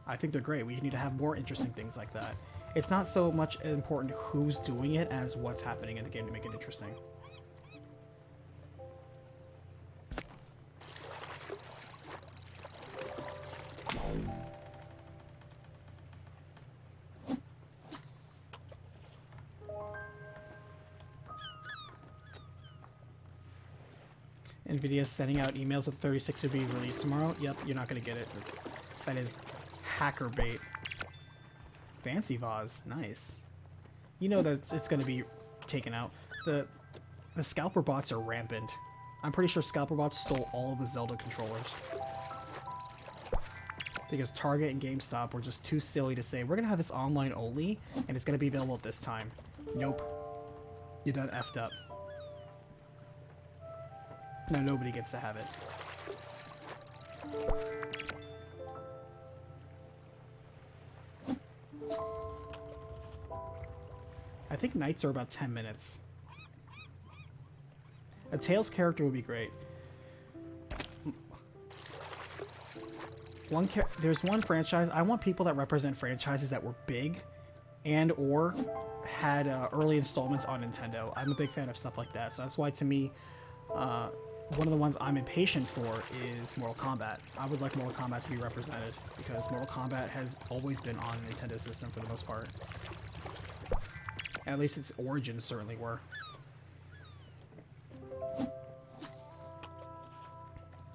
I think they're great. We need to have more interesting things like that. It's not so much important who's doing it as what's happening in the game to make it interesting. NVIDIA's sending out emails that the 36 will be released tomorrow. Yep, you're not going to get it. That is hacker bait. Fancy Vase. Nice. You know that it's going to be taken out. The scalper bots are rampant. I'm pretty sure scalper bots stole all of the Zelda controllers. Because Target and GameStop were just too silly to say, we're going to have this online only, and it's going to be available at this time. Nope. You done effed up. No, nobody gets to have it. I think nights are about 10 minutes. A Tails character would be great. There's one franchise. I want people that represent franchises that were big and or had early installments on Nintendo. I'm a big fan of stuff like that. So that's why, to me, one of the ones I'm impatient for is Mortal Kombat. I would like Mortal Kombat to be represented because Mortal Kombat has always been on the Nintendo system for the most part. At least its origins certainly were.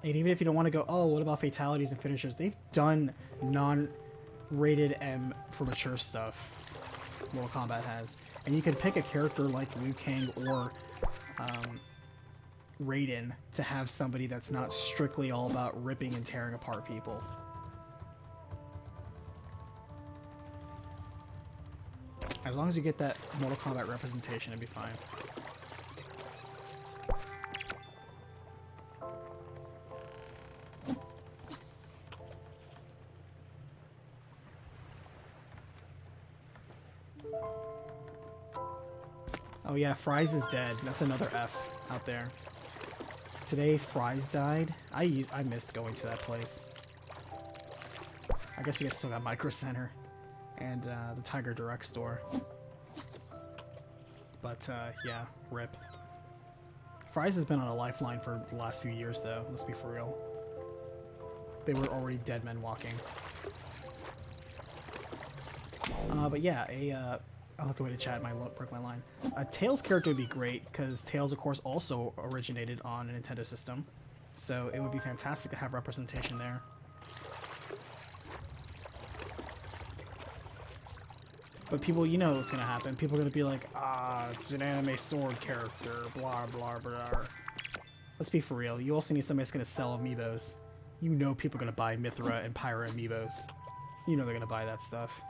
And even if you don't want to go, oh, what about fatalities and finishers? They've done non-rated M for mature stuff. Mortal Kombat has. And you can pick a character like Liu Kang or Raiden to have somebody that's not strictly all about ripping and tearing apart people. As long as you get that Mortal Kombat representation, it'd be fine. Oh yeah, Fry's is dead. That's another F out there. Today, Fry's died. I missed going to that place. I guess you guys still got Micro Center and the Tiger Direct store. But yeah, rip. Fry's has been on a lifeline for the last few years though, let's be for real. They were already dead men walking. But yeah, I'll have to wait to chat, break my line. A Tails character would be great, because Tails, of course, also originated on a Nintendo system. So it would be fantastic to have representation there. But people, you know what's going to happen. People are going to be like, it's an anime sword character, blah, blah, blah. Let's be for real. You also need somebody that's going to sell amiibos. You know people are going to buy Mithra and Pyra amiibos. You know they're going to buy that stuff.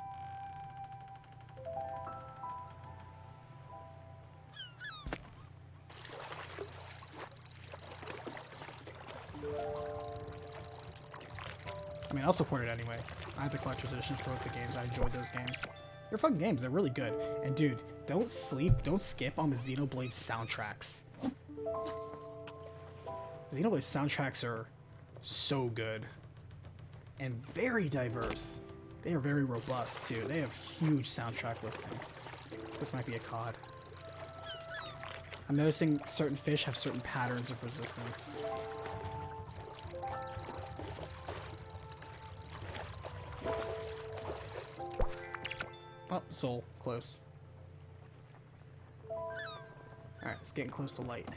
I mean, I'll support it anyway. I have the collector's editions for both the games. I enjoyed those games. They're fun games. They're really good. And dude, don't skip on the Xenoblade soundtracks. Xenoblade soundtracks are so good. And very diverse. They are very robust, too. They have huge soundtrack listings. This might be a COD. I'm noticing certain fish have certain patterns of resistance. Oh, soul. Close. Alright, it's getting close to light.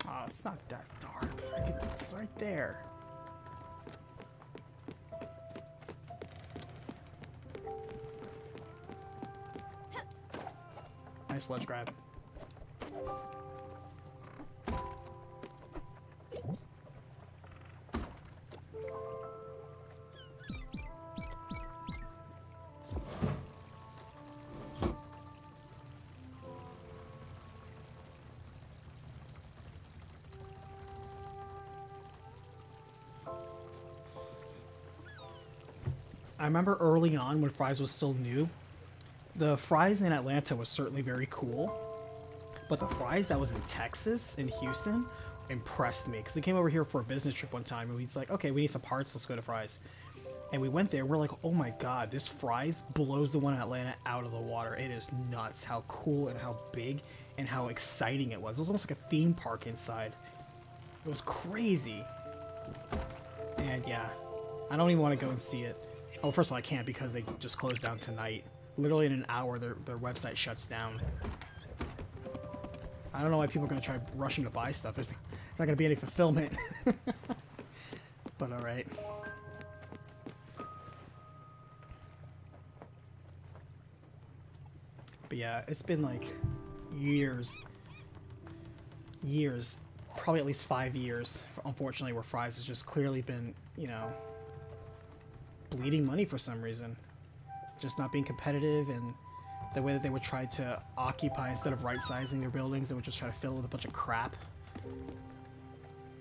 Oh, it's not that dark. It's right there. Nice ledge grab. I remember early on when Fry's was still new, the Fry's in Atlanta was certainly very cool, but the Fry's that was in Texas, in Houston, impressed me, because we came over here for a business trip one time, and we was like, okay, we need some parts, let's go to Fry's. And we went there, we're like, oh my god, this Fry's blows the one in Atlanta out of the water. It is nuts how cool and how big and how exciting it was. It was almost like a theme park inside. It was crazy. And yeah, I don't even want to go and see it. Oh, first of all, I can't because they just closed down tonight. Literally in an hour, their website shuts down. I don't know why people are going to try rushing to buy stuff. There's not going to be any fulfillment. But alright. But yeah, it's been like years, probably at least 5 years, unfortunately, where Fry's has just clearly been, you know, bleeding money for some reason. Just not being competitive, and the way that they would try to occupy instead of right-sizing their buildings, they would just try to fill it with a bunch of crap.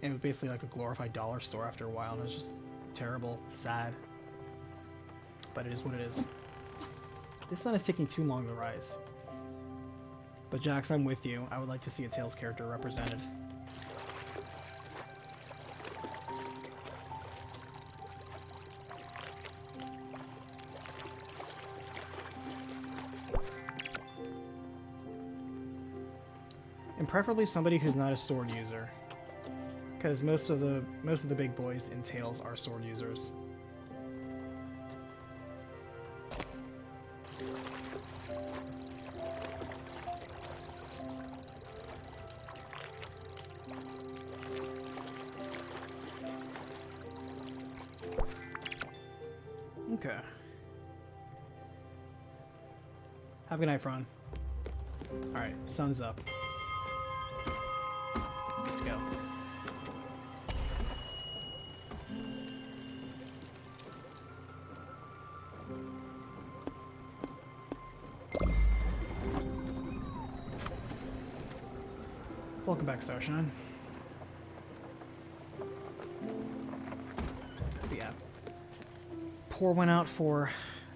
And it was basically like a glorified dollar store after a while, and it was just terrible, sad. But it is what it is. This sun is taking too long to rise. But Jax, I'm with you. I would like to see a Tails character represented. And preferably somebody who's not a sword user. Because most of the big boys in Tails are sword users. Okay. Have a good night, Fron. Alright, sun's up. Let's go. Welcome back, Starshine. But yeah. Pour one out for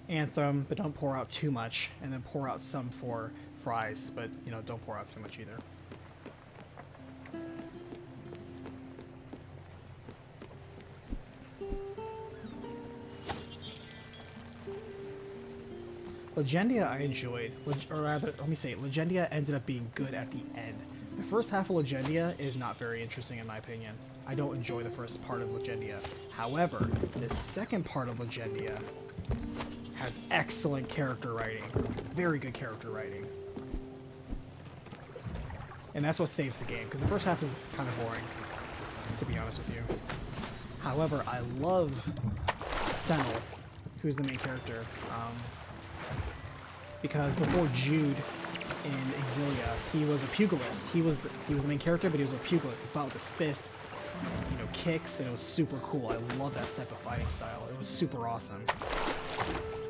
Anthem, but don't pour out too much, and then pour out some for fries, but, you know, don't pour out too much either. Legendia I enjoyed, or rather, let me say, Legendia ended up being good at the end. The first half of Legendia is not very interesting in my opinion. I don't enjoy the first part of Legendia. However, the second part of Legendia has excellent character writing. Very good character writing. And that's what saves the game, because the first half is kind of boring, to be honest with you. However, I love Senel, who's the main character. Because before Jude in Exilia, he was a pugilist. He was the main character, but he was a pugilist. He fought with his fists, you know, kicks, and it was super cool. I love that type of fighting style. It was super awesome.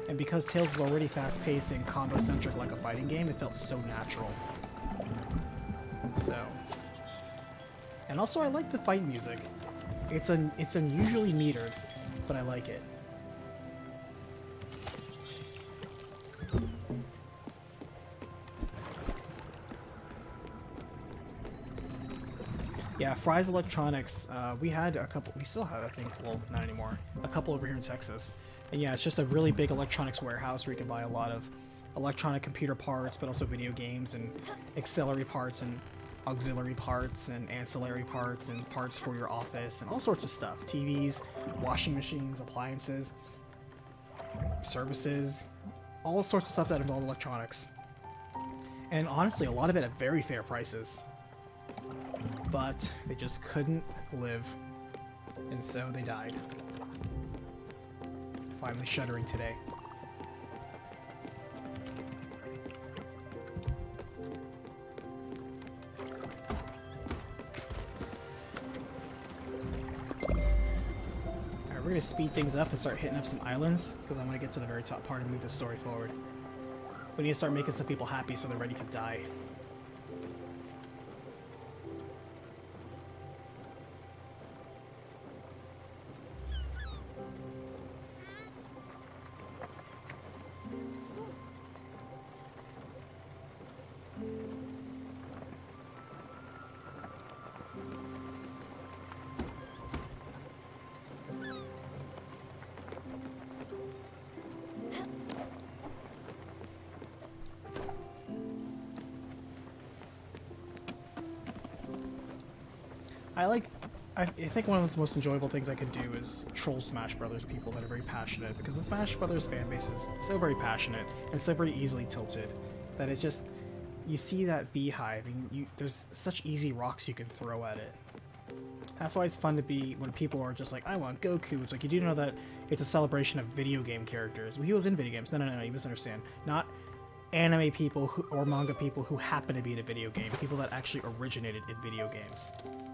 And because Tales is already fast-paced and combo-centric like a fighting game, it felt so natural. So, and also I like the fight music. It's unusually metered, but I like it. Yeah, Fry's Electronics, we had a couple, we still have, I think, well, not anymore, a couple over here in Texas. And yeah, it's just a really big electronics warehouse where you can buy a lot of electronic computer parts, but also video games and auxiliary parts and ancillary parts and parts for your office and all sorts of stuff. TVs, washing machines, appliances, services, all sorts of stuff that involve electronics. And honestly, a lot of it at very fair prices. But they just couldn't live, and so they died. Finally shuddering today. Alright, we're gonna speed things up and start hitting up some islands, because I want to get to the very top part and move the story forward. We need to start making some people happy so they're ready to die. I think one of the most enjoyable things I could do is troll Smash Brothers people that are very passionate, because the Smash Brothers fan base is so very passionate and so very easily tilted that it just, you see that beehive and there's such easy rocks you can throw at it. That's why it's fun to be when people are just like, I want Goku. It's like, you do know that it's a celebration of video game characters. Well, he was in video games. No, you misunderstand. Not anime people or manga people who happen to be in a video game. People that actually originated in video games.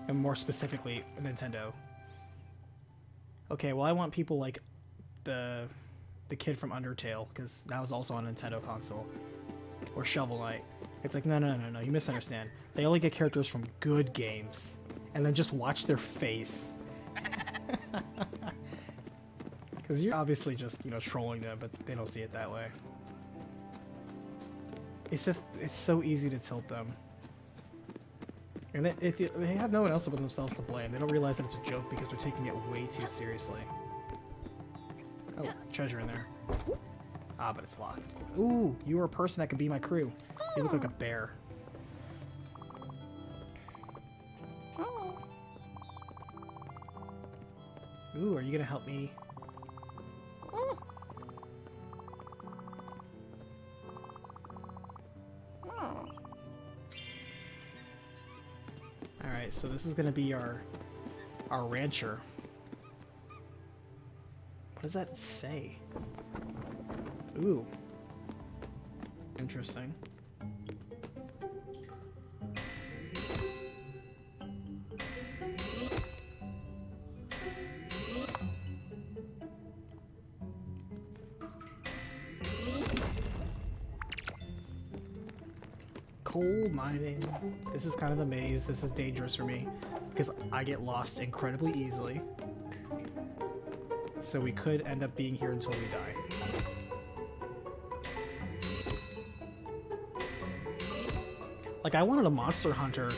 And more specifically, Nintendo. Okay, well, I want people like the kid from Undertale, because that was also on a Nintendo console. Or Shovel Knight. It's like, no, you misunderstand. They only get characters from good games. And then just watch their face. Because you're obviously just, you know, trolling them, but they don't see it that way. It's just, it's so easy to tilt them. And they have no one else but themselves to blame. They don't realize that it's a joke because they're taking it way too seriously. Oh, treasure in there. Ah, but it's locked. Ooh, you are a person that could be my crew. You look like a bear. Ooh, are you gonna help me? Alright, so this is gonna be our rancher. What does that say? Ooh. Interesting. Coal mining. This is kind of a maze. This is dangerous for me because I get lost incredibly easily. So we could end up being here until we die. Like, I wanted a monster hunter.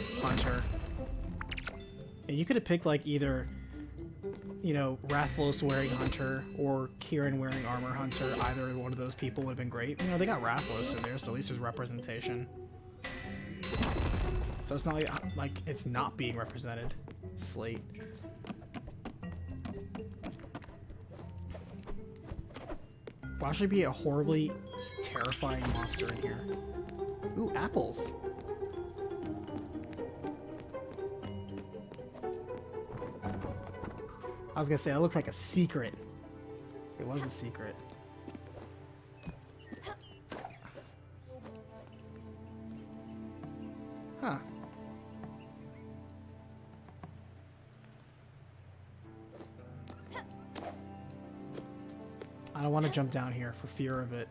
And you could have picked, like, either, you know, Rathlos wearing hunter or Kieran wearing armor hunter. Either one of those people would have been great. You know, they got Rathlos in there, so at least there's representation. So it's not like it's not being represented. Slate. Why should be a horribly terrifying monster in here? Ooh, apples. I was gonna say, that looked like a secret. It was a secret. Huh. I don't want to jump down here for fear of it.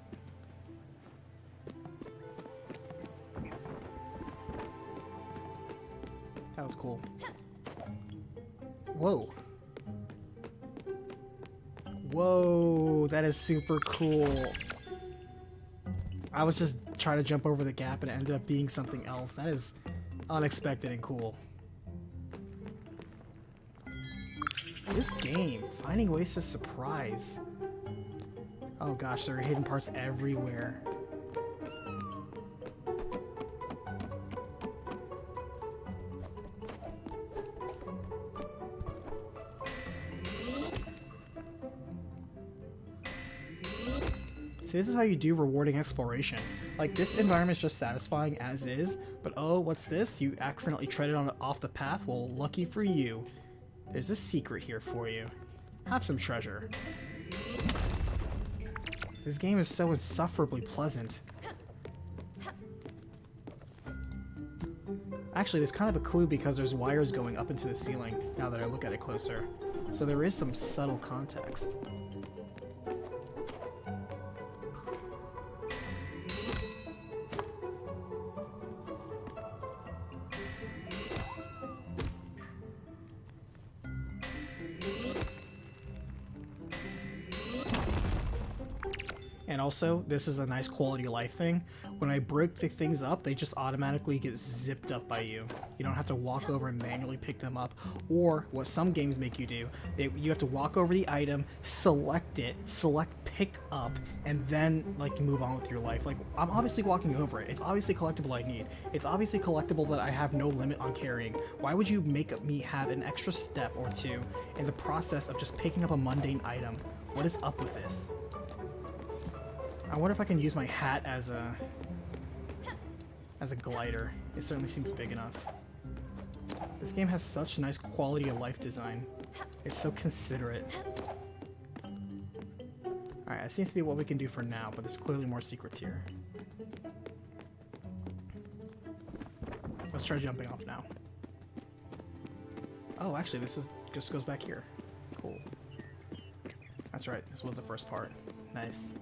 That was cool. Whoa. Whoa, that is super cool. I was just trying to jump over the gap and it ended up being something else. That is unexpected and cool. This game, finding ways to surprise. Oh gosh, there are hidden parts everywhere. See, this is how you do rewarding exploration. Like, this environment is just satisfying as is, but oh, what's this? You accidentally treaded on off the path? Well, lucky for you. There's a secret here for you. Have some treasure. This game is so insufferably pleasant. Actually, there's kind of a clue because there's wires going up into the ceiling, now that I look at it closer. So there is some subtle context. And also, this is a nice quality of life thing. When I break the things up, they just automatically get zipped up by you. You don't have to walk over and manually pick them up. Or, what some games make you do, you have to walk over the item, select it, select pick up, and then, like, move on with your life. Like, I'm obviously walking over it. It's obviously collectible I need. It's obviously collectible that I have no limit on carrying. Why would you make me have an extra step or two in the process of just picking up a mundane item? What is up with this? I wonder if I can use my hat as a glider. It certainly seems big enough. This game has such nice quality of life design. It's so considerate. Alright, that seems to be what we can do for now, but there's clearly more secrets here. Let's try jumping off now. Oh, actually, just goes back here. Cool. That's right, this was the first part. Nice.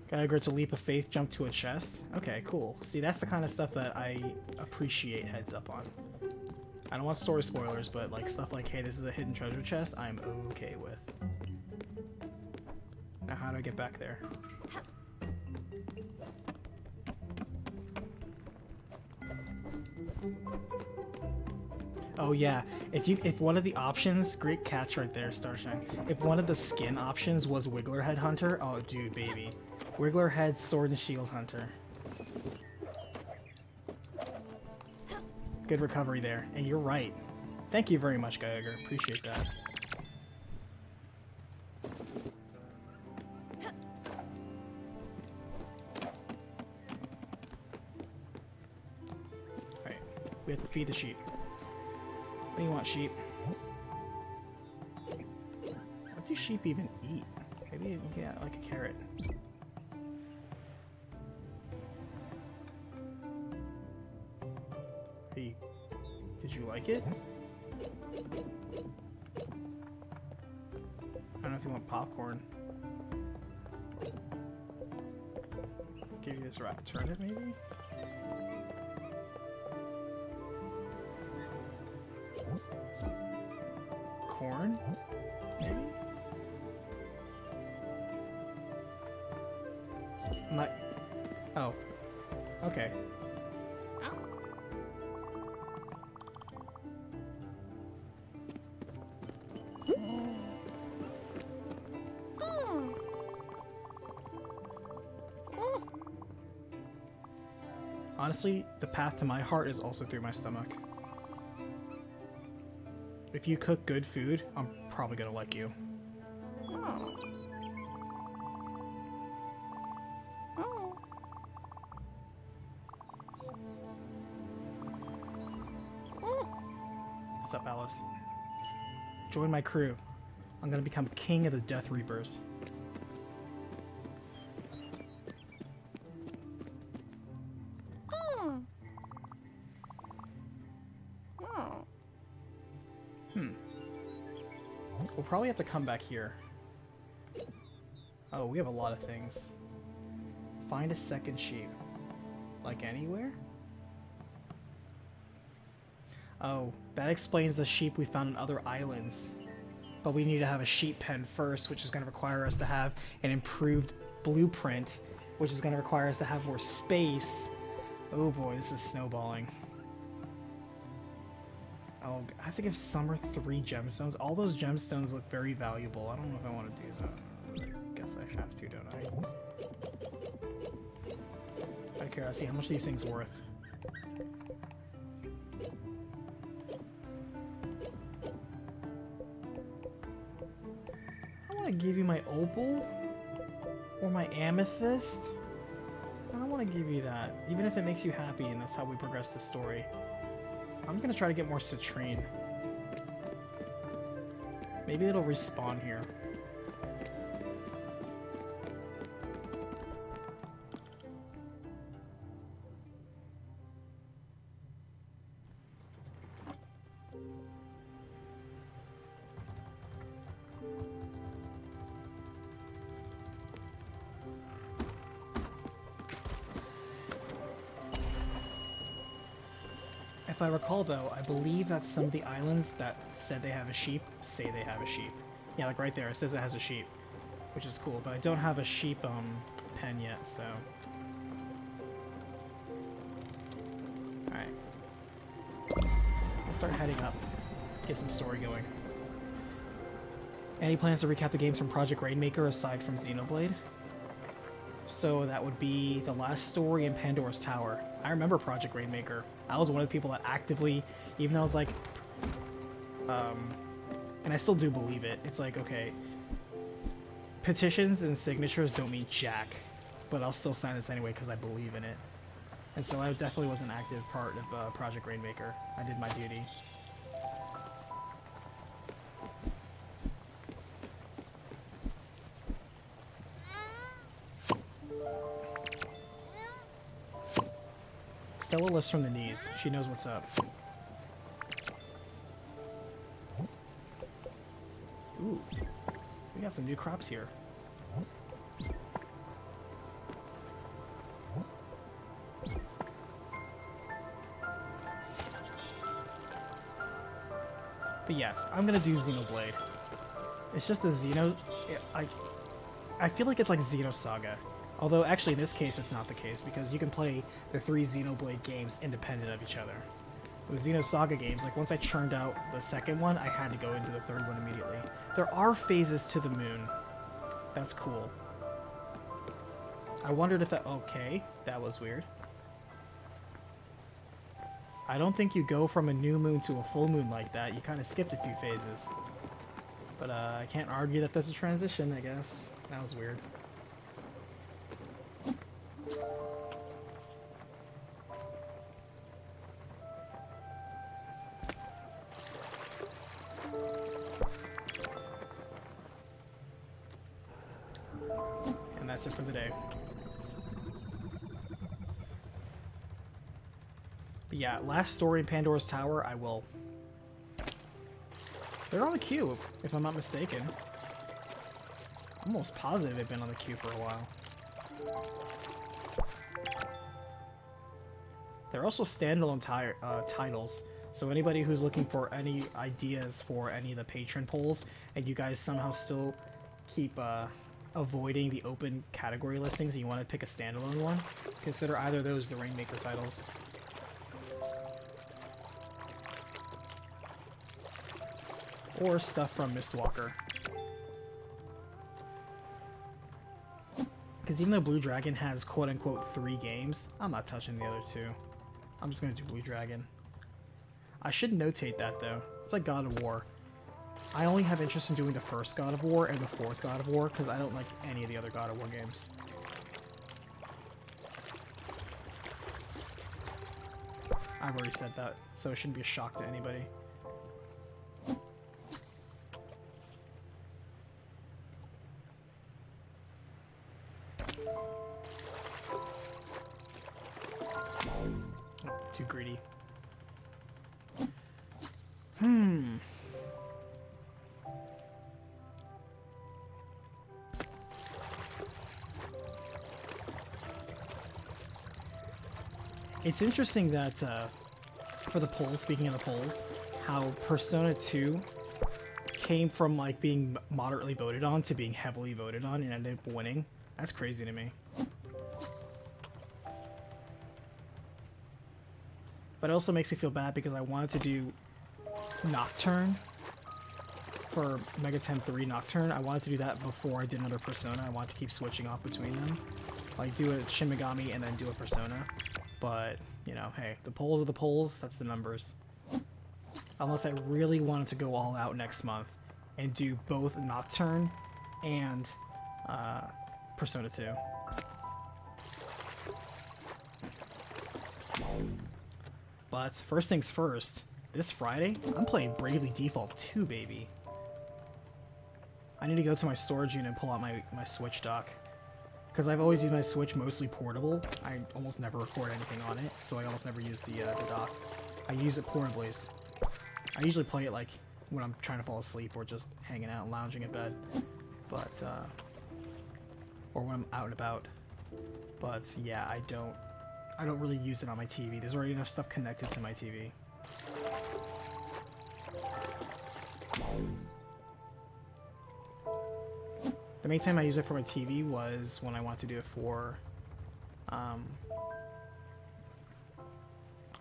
Gotta grant a leap of faith, jump to a chest. Okay, cool. See, that's the kind of stuff that I appreciate heads up on. I don't want story spoilers, but like stuff like, hey, this is a hidden treasure chest, I'm okay with. Now how do I get back there? Oh yeah, if one of the options, great catch right there, Starshine. If one of the skin options was Wigglerhead Hunter, oh dude, baby. Wigglerhead Sword and Shield Hunter. Good recovery there, and you're right. Thank you very much, Geiger. Appreciate that. Alright, we have to feed the sheep. What do you want, sheep? What do sheep even eat? Maybe you can get like a carrot. Hey, did you like it? I don't know if you want popcorn. Give you this rat turnip, maybe? Corn? Maybe? My... Oh. Okay. Honestly, the path to my heart is also through my stomach. If you cook good food, I'm probably gonna like you. What's up, Alice? Join my crew. I'm gonna become king of the Death Reapers. We'll probably have to come back here. Oh, we have a lot of things. Find a second sheep. Like anywhere? Oh, that explains the sheep we found on other islands. But we need to have a sheep pen first, which is going to require us to have an improved blueprint, which is going to require us to have more space. Oh boy, this is snowballing. Oh, I have to give Summer 3 gemstones. All those gemstones look very valuable. I don't know if I want to do that. Guess I have to, don't I? Out of curiosity, how much are these things worth? I want to give you my opal or my amethyst. I don't want to give you that, even if it makes you happy and that's how we progress the story. I'm gonna try to get more citrine. Maybe it'll respawn here. If I recall though, I believe that some of the islands that said they have a sheep say they have a sheep. Yeah, like right there, it says it has a sheep, which is cool, but I don't have a sheep pen yet, so. Alright. Let's start heading up, get some story going. Any plans to recap the games from Project Rainmaker aside from Xenoblade? So that would be the last story in Pandora's Tower. I remember Project Rainmaker. I was one of the people that actively, even though I was like, and I still do believe it. It's like, okay, petitions and signatures don't mean jack, but I'll still sign this anyway because I believe in it. And so I definitely was an active part of Project Rainmaker. I did my duty. Stella lifts from the knees. She knows what's up. Ooh, we got some new crops here. But yes, I'm gonna do Xenoblade. It's just the I feel like it's like Xenosaga. Although, actually, in this case, it's not the case, because you can play the 3 Xenoblade games independent of each other. With Xenosaga games, like, once I churned out the second one, I had to go into the third one immediately. There are phases to the moon. That's cool. I wondered if that... Okay, that was weird. I don't think you go from a new moon to a full moon like that. You kind of skipped a few phases. But I can't argue that there's a transition, I guess. That was weird. And that's it for the day. But yeah, last story in Pandora's Tower, I will... They're on the queue, if I'm not mistaken. I'm almost positive they've been on the queue for a while. They're also standalone titles, so anybody who's looking for any ideas for any of the patron polls, and you guys somehow still keep avoiding the open category listings and you want to pick a standalone one, consider either of those the Rainmaker titles. Or stuff from Mistwalker. Because even though Blue Dragon has quote-unquote 3 games, I'm not touching the other 2. I'm just going to do Blue Dragon. I should notate that, though. It's like God of War. I only have interest in doing the first God of War and the 4th God of War, because I don't like any of the other God of War games. I've already said that, so it shouldn't be a shock to anybody. Too greedy. It's interesting that, for the polls, speaking of the polls, how Persona 2 came from, like, being moderately voted on to being heavily voted on and ended up winning. That's crazy to me. But it also makes me feel bad because I wanted to do Nocturne for Megaten 3 Nocturne. I wanted to do that before I did another Persona. I wanted to keep switching off between them. Like, do a Shin Megami and then do a Persona. But, you know, hey, the polls are the polls. That's the numbers. Unless I really wanted to go all out next month and do both Nocturne and Persona 2. But first things first, this Friday, I'm playing Bravely Default 2, baby. I need to go to my storage unit and pull out my Switch dock. Because I've always used my Switch mostly portable. I almost never record anything on it, so I almost never use the dock. I use it portably. I usually play it like when I'm trying to fall asleep or just hanging out and lounging in bed. But, or when I'm out and about. But yeah, I don't really use it on my TV. There's already enough stuff connected to my TV. The main time I use it for my TV was when I wanted to do it for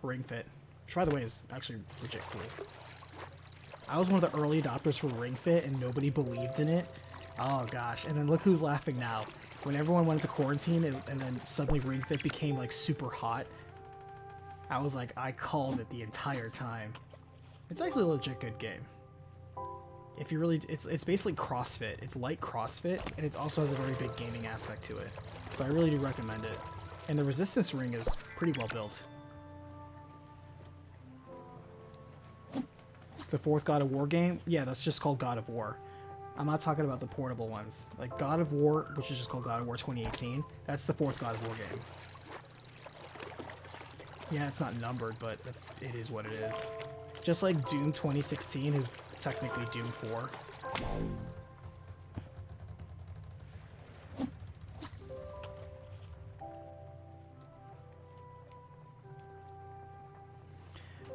Ring Fit, which by the way is actually legit cool. I was one of the early adopters for Ring Fit and nobody believed in it. Oh gosh, and then look who's laughing now. When everyone went into quarantine and then suddenly Ring Fit became like super hot, I was like, I called it the entire time. It's actually a legit good game. If you really, it's basically CrossFit. It's light CrossFit, and it also has a very big gaming aspect to it. So I really do recommend it. And the resistance ring is pretty well built. The 4th God of War game, yeah, that's just called God of War. I'm not talking about the portable ones. Like God of War, which is just called God of War 2018, that's the 4th God of War game. Yeah, it's not numbered, but it is what it is. Just like Doom 2016 is technically Doom 4.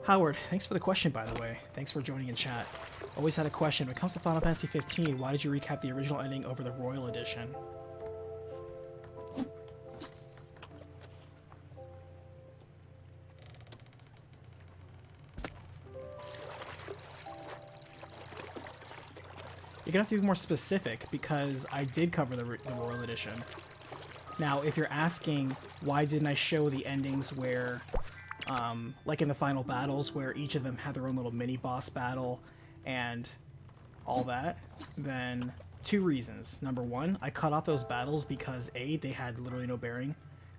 Howard, thanks for the question, by the way. Thanks for joining in chat. Always had a question. When it comes to Final Fantasy 15, why did you recap the original ending over the Royal Edition? You're gonna have to be more specific, because I did cover the Royal Edition. Now, if you're asking why didn't I show the endings where, like in the final battles, where each of them had their own little mini-boss battle and all that, then two reasons. Number one, I cut off those battles because A, they had literally no bearing.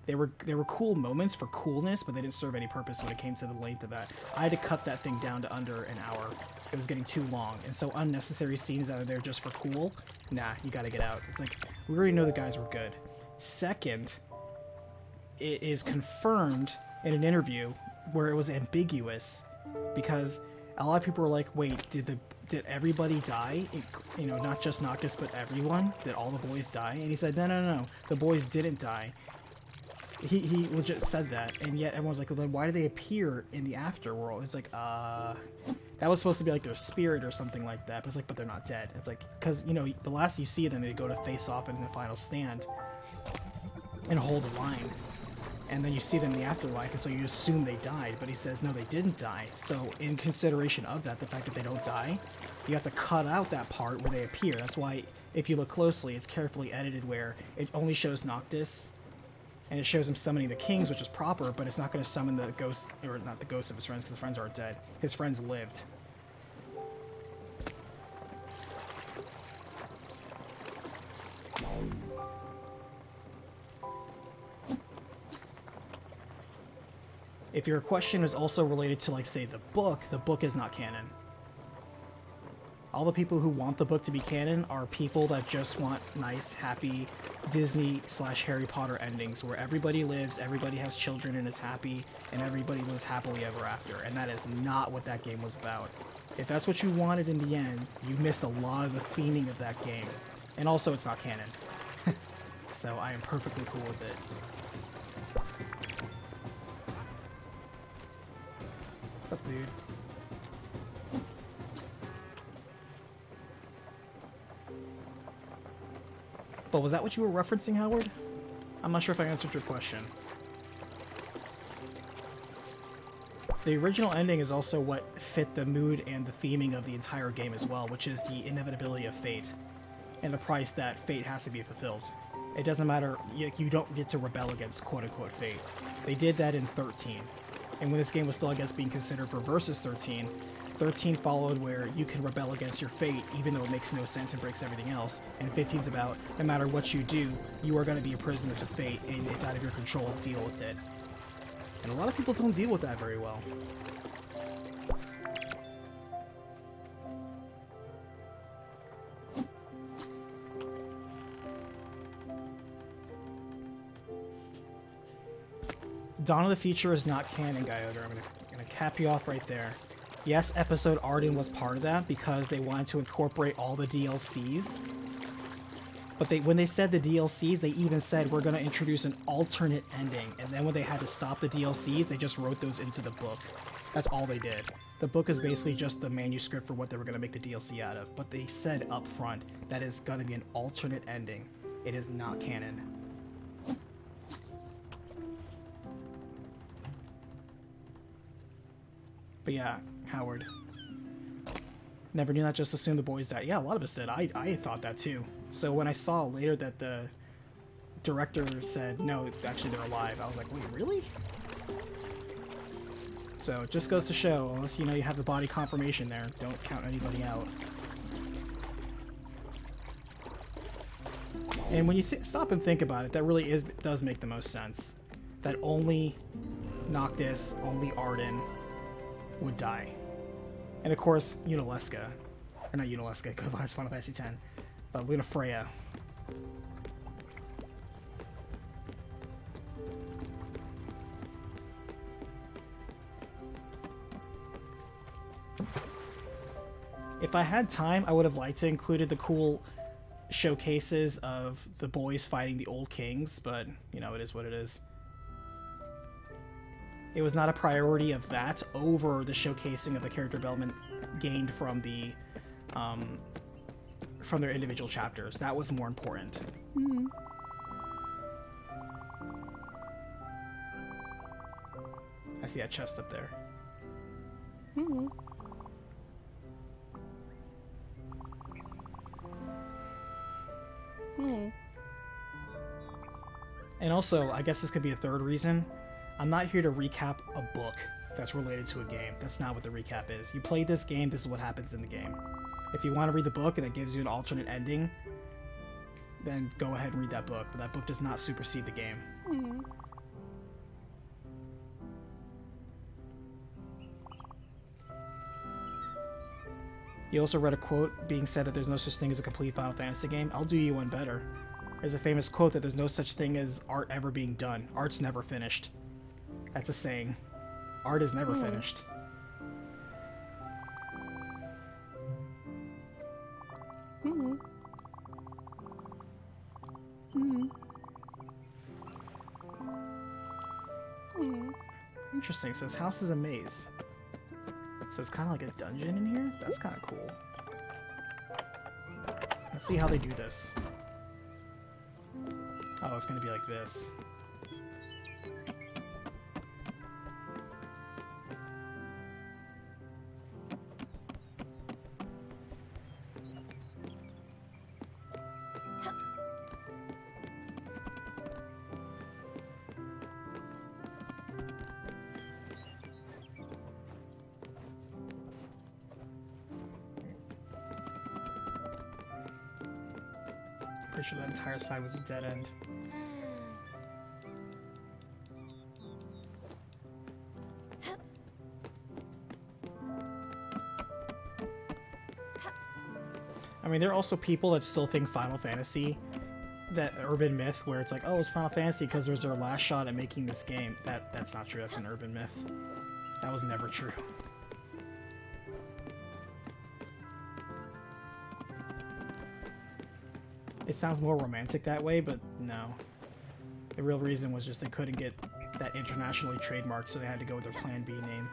They were cool moments for coolness, but they didn't serve any purpose when it came to the length of that. I had to cut that thing down to under an hour. It was getting too long, and so unnecessary scenes that are there just for cool, nah, you gotta get out. It's like, we already know the guys were good. Second, it is confirmed in an interview where it was ambiguous, because a lot of people were like, wait, did everybody die? You know, not just Noctis, but everyone? Did all the boys die? And he said, no, the boys didn't die. He legit said that, and yet everyone's like, well, then why do they appear in the afterworld? It's like, that was supposed to be like their spirit or something like that, but it's like, but they're not dead. It's like, because, you know, the last you see them, they go to face off in the final stand and hold the line, and then you see them in the afterlife, and so you assume they died, but he says, no, they didn't die. So in consideration of that, the fact that they don't die, you have to cut out that part where they appear. That's why, if you look closely, it's carefully edited where it only shows Noctis, and it shows him summoning the kings, which is proper, but it's not going to summon the ghosts, or not the ghosts of his friends, because his friends aren't dead. His friends lived. If your question is also related to, like, say, the book is not canon. All the people who want the book to be canon are people that just want nice, happy Disney/Harry Potter endings where everybody lives, everybody has children and is happy, and everybody lives happily ever after. And that is not what that game was about. If that's what you wanted in the end, you missed a lot of the theming of that game. And also, it's not canon. So I am perfectly cool with it. What's up, dude? But was that what you were referencing, Howard? I'm not sure if I answered your question. The original ending is also what fit the mood and the theming of the entire game as well, which is the inevitability of fate and the price that fate has to be fulfilled. It doesn't matter, you don't get to rebel against quote-unquote fate. They did that in 13. And when this game was still, I guess, being considered for Versus 13, 13 followed where you can rebel against your fate even though it makes no sense and breaks everything else. And 15's about, no matter what you do, you are going to be a prisoner to fate and it's out of your control to deal with it. And a lot of people don't deal with that very well. Dawn of the Future is not canon, Gyoder. I'm gonna cap you off right there. Yes, episode Arden was part of that because they wanted to incorporate all the DLCs. But when they said the DLCs, they even said we're gonna introduce an alternate ending. And then when they had to stop the DLCs, they just wrote those into the book. That's all they did. The book is basically just the manuscript for what they were gonna make the DLC out of. But they said up front that is gonna be an alternate ending. It is not canon. But yeah, Howard. Never knew that, just assumed the boys died. Yeah, a lot of us did. I thought that too. So when I saw later that the director said, no, actually they're alive, I was like, wait, really? So it just goes to show, unless you know you have the body confirmation there, don't count anybody out. And when you stop and think about it, that really does make the most sense. That only Noctis, only Arden would die. And of course, Unalesca. Or not Unalesca, good last Final Fantasy X. But Luna Freya. If I had time, I would have liked to included the cool showcases of the boys fighting the old kings, but, you know, it is what it is. It was not a priority of that over the showcasing of the character development gained from their individual chapters. That was more important. I see that chest up there. And also, I guess this could be a third reason. I'm not here to recap a book that's related to a game. That's not what the recap is. You play this game, this is what happens in the game. If you want to read the book and it gives you an alternate ending, then go ahead and read that book. But that book does not supersede the game. You also read a quote being said that there's no such thing as a complete Final Fantasy game. I'll do you one better. There's a famous quote that there's no such thing as art ever being done. Art's never finished. That's a saying. Art is never finished. Interesting. So this house is a maze. So it's kind of like a dungeon in here? That's kind of cool. Let's see how they do this. Oh, it's going to be like this. Pretty sure that entire side was a dead end. I mean, there are also people that still think Final Fantasy, that urban myth where it's like, oh, it's Final Fantasy because it was their last shot at making this game. That's not true. That's an urban myth. That was never true. It sounds more romantic that way, but no. The real reason was just they couldn't get that internationally trademarked, so they had to go with their Plan B name.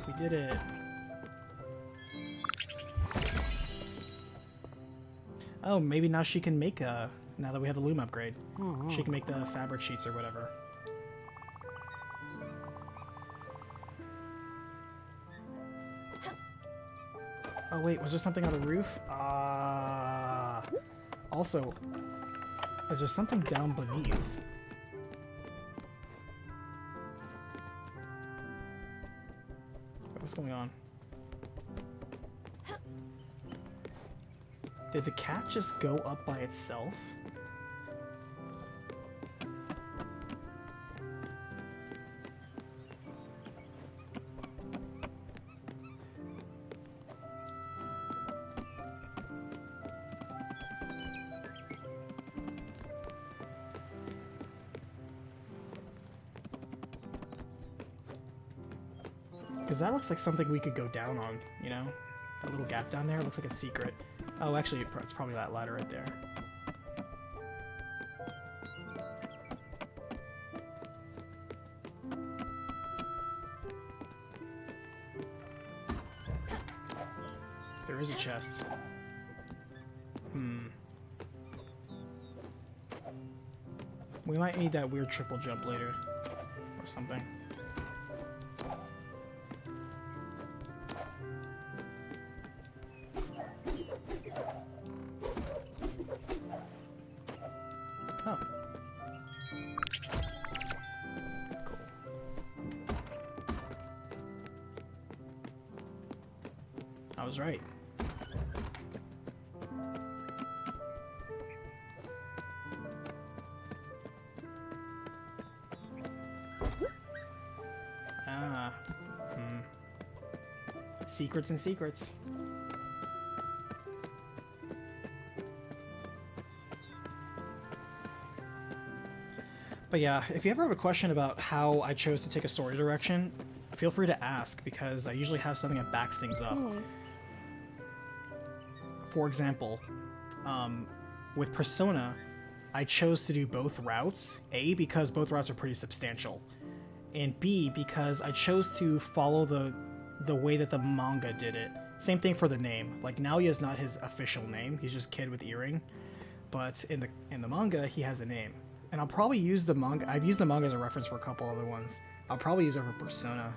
We did it. Oh, maybe now she can make a... Now that we have the loom upgrade, she can make the fabric sheets or whatever. Oh wait, was there something on the roof? Also, is there something down beneath? What's going on? Did the cat just go up by itself? Because that looks like something we could go down on, you know? That little gap down there looks like a secret. Oh, actually, it's probably that ladder right there. There is a chest. We might need that weird triple jump later. Or something. Oh. Cool. I was right. Secrets and secrets. But yeah, if you ever have a question about how I chose to take a story direction, feel free to ask, because I usually have something that backs things up. For example, with Persona, I chose to do both routes. A, because both routes are pretty substantial, and B, because I chose to follow the way that the manga did it. Same thing for the name. Like, Naoya is not his official name. He's just Kid with Earring. But in the manga, he has a name. And I'll probably use the manga. I've used the manga as a reference for a couple other ones. I'll probably use it for Persona.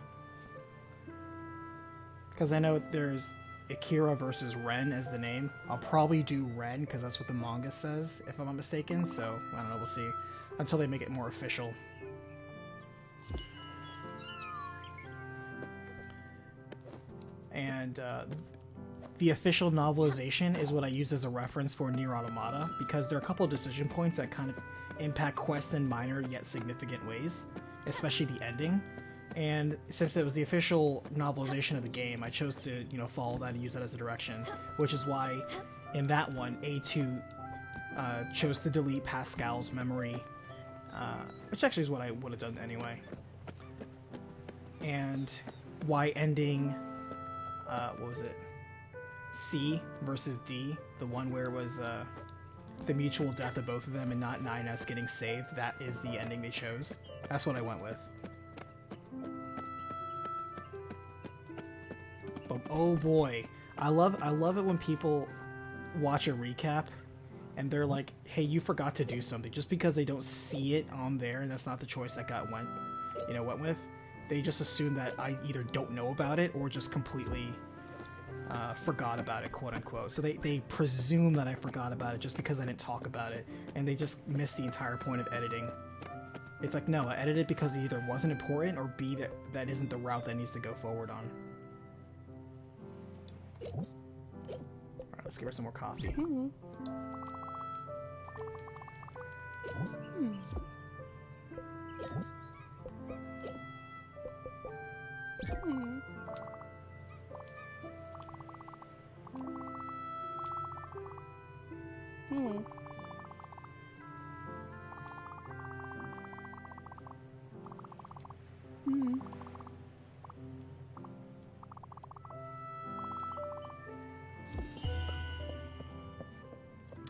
Because I know there's Akira versus Ren as the name. I'll probably do Ren, because that's what the manga says, if I'm not mistaken. So, I don't know, we'll see. Until they make it more official. And the official novelization is what I used as a reference for Nier Automata, because there are a couple of decision points that kind of impact quest in minor yet significant ways, especially the ending. And since it was the official novelization of the game, I chose to, follow that and use that as a direction, which is why in that one, A2 chose to delete Pascal's memory, which actually is what I would have done anyway. And why ending, what was it? C versus D, the one where it was the mutual death of both of them and not 9S getting saved, that is the ending they chose. That's what I went with. But oh boy, I love it when people watch a recap and they're like, hey, you forgot to do something, just because they don't see it on there and that's not the choice I went with. They just assume that I either don't know about it or just completely forgot about it, quote unquote. So they presume that I forgot about it just because I didn't talk about it, and they just miss the entire point of editing. It's like, no, I edited because it either wasn't important, or B, that isn't the route that needs to go forward on. Alright, let's give her some more coffee.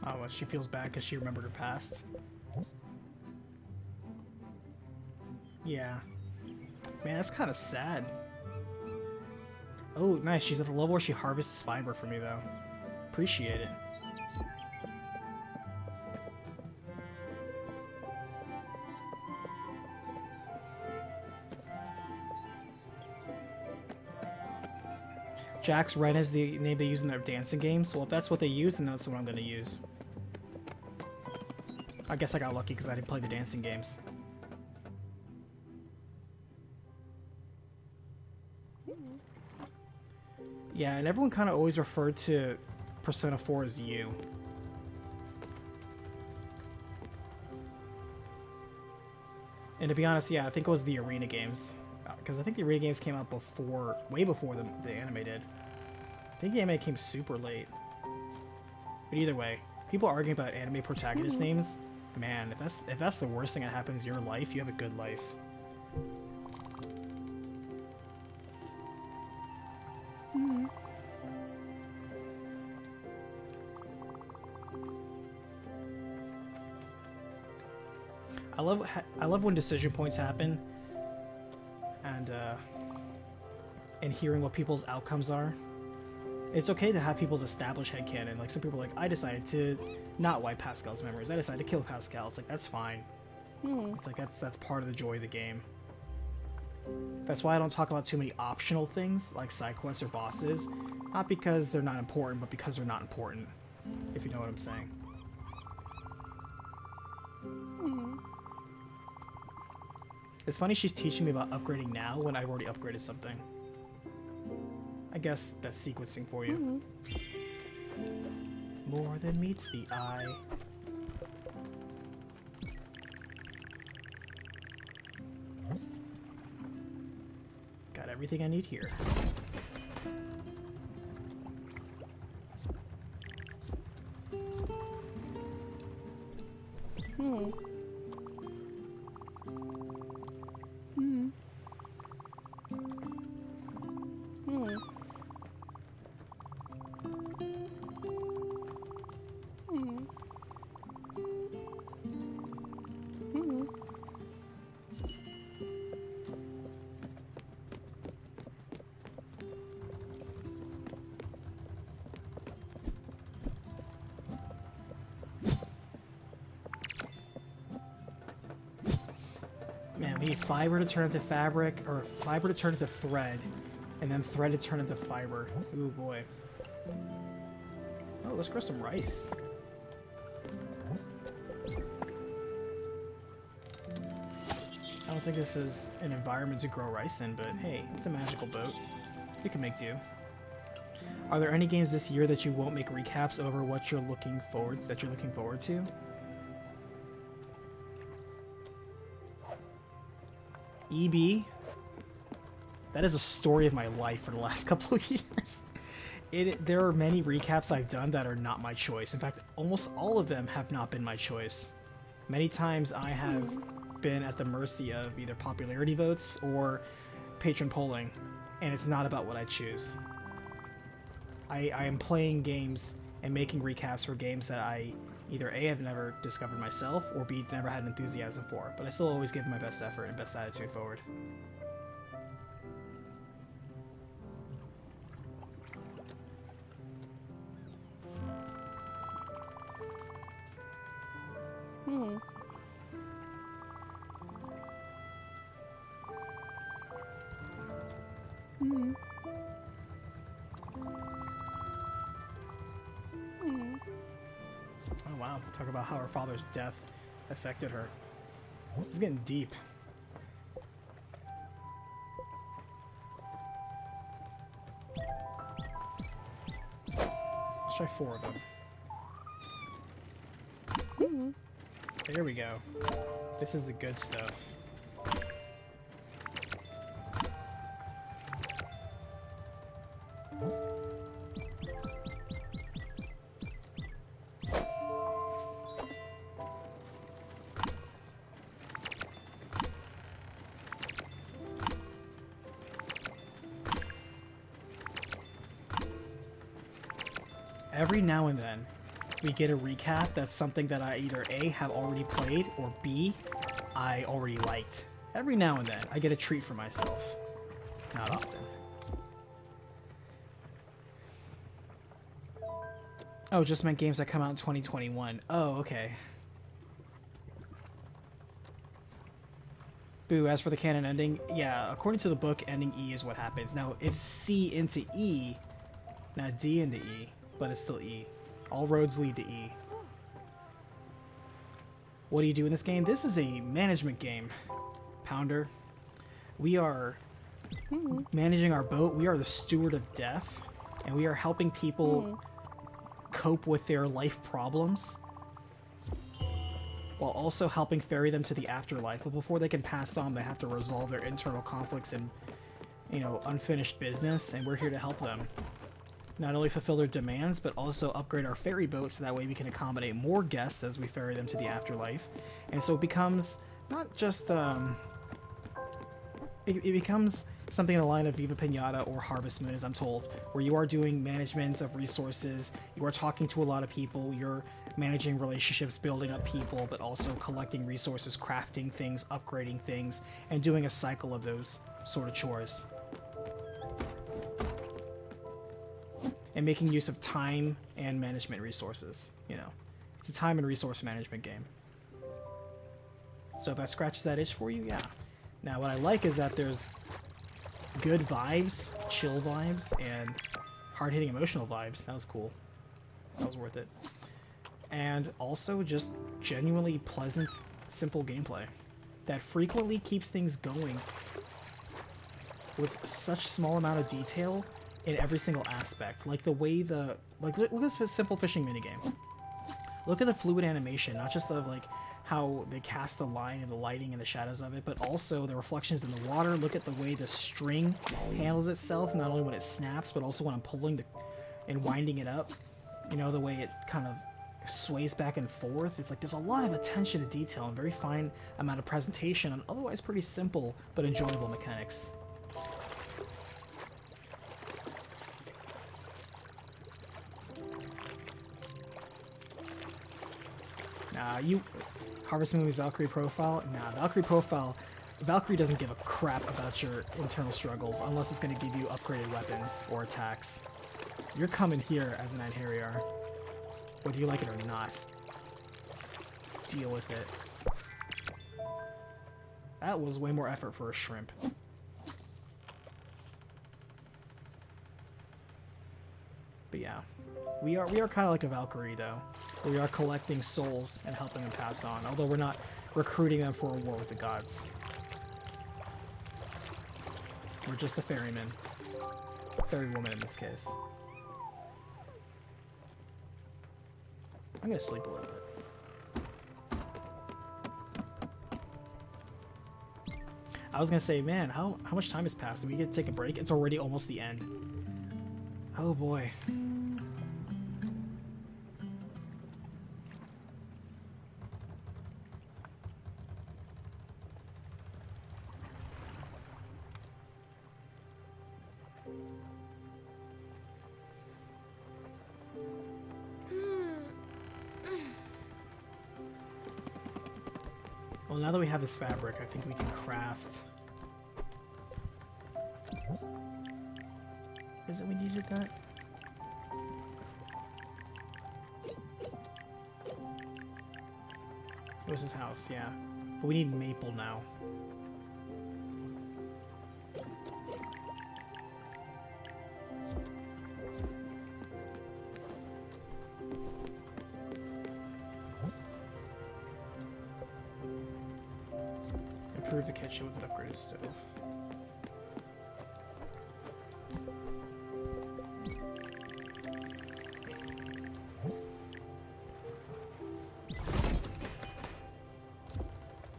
Oh, well, she feels bad because she remembered her past. Yeah. Man, that's kind of sad. Oh, nice. She's at the level where she harvests fiber for me, though. Appreciate it. Jax Ren is the name they use in their dancing games. Well, if that's what they use, then that's what I'm going to use. I guess I got lucky because I didn't play the dancing games. Yeah, and everyone kind of always referred to Persona 4 as you. And to be honest, yeah, I think it was the arena games. Because I think the arena games came out way before the anime did. I think the anime came super late. But either way, people arguing about anime protagonist names, man, if that's the worst thing that happens in your life, you have a good life. I love when decision points happen, and hearing what people's outcomes are. It's okay to have people's established headcanon. Like, some people are like, I decided to not wipe Pascal's memories. I decided to kill Pascal. It's like, that's fine. It's like, that's part of the joy of the game. That's why I don't talk about too many optional things, like side quests or bosses. Not because they're not important, but because they're not important. If you know what I'm saying. It's funny she's teaching me about upgrading now when I've already upgraded something. I guess that's sequencing for you. More than meets the eye. Got everything I need here. we need fiber to turn into fabric, or fiber to turn into thread, and then thread to turn into fiber. Ooh boy. Oh, let's grow some rice. I don't think this is an environment to grow rice in, but hey, it's a magical boat. You can make do. Are there any games this year that you won't make recaps over what you're looking forward to? EB? That is a story of my life for the last couple of years. There are many recaps I've done that are not my choice. In fact, almost all of them have not been my choice. Many times I have been at the mercy of either popularity votes or patron polling, and it's not about what I choose. I am playing games and making recaps for games that I either A, have never discovered myself, or B, never had an enthusiasm for, but I still always give my best effort and best attitude forward. Oh wow, talk about how her father's death affected her. It's getting deep. Let's try 4 of them. There we go. This is the good stuff. Every now and then, we get a recap that's something that I either A, have already played, or B, I already liked. Every now and then, I get a treat for myself. Not often. Oh, just meant games that come out in 2021. Oh, okay. Boo, as for the canon ending, yeah, according to the book, ending E is what happens. Now, it's C into E, not D into E, but it's still E. All roads lead to E. What do you do in this game? This is a management game, Pounder. We are managing our boat. We are the steward of death, and we are helping people cope with their life problems while also helping ferry them to the afterlife. But before they can pass on, they have to resolve their internal conflicts and, you know, unfinished business, and we're here to help them. Not only fulfill their demands, but also upgrade our ferry boat so that way we can accommodate more guests as we ferry them to the afterlife. And so it becomes not just, it becomes something in the line of Viva Pinata or Harvest Moon, as I'm told, where you are doing management of resources, you are talking to a lot of people, you're managing relationships, building up people, but also collecting resources, crafting things, upgrading things, and doing a cycle of those sort of chores. And making use of time and management resources, you know. It's a time and resource management game. So if that scratches that itch for you, yeah. Now what I like is that there's good vibes, chill vibes, and hard-hitting emotional vibes. That was cool. That was worth it. And also just genuinely pleasant, simple gameplay that frequently keeps things going with such small amount of detail in every single aspect. Like the way look at this simple fishing minigame. Look at the fluid animation, not just of like how they cast the line and the lighting and the shadows of it, but also the reflections in the water. Look at the way the string handles itself, not only when it snaps, but also when I'm pulling and winding it up. You know, the way it kind of sways back and forth. It's like there's a lot of attention to detail and very fine amount of presentation on otherwise pretty simple but enjoyable mechanics. Harvest Moon's Valkyrie profile? Nah, Valkyrie doesn't give a crap about your internal struggles unless it's going to give you upgraded weapons or attacks. You're coming here as an Einherjar, whether you like it or not. Deal with it. That was way more effort for a shrimp. But yeah, we are kind of like a Valkyrie though. We are collecting souls and helping them pass on, although we're not recruiting them for a war with the gods. We're just the ferryman. Ferrywoman in this case. I'm gonna sleep a little bit. I was gonna say, man, how much time has passed? Did we get to take a break? It's already almost the end. Oh boy. Well, now that we have this fabric, I think we can craft... Is it we needed that? It was his house, yeah. But we need maple now. Improve the kitchen with an upgraded stove.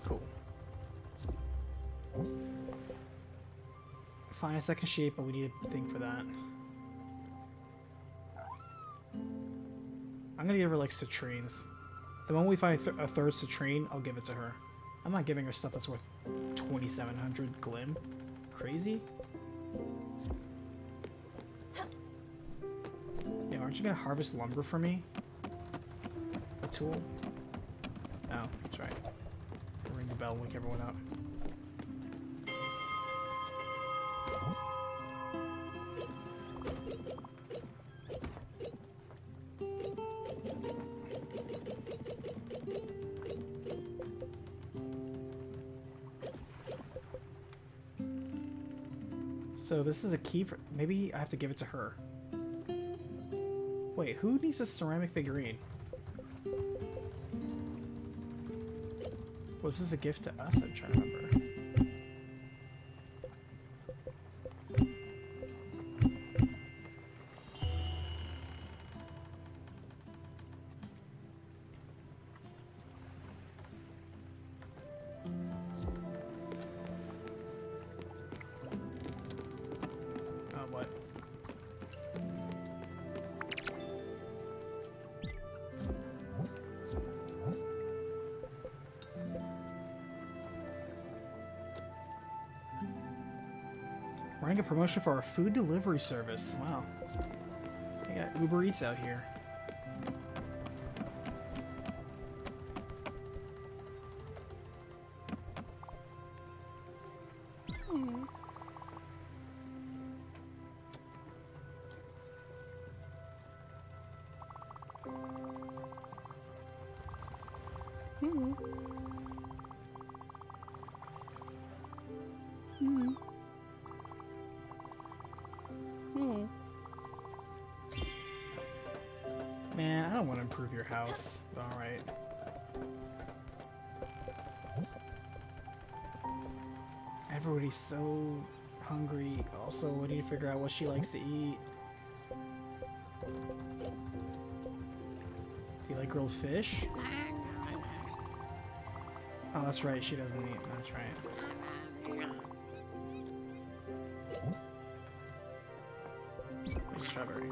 Cool. Find a second sheep, but we need a thing for that. I'm gonna give her like citrines. The moment we find a third citrine, I'll give it to her. I'm not giving her stuff that's worth 2,700 glim. Crazy? Yeah, aren't you gonna harvest lumber for me? A tool? Oh, that's right. I'll ring the bell and wake everyone up. So this is a key for... Maybe I have to give it to her. Wait, who needs a ceramic figurine? Was this a gift to us? I'm trying to remember. What? Running a promotion for our food delivery service. Wow. I got Uber Eats out here. Man, I don't want to improve your house. Alright. Everybody's so hungry. Also, we need to figure out what she likes to eat. Do you like grilled fish? Oh, that's right. She doesn't eat. That's right. It's strawberry.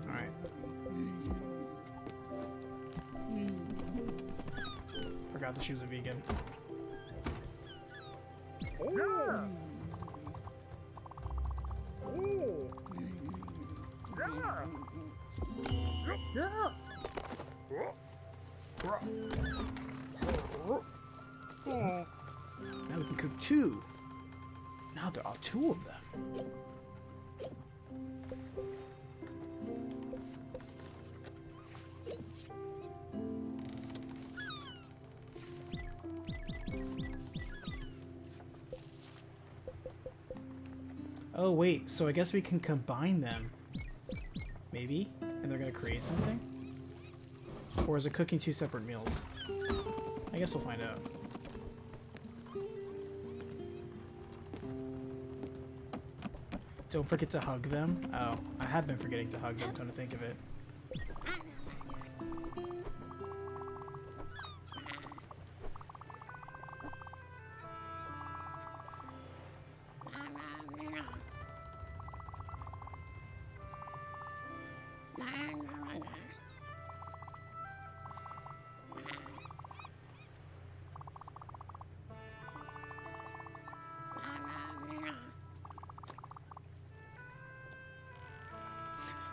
Alright. Forgot that she was a vegan. Now we can cook two. Now there are two of them. Oh wait, so I guess we can combine them. Maybe? And they're gonna create something? Or is it cooking two separate meals? I guess we'll find out. Don't forget to hug them. Oh, I have been forgetting to hug them, come to think of it.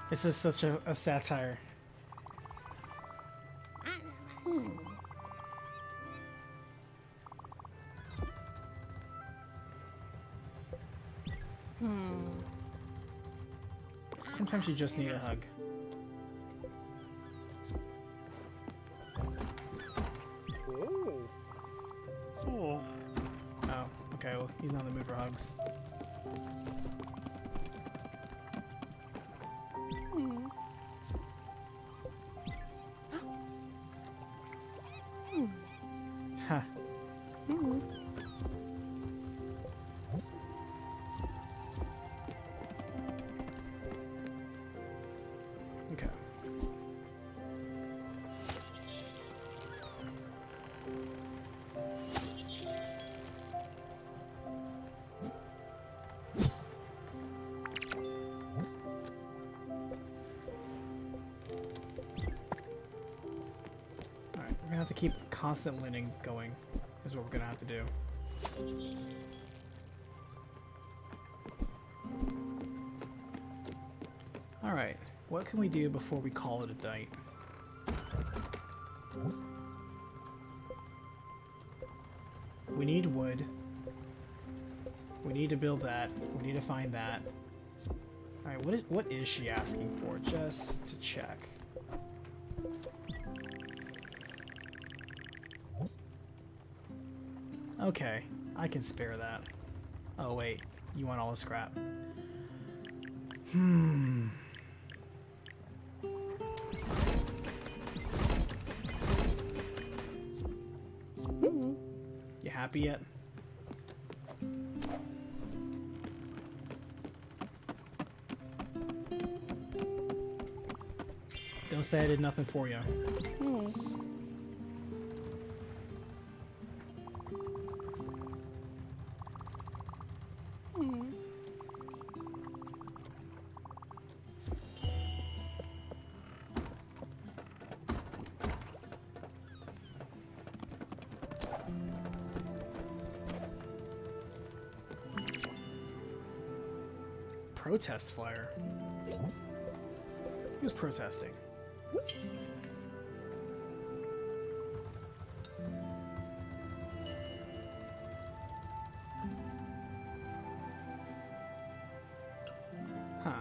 This is such a satire. Sometimes you just need a hug. Oh, okay, well, he's not in the mood for hugs. Huh. Okay. Alright, we're gonna have to keep constant linning going, is what we're gonna have to do. Alright, what can we do before we call it a night? We need wood. We need to build that. We need to find that. Alright, what is she asking for? Just to check. Okay, I can spare that. Oh wait, you want all the scrap. You happy yet? Don't say I did nothing for you. Protest flyer. Who's protesting? Huh.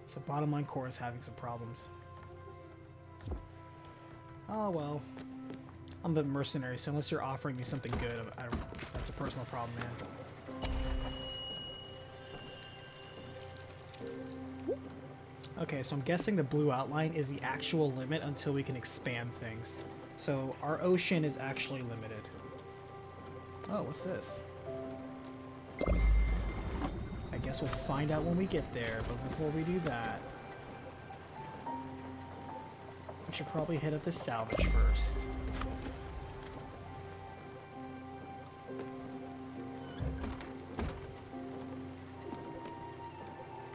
So bottom line core is having some problems. Oh well. I'm a mercenary, so unless you're offering me something good, that's a personal problem, man. Okay, so I'm guessing the blue outline is the actual limit until we can expand things. So our ocean is actually limited. Oh, what's this? I guess we'll find out when we get there, but before we do that, we should probably hit up the salvage first.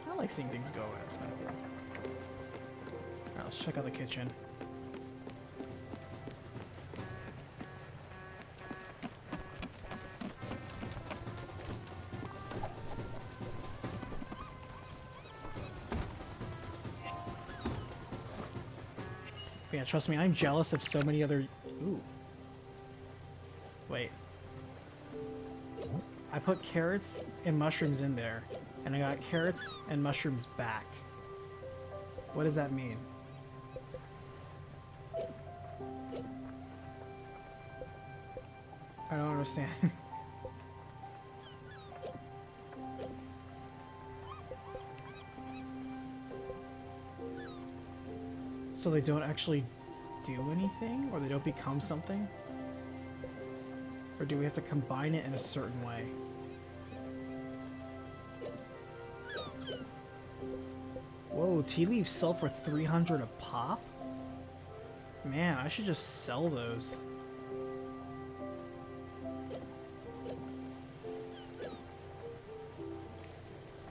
I like seeing things go outside. Alright, let's check out the kitchen. Yeah, trust me, I'm jealous of so many other... Ooh. Wait. I put carrots and mushrooms in there, and I got carrots and mushrooms back. What does that mean? I don't understand. So they don't actually do anything? Or they don't become something? Or do we have to combine it in a certain way? Whoa, tea leaves sell for 300 a pop? Man, I should just sell those.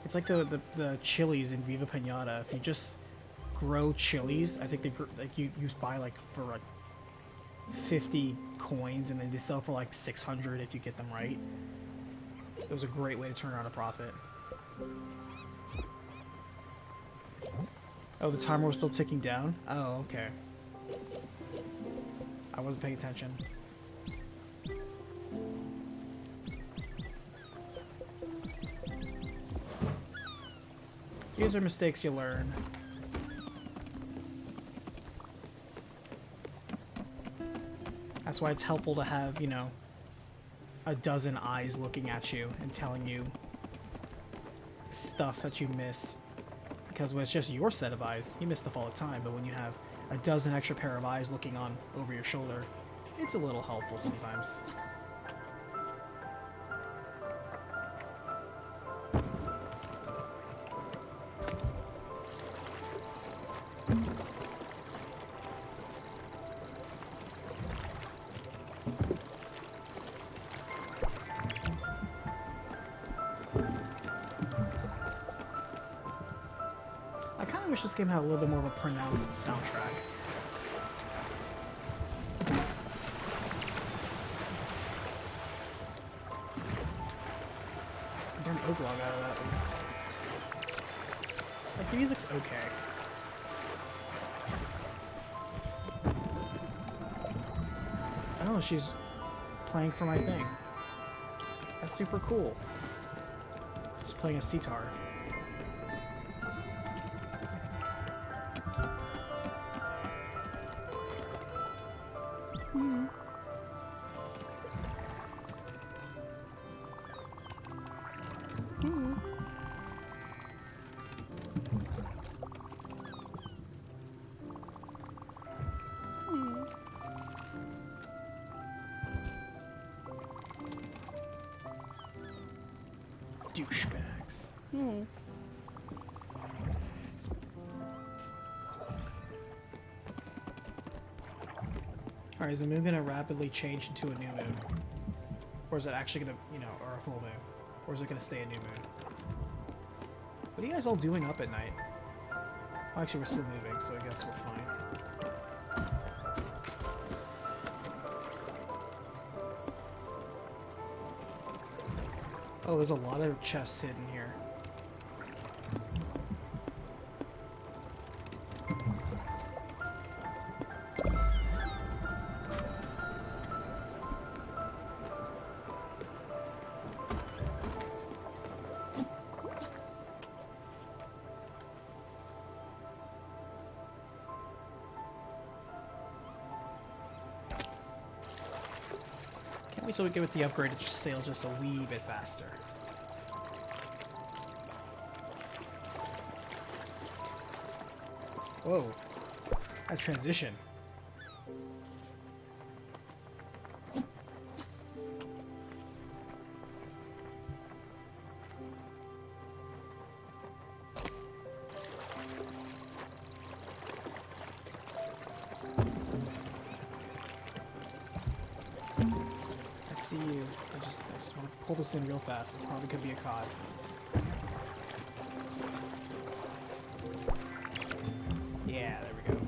It's like the chilies in Viva Pinata. If you just grow chilies, I think they like you buy like for like 50 coins, and then they sell for like 600 if you get them right. It was a great way to turn around a profit. Oh, the timer was still ticking down? Oh, okay. I wasn't paying attention. These are mistakes you learn. That's why it's helpful to have, you know, a dozen eyes looking at you and telling you stuff that you miss. Because when it's just your set of eyes, you miss stuff all the time, but when you have a dozen extra pair of eyes looking on over your shoulder, it's a little helpful sometimes. I kind of wish this game had a little bit more of a pronounced soundtrack. Get an oak log out of that at least. Like, the music's okay. I don't know, she's playing for my thing. That's super cool. She's playing a sitar. Douchebags. Alright, is the moon gonna rapidly change into a new moon? Or is it actually gonna, you know, or a full moon? Or is it gonna stay a new moon? What are you guys all doing up at night? Well, actually, we're still moving, so I guess we're fine. Oh, there's a lot of chests hidden here. Can't wait till we get with the upgrade to just sail just a wee bit faster. Whoa, that transition. I see you. I just want to pull this in real fast. This probably could be a cod. Yeah, there we go.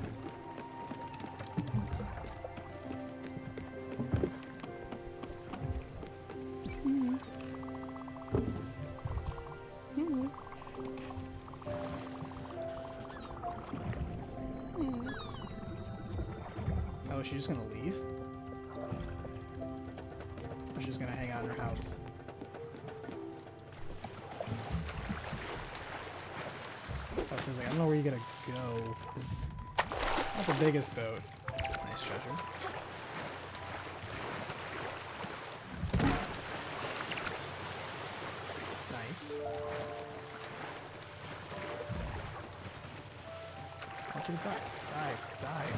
Oh, is she just gonna leave? Or she's gonna hang out in her house? I was like, I don't know where you're gonna go. It's not the biggest boat. Nice treasure. Nice. How can you dive? Dive.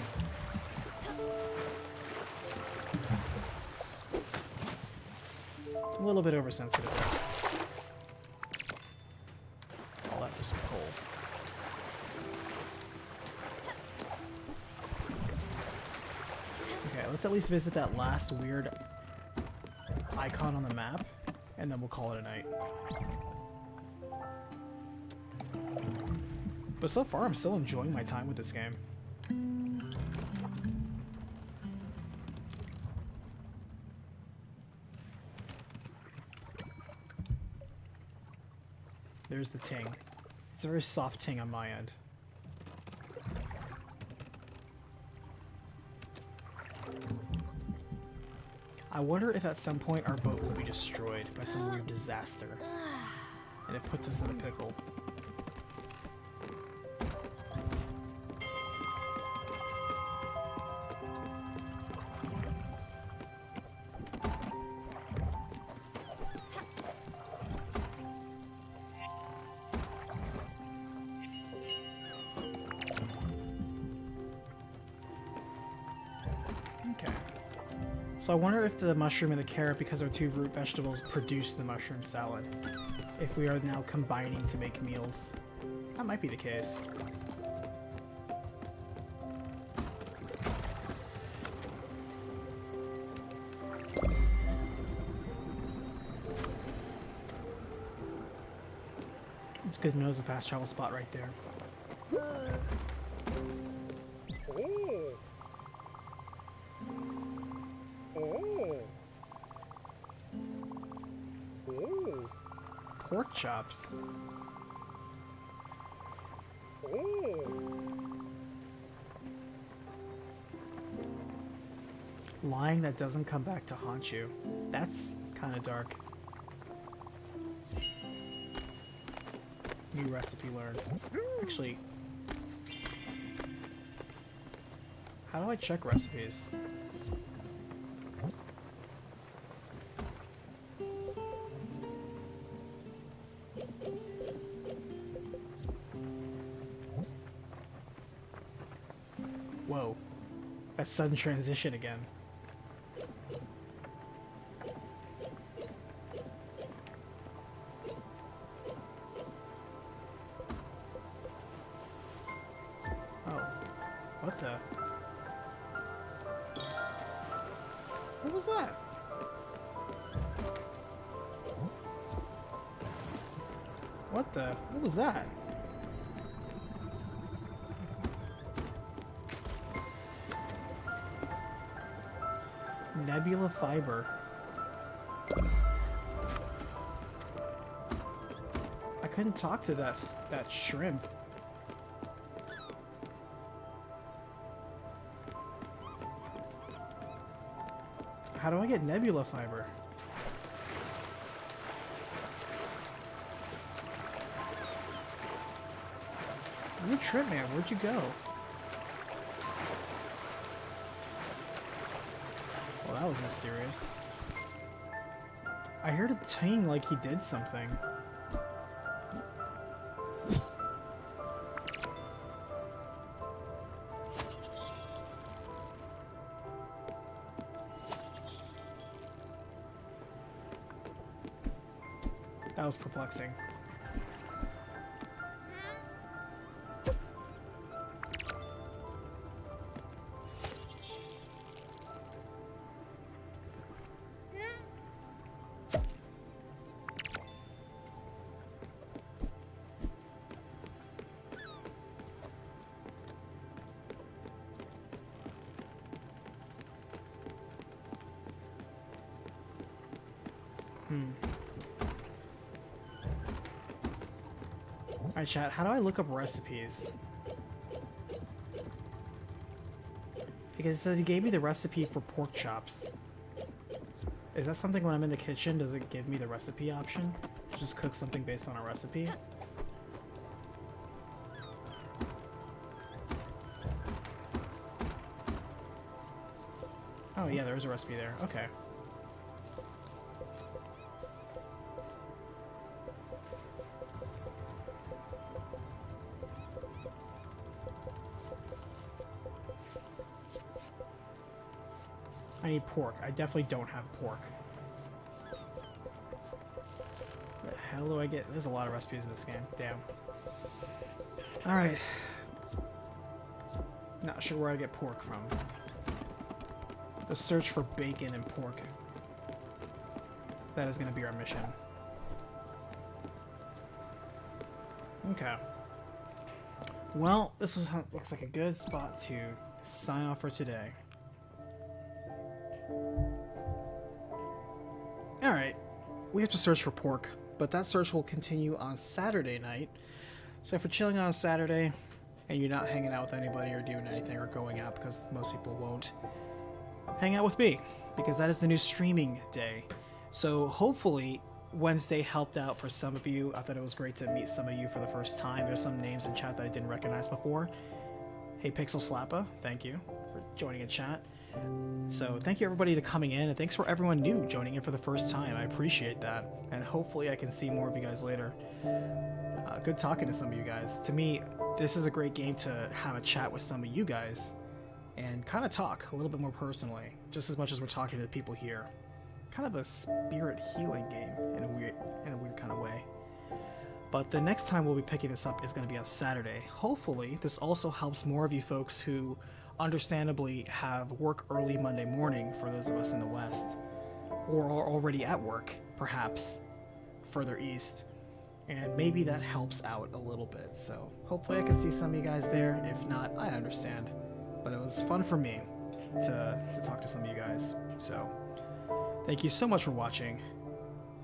A little bit oversensitive there. All that for some coal. Okay, let's at least visit that last weird icon on the map, and then we'll call it a night. But so far, I'm still enjoying my time with this game. There's the ting. It's a very soft ting on my end. I wonder if at some point our boat will be destroyed by some weird disaster, and it puts us in a pickle. Okay. So I wonder if the mushroom and the carrot, because our two root vegetables, produce the mushroom salad. If we are now combining to make meals. That might be the case. It's good to know there's a fast travel spot right there. Pork chops. Lying that doesn't come back to haunt you. That's kind of dark. New recipe learned. Actually, how do I check recipes? Whoa. That sudden transition again. Oh. What the? What was that? What the? What was that? Nebula fiber. I couldn't talk to that shrimp. How do I get nebula fiber? You trip, man. Where'd you go? Well, that was mysterious. I heard a ting like he did something. That was perplexing. Alright, chat, how do I look up recipes? Because it said he gave me the recipe for pork chops. Is that something when I'm in the kitchen, does it give me the recipe option? Just cook something based on a recipe? Oh yeah, there is a recipe there. Okay. need pork. I definitely don't have pork. What the hell do I get? There's a lot of recipes in this game. Damn. Alright. Not sure where I get pork from. The search for bacon and pork. That is going to be our mission. Okay. Well, this looks like a good spot to sign off for today. Alright. We have to search for pork, but that search will continue on Saturday night. So if you're chilling on a Saturday and you're not hanging out with anybody or doing anything or going out, because most people won't, hang out with me, because that is the new streaming day. So hopefully Wednesday helped out for some of you. I thought it was great to meet some of you for the first time. There's some names in chat that I didn't recognize before. Hey Pixel Slappa, thank you for joining in chat. So thank you everybody to coming in, and thanks for everyone new joining in for the first time. I appreciate that, and hopefully I can see more of you guys later. Good talking to some of you guys. To me, this is a great game to have a chat with some of you guys and kind of talk a little bit more personally, just as much as we're talking to the people here. Kind of a spirit healing game in a weird kind of way. But the next time we'll be picking this up is going to be on Saturday. Hopefully, this also helps more of you folks who understandably have work early Monday morning, for those of us in the West, or are already at work, perhaps, further east. And maybe that helps out a little bit. So hopefully I can see some of you guys there. If not, I understand. But it was fun for me to talk to some of you guys. So thank you so much for watching.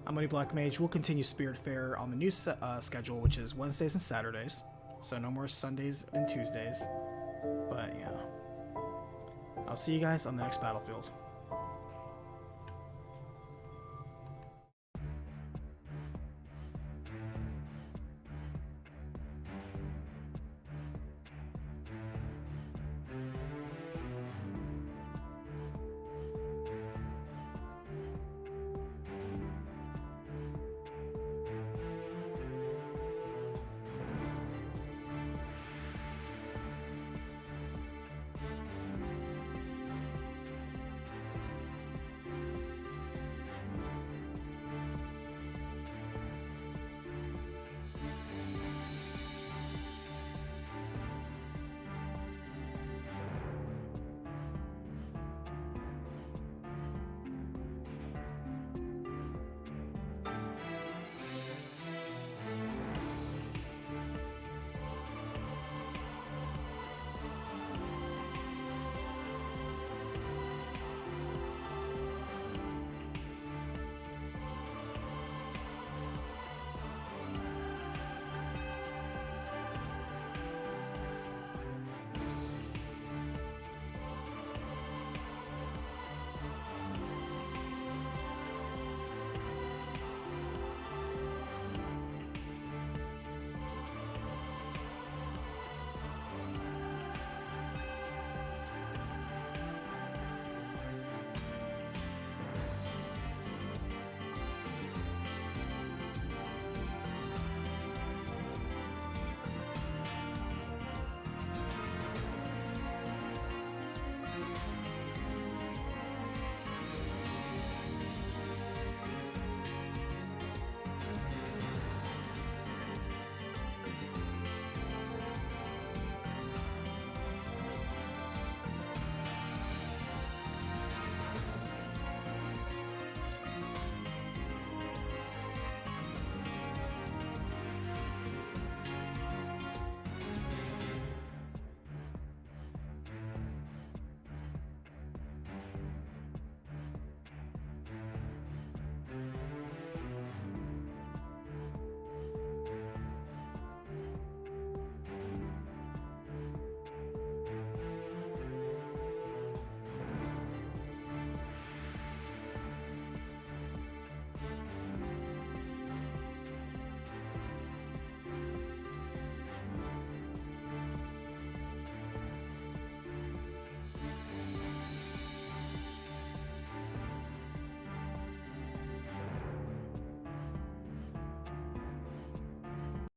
I'm Oney Black Mage. We'll continue Spiritfarer on the new schedule, which is Wednesdays and Saturdays. So no more Sundays and Tuesdays. But yeah. I'll see you guys on the next battlefield.